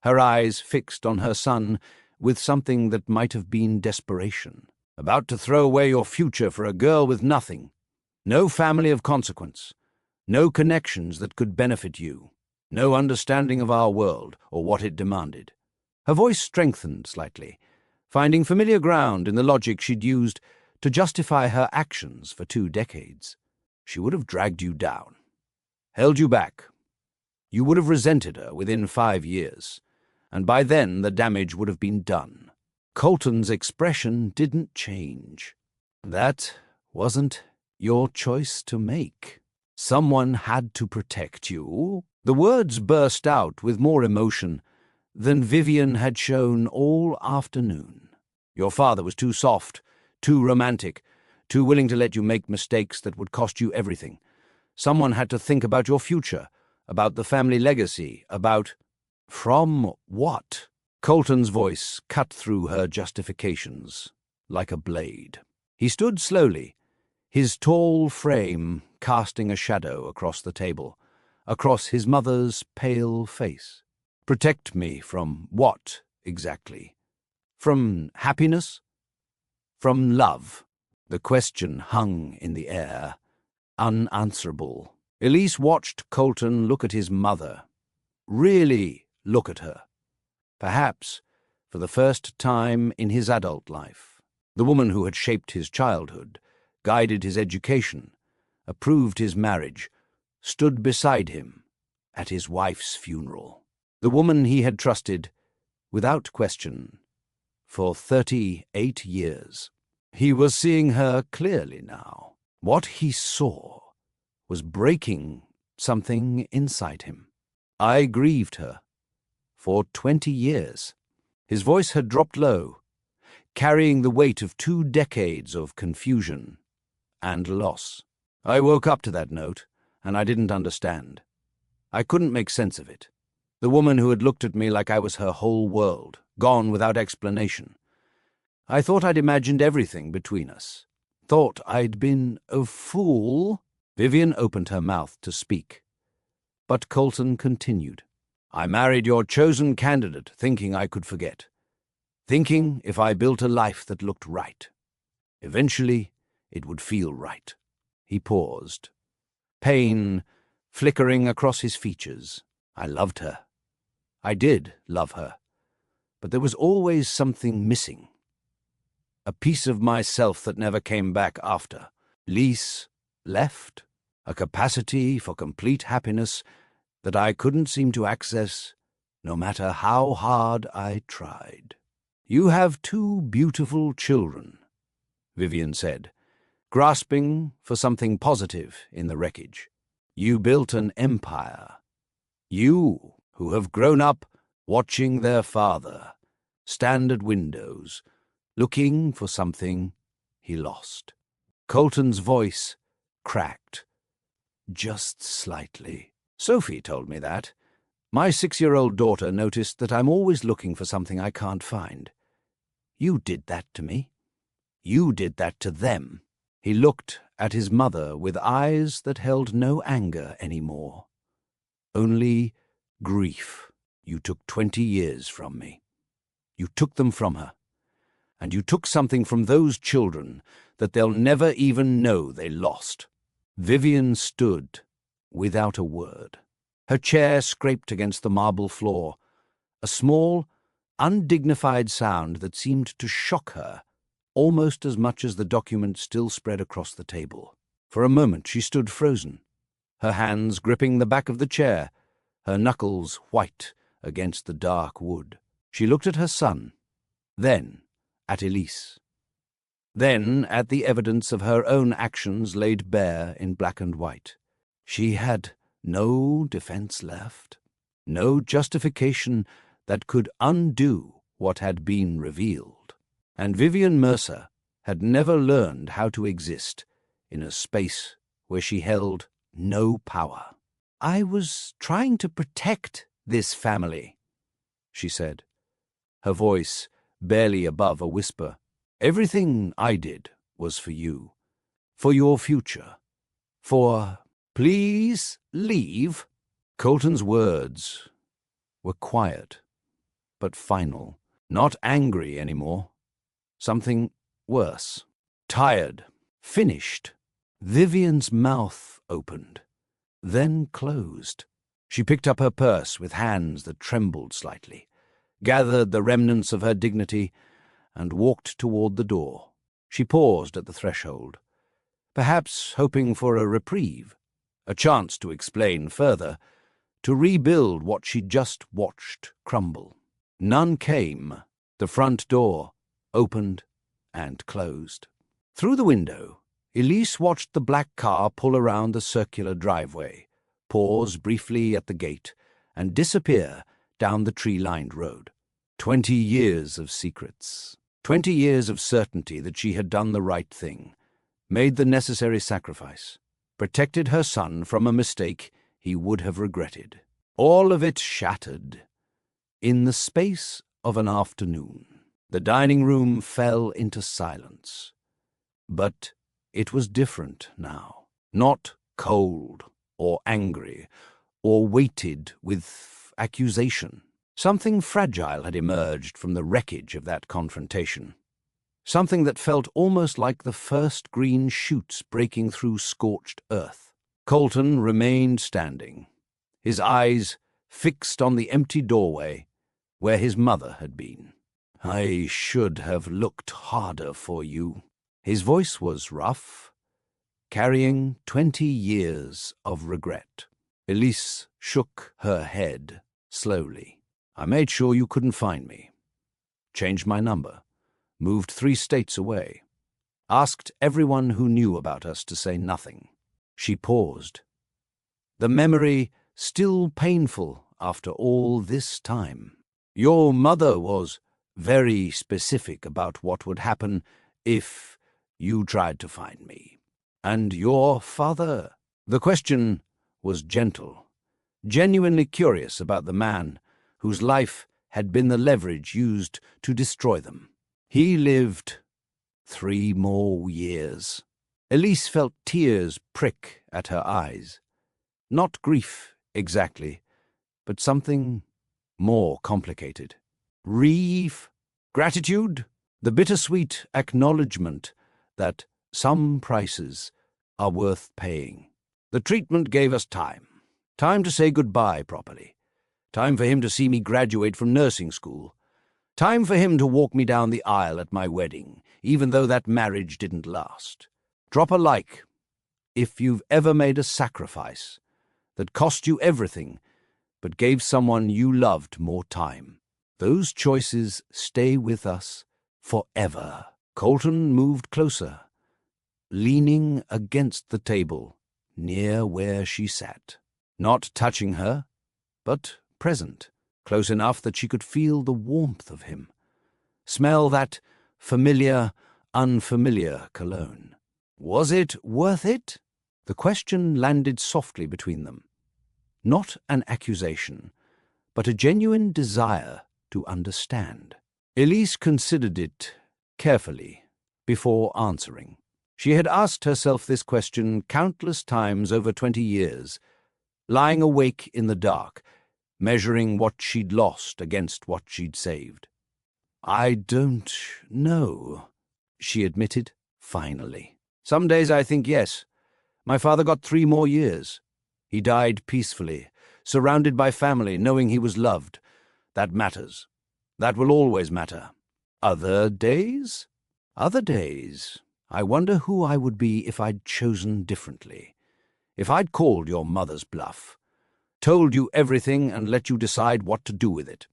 her eyes fixed on her son with something that might have been desperation. About to throw away your future for a girl with nothing, no family of consequence, no connections that could benefit you, no understanding of our world or what it demanded. Her voice strengthened slightly, finding familiar ground in the logic she'd used to justify her actions for 2 decades. She would have dragged you down, held you back. You would have resented her within 5 years, and by then the damage would have been done. Colton's expression didn't change. That wasn't your choice to make. Someone had to protect you. The words burst out with more emotion than Vivian had shown all afternoon. Your father was too soft, too romantic, too willing to let you make mistakes that would cost you everything. Someone had to think about your future, about the family legacy, about... From what? Colton's voice cut through her justifications like a blade. He stood slowly, his tall frame casting a shadow across the table, across his mother's pale face. Protect me from what, exactly? From happiness? From love? The question hung in the air, unanswerable. Elise watched Colton look at his mother. Really look at her. Perhaps for the first time in his adult life. The woman who had shaped his childhood, guided his education, approved his marriage, stood beside him at his wife's funeral. The woman he had trusted, without question, for 38 years. He was seeing her clearly now. What he saw was breaking something inside him. I grieved her for 20 years. His voice had dropped low, carrying the weight of 2 decades of confusion and loss. I woke up to that note, and I didn't understand. I couldn't make sense of it. The woman who had looked at me like I was her whole world, gone without explanation. I thought I'd imagined everything between us. Thought I'd been a fool. Vivian opened her mouth to speak. But Colton continued. I married your chosen candidate, thinking I could forget. Thinking if I built a life that looked right. Eventually, it would feel right. He paused, pain flickering across his features. I loved her. I did love her. But there was always something missing. A piece of myself that never came back after. Lise left. A capacity for complete happiness that I couldn't seem to access, no matter how hard I tried. You have 2 beautiful children, Vivian said, grasping for something positive in the wreckage. You built an empire. You, who have grown up watching their father stand at windows, looking for something he lost. Colton's voice cracked, just slightly. Sophie told me that. My 6-year-old daughter noticed that I'm always looking for something I can't find. You did that to me. You did that to them. He looked at his mother with eyes that held no anger anymore, only grief. You took 20 years from me. You took them from her. And you took something from those children that they'll never even know they lost. Vivian stood without a word. Her chair scraped against the marble floor, a small, undignified sound that seemed to shock her almost as much as the document still spread across the table. For a moment she stood frozen, her hands gripping the back of the chair, her knuckles white against the dark wood. She looked at her son, then at Elise, then at the evidence of her own actions laid bare in black and white. She had no defense left, no justification that could undo what had been revealed. And Vivian Mercer had never learned how to exist in a space where she held no power. "I was trying to protect this family," she said, her voice barely above a whisper. "Everything I did was for you, for your future, for—" "Please leave." Colton's words were quiet, but final, not angry anymore. Something worse. Tired, finished. Vivian's mouth opened, then closed. She picked up her purse with hands that trembled slightly, gathered the remnants of her dignity, and walked toward the door. She paused at the threshold, perhaps hoping for a reprieve, a chance to explain further, to rebuild what she'd just watched crumble. None came. The front door opened and closed. Through the window, Elise watched the black car pull around the circular driveway, pause briefly at the gate, and disappear down the tree-lined road. 20 years of secrets. 20 years of certainty that she had done the right thing, made the necessary sacrifice, protected her son from a mistake he would have regretted. All of it shattered in the space of an afternoon. The dining room fell into silence. But it was different now, not cold or angry or weighted with accusation. Something fragile had emerged from the wreckage of that confrontation, something that felt almost like the first green shoots breaking through scorched earth. Colton remained standing, his eyes fixed on the empty doorway where his mother had been. "I should have looked harder for you." His voice was rough, carrying 20 years of regret. Elise shook her head slowly. "I made sure you couldn't find me. Changed my number. Moved 3 states away. Asked everyone who knew about us to say nothing." She paused, the memory still painful after all this time. "Your mother was very specific about what would happen if you tried to find me. And your father?" The question was gentle, genuinely curious about the man whose life had been the leverage used to destroy them. "He lived 3 more years." Elise felt tears prick at her eyes. Not grief, exactly, but something more complicated. Gratitude? The bittersweet acknowledgement that some prices are worth paying. The treatment gave us time. Time to say goodbye properly. Time for him to see me graduate from nursing school. Time for him to walk me down the aisle at my wedding, even though that marriage didn't last. Drop a like if you've ever made a sacrifice that cost you everything but gave someone you loved more time. Those choices stay with us forever. Colton moved closer, leaning against the table near where she sat. Not touching her, but present, close enough that she could feel the warmth of him, smell that familiar, unfamiliar cologne. Was it worth it? The question landed softly between them. Not an accusation, but a genuine desire to understand. Elise considered it carefully before answering. She had asked herself this question countless times over 20 years, lying awake in the dark, measuring what she'd lost against what she'd saved. "I don't know," she admitted finally. "Some days I think yes. My father got 3 more years. He died peacefully, surrounded by family, knowing he was loved. That matters. That will always matter. Other days? Other days, I wonder who I would be if I'd chosen differently. If I'd called your mother's bluff, told you everything and let you decide what to do with it."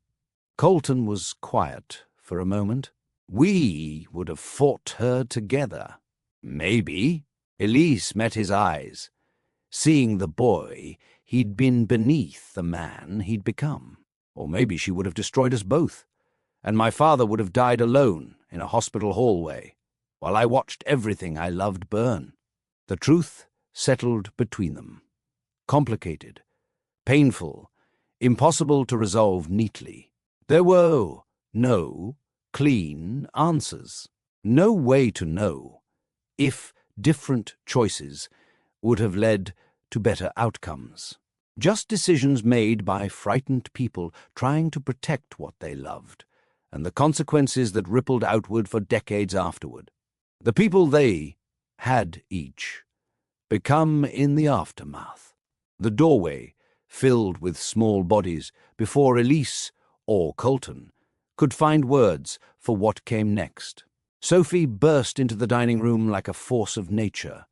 Colton was quiet for a moment. "We would have fought her together." Maybe. Elise met his eyes, seeing the boy he'd been beneath the man he'd become. Or maybe she would have destroyed us both, and my father would have died alone in a hospital hallway, while I watched everything I loved burn. The truth settled between them. Complicated, painful, impossible to resolve neatly. There were no clean answers. No way to know if different choices would have led to better outcomes. Just decisions made by frightened people trying to protect what they loved, and the consequences that rippled outward for decades afterward. The people they had each become in the aftermath. The doorway filled with small bodies before Elise or Colton could find words for what came next. Sophie burst into the dining room like a force of nature,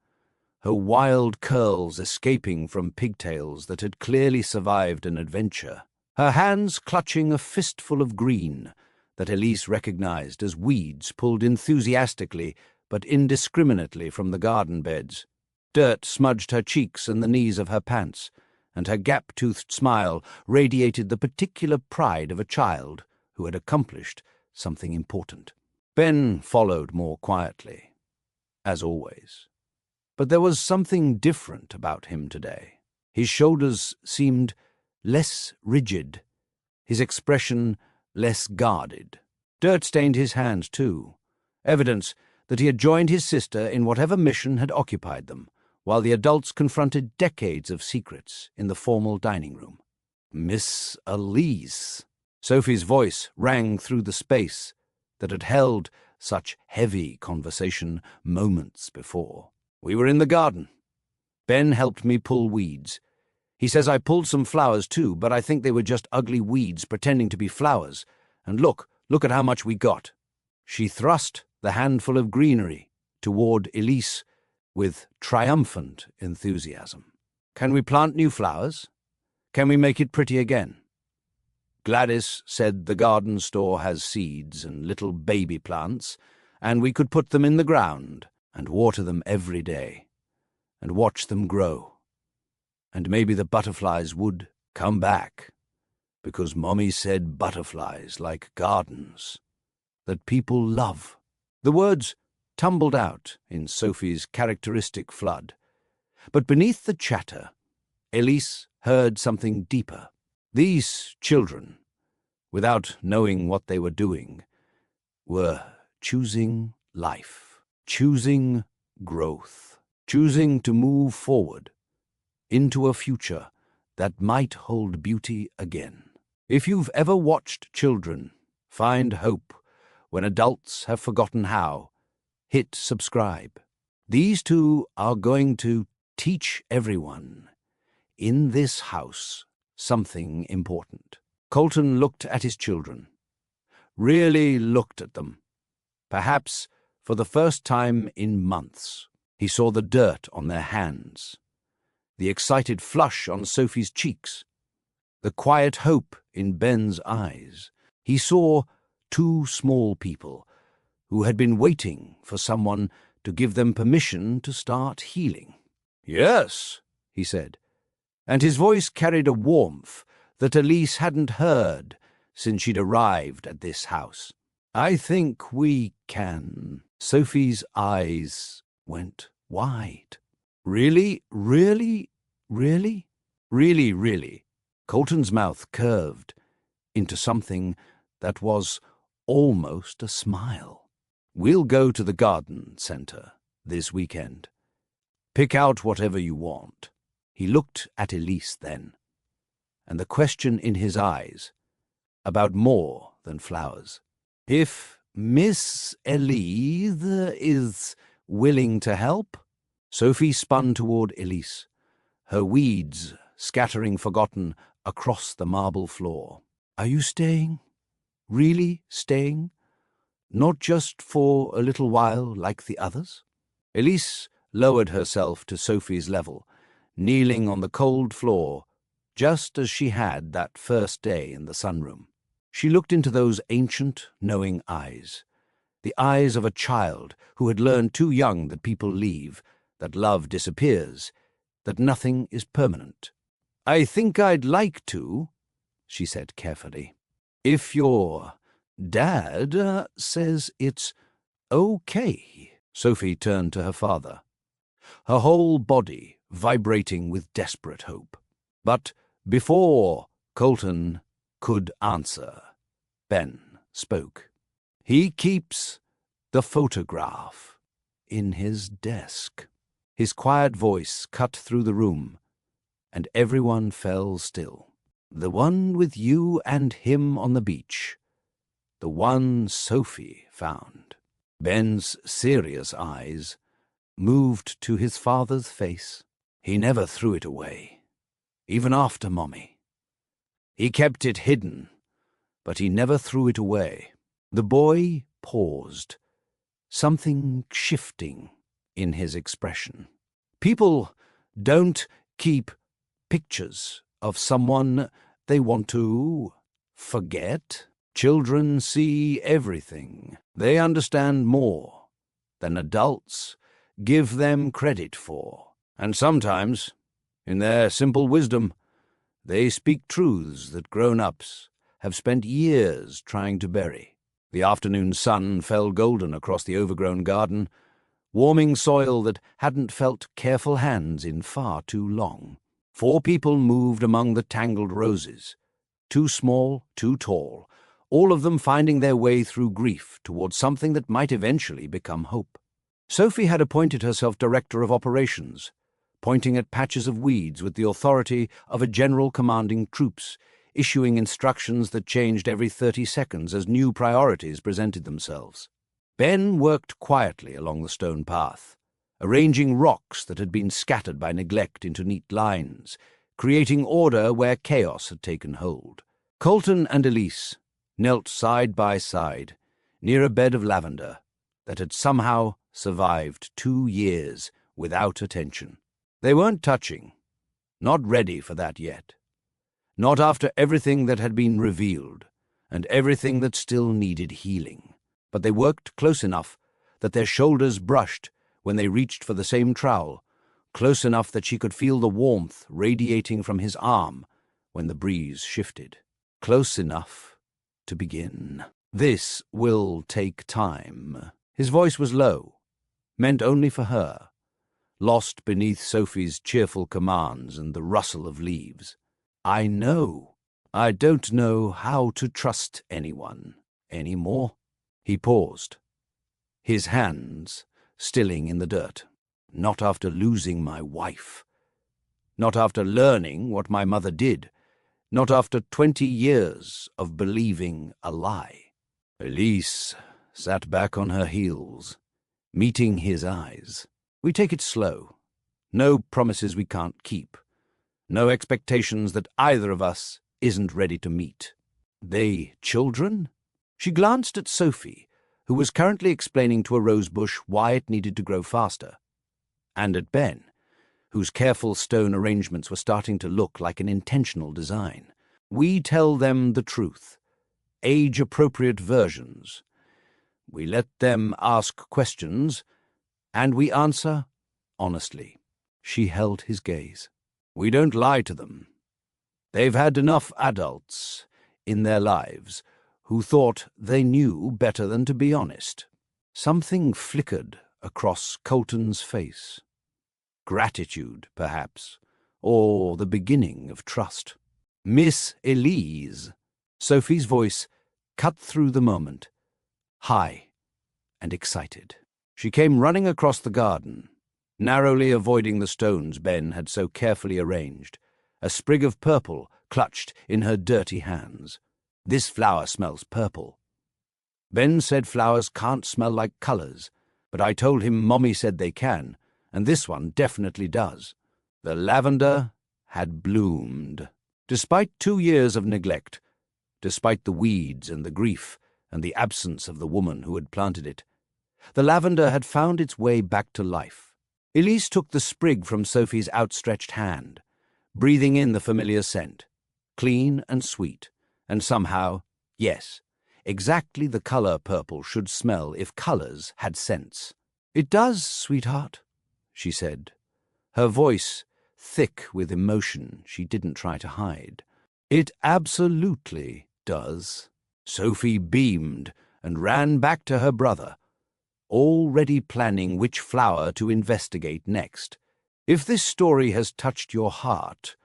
her wild curls escaping from pigtails that had clearly survived an adventure, her hands clutching a fistful of green that Elise recognized as weeds pulled enthusiastically but indiscriminately from the garden beds. Dirt smudged her cheeks and the knees of her pants, and her gap-toothed smile radiated the particular pride of a child who had accomplished something important. Ben followed more quietly, as always. But there was something different about him today. His shoulders seemed less rigid, his expression less guarded. Dirt stained his hands, too, evidence that he had joined his sister in whatever mission had occupied them, while the adults confronted decades of secrets in the formal dining room. "Miss Elise." Sophie's voice rang through the space that had held such heavy conversation moments before. "We were in the garden. Ben helped me pull weeds. He says I pulled some flowers too, but I think they were just ugly weeds pretending to be flowers. And look at how much we got." She thrust the handful of greenery toward Elise with triumphant enthusiasm. "Can we plant new flowers? Can we make it pretty again? Gladys said the garden store has seeds and little baby plants, and we could put them in the ground and water them every day, and watch them grow. And maybe the butterflies would come back, because Mommy said butterflies like gardens that people love." The words tumbled out in Sophie's characteristic flood, but beneath the chatter, Elise heard something deeper. These children, without knowing what they were doing, were choosing life, choosing growth, choosing to move forward into a future that might hold beauty again. If you've ever watched children find hope when adults have forgotten how, hit subscribe. These two are going to teach everyone in this house something important. Colton looked at his children, really looked at them, perhaps for the first time in months. He saw the dirt on their hands, the excited flush on Sophie's cheeks, the quiet hope in Ben's eyes. He saw two small people who had been waiting for someone to give them permission to start healing. "Yes," he said, and his voice carried a warmth that Elise hadn't heard since she'd arrived at this house. I think we can. Sophie's eyes went wide. Really, really, really, really, really. Colton's mouth curved into something that was almost a smile. We'll go to the garden centre this weekend. Pick out whatever you want. He looked at Elise then, and the question in his eyes about more than flowers. If Miss Elise is willing to help? Sophie spun toward Elise, her weeds scattering forgotten across the marble floor. Are you staying? Really staying? Not just for a little while like the others? Elise lowered herself to Sophie's level, kneeling on the cold floor, just as she had that first day in the sunroom. She looked into those ancient, knowing eyes, the eyes of a child who had learned too young that people leave, that love disappears, that nothing is permanent. I think I'd like to, she said carefully, if your dad says it's okay. Sophie turned to her father, her whole body vibrating with desperate hope. But before Colton could answer, Ben spoke. He keeps the photograph in his desk. His quiet voice cut through the room, and everyone fell still. The one with you and him on the beach. The one Sophie found. Ben's serious eyes moved to his father's face. He never threw it away, even after Mommy. He kept it hidden, but he never threw it away. The boy paused, something shifting in his expression. People don't keep pictures of someone they want to forget. Children see everything. They understand more than adults give them credit for. And sometimes, in their simple wisdom, they speak truths that grown-ups have spent years trying to bury. The afternoon sun fell golden across the overgrown garden, warming soil that hadn't felt careful hands in far too long. 4 people moved among the tangled roses, too small, too tall, all of them finding their way through grief towards something that might eventually become hope. Sophie had appointed herself director of operations, pointing at patches of weeds with the authority of a general commanding troops, issuing instructions that changed every 30 seconds as new priorities presented themselves. Ben worked quietly along the stone path, arranging rocks that had been scattered by neglect into neat lines, creating order where chaos had taken hold. Colton and Elise knelt side by side near a bed of lavender that had somehow survived 2 years without attention. They weren't touching, not ready for that yet. Not after everything that had been revealed, and everything that still needed healing. But they worked close enough that their shoulders brushed when they reached for the same trowel, close enough that she could feel the warmth radiating from his arm when the breeze shifted. Close enough to begin. This will take time. His voice was low, meant only for her, lost beneath Sophie's cheerful commands and the rustle of leaves. I know. I don't know how to trust anyone anymore. He paused, his hands stilling in the dirt. Not after losing my wife. Not after learning what my mother did. Not after 20 years of believing a lie. Elise sat back on her heels, meeting his eyes. We take it slow. No promises we can't keep. No expectations that either of us isn't ready to meet. They children? She glanced at Sophie, who was currently explaining to a rosebush why it needed to grow faster, and at Ben, whose careful stone arrangements were starting to look like an intentional design. We tell them the truth, age-appropriate versions. We let them ask questions, and we answer honestly. She held his gaze. We don't lie to them. They've had enough adults in their lives who thought they knew better than to be honest. Something flickered across Colton's face. Gratitude, perhaps, or the beginning of trust. "Miss Elise," Sophie's voice cut through the moment, high and excited. She came running across the garden, narrowly avoiding the stones Ben had so carefully arranged, a sprig of purple clutched in her dirty hands. "This flower smells purple." Ben said flowers can't smell like colors, but I told him Mommy said they can, and this one definitely does. The lavender had bloomed. Despite 2 years of neglect, despite the weeds and the grief and the absence of the woman who had planted it, the lavender had found its way back to life. Elise took the sprig from Sophie's outstretched hand, breathing in the familiar scent, clean and sweet, and somehow, yes, exactly the color purple should smell if colors had scents. "It does, sweetheart," she said, her voice thick with emotion she didn't try to hide. "It absolutely does." Sophie beamed and ran back to her brother, already planning which flower to investigate next. If this story has touched your heart,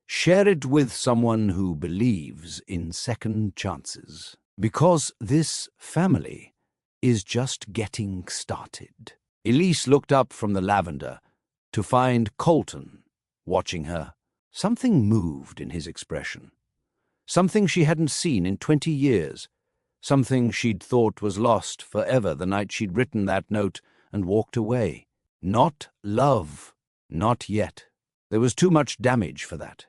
share it with someone who believes in second chances, because this family is just getting started. Elise looked up from the lavender to find Colton watching her. Something moved in his expression. Something she hadn't seen in 20 years. Something she'd thought was lost forever the night she'd written that note and walked away. Not love. Not yet. There was too much damage for that.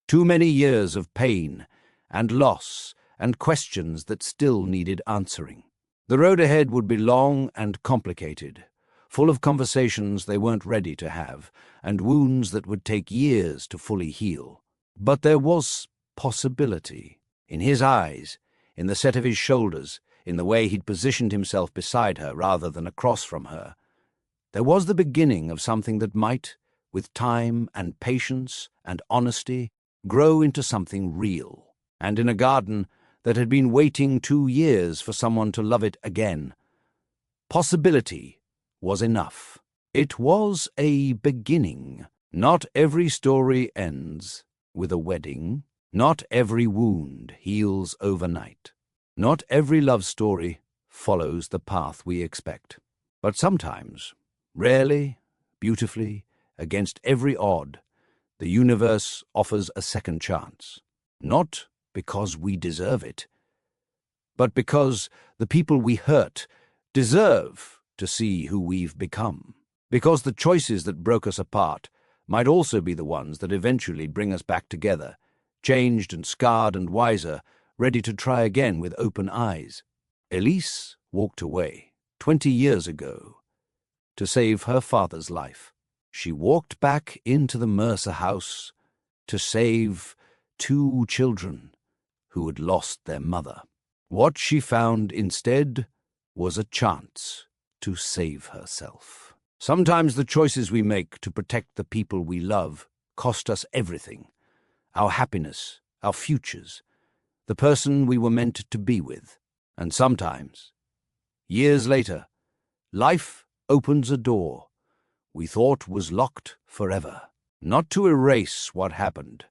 Too many years of pain and loss and questions that still needed answering. The road ahead would be long and complicated, full of conversations they weren't ready to have, and wounds that would take years to fully heal. But there was possibility. In his eyes, in the set of his shoulders, in the way he'd positioned himself beside her rather than across from her, there was the beginning of something that might, with time and patience and honesty, grow into something real. And in a garden that had been waiting 2 years for someone to love it again, possibility was enough. It was a beginning. Not every story ends with a wedding. Not every wound heals overnight. Not every love story follows the path we expect. But sometimes, rarely, beautifully, against every odd, the universe offers a second chance. Not because we deserve it, but because the people we hurt deserve to see who we've become. Because the choices that broke us apart might also be the ones that eventually bring us back together, changed and scarred and wiser, ready to try again with open eyes. Elise walked away 20 years ago to save her father's life. She walked back into the Mercer house to save 2 children who had lost their mother. What she found instead was a chance to save herself. Sometimes the choices we make to protect the people we love cost us everything. Our happiness, our futures, the person we were meant to be with. And sometimes, years later, life opens a door we thought was locked forever, not to erase what happened,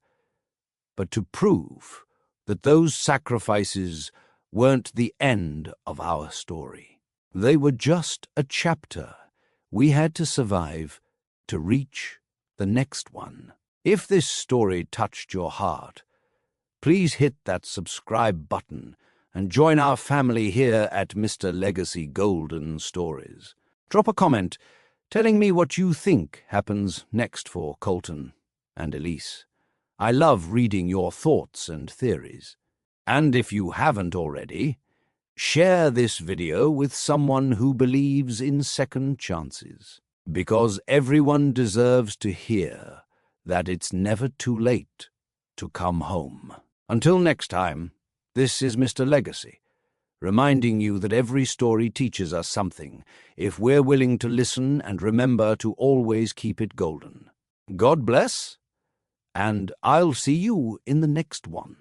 but to prove that those sacrifices weren't the end of our story. They were just a chapter we had to survive to reach the next one. If this story touched your heart, please hit that subscribe button and join our family here at Mr. Legacy Golden Stories. Drop a comment telling me what you think happens next for Colton and Elise. I love reading your thoughts and theories. And if you haven't already, share this video with someone who believes in second chances, because everyone deserves to hear that it's never too late to come home. Until next time, this is Mr. Legacy, reminding you that every story teaches us something if we're willing to listen and remember to always keep it golden. God bless, and I'll see you in the next one.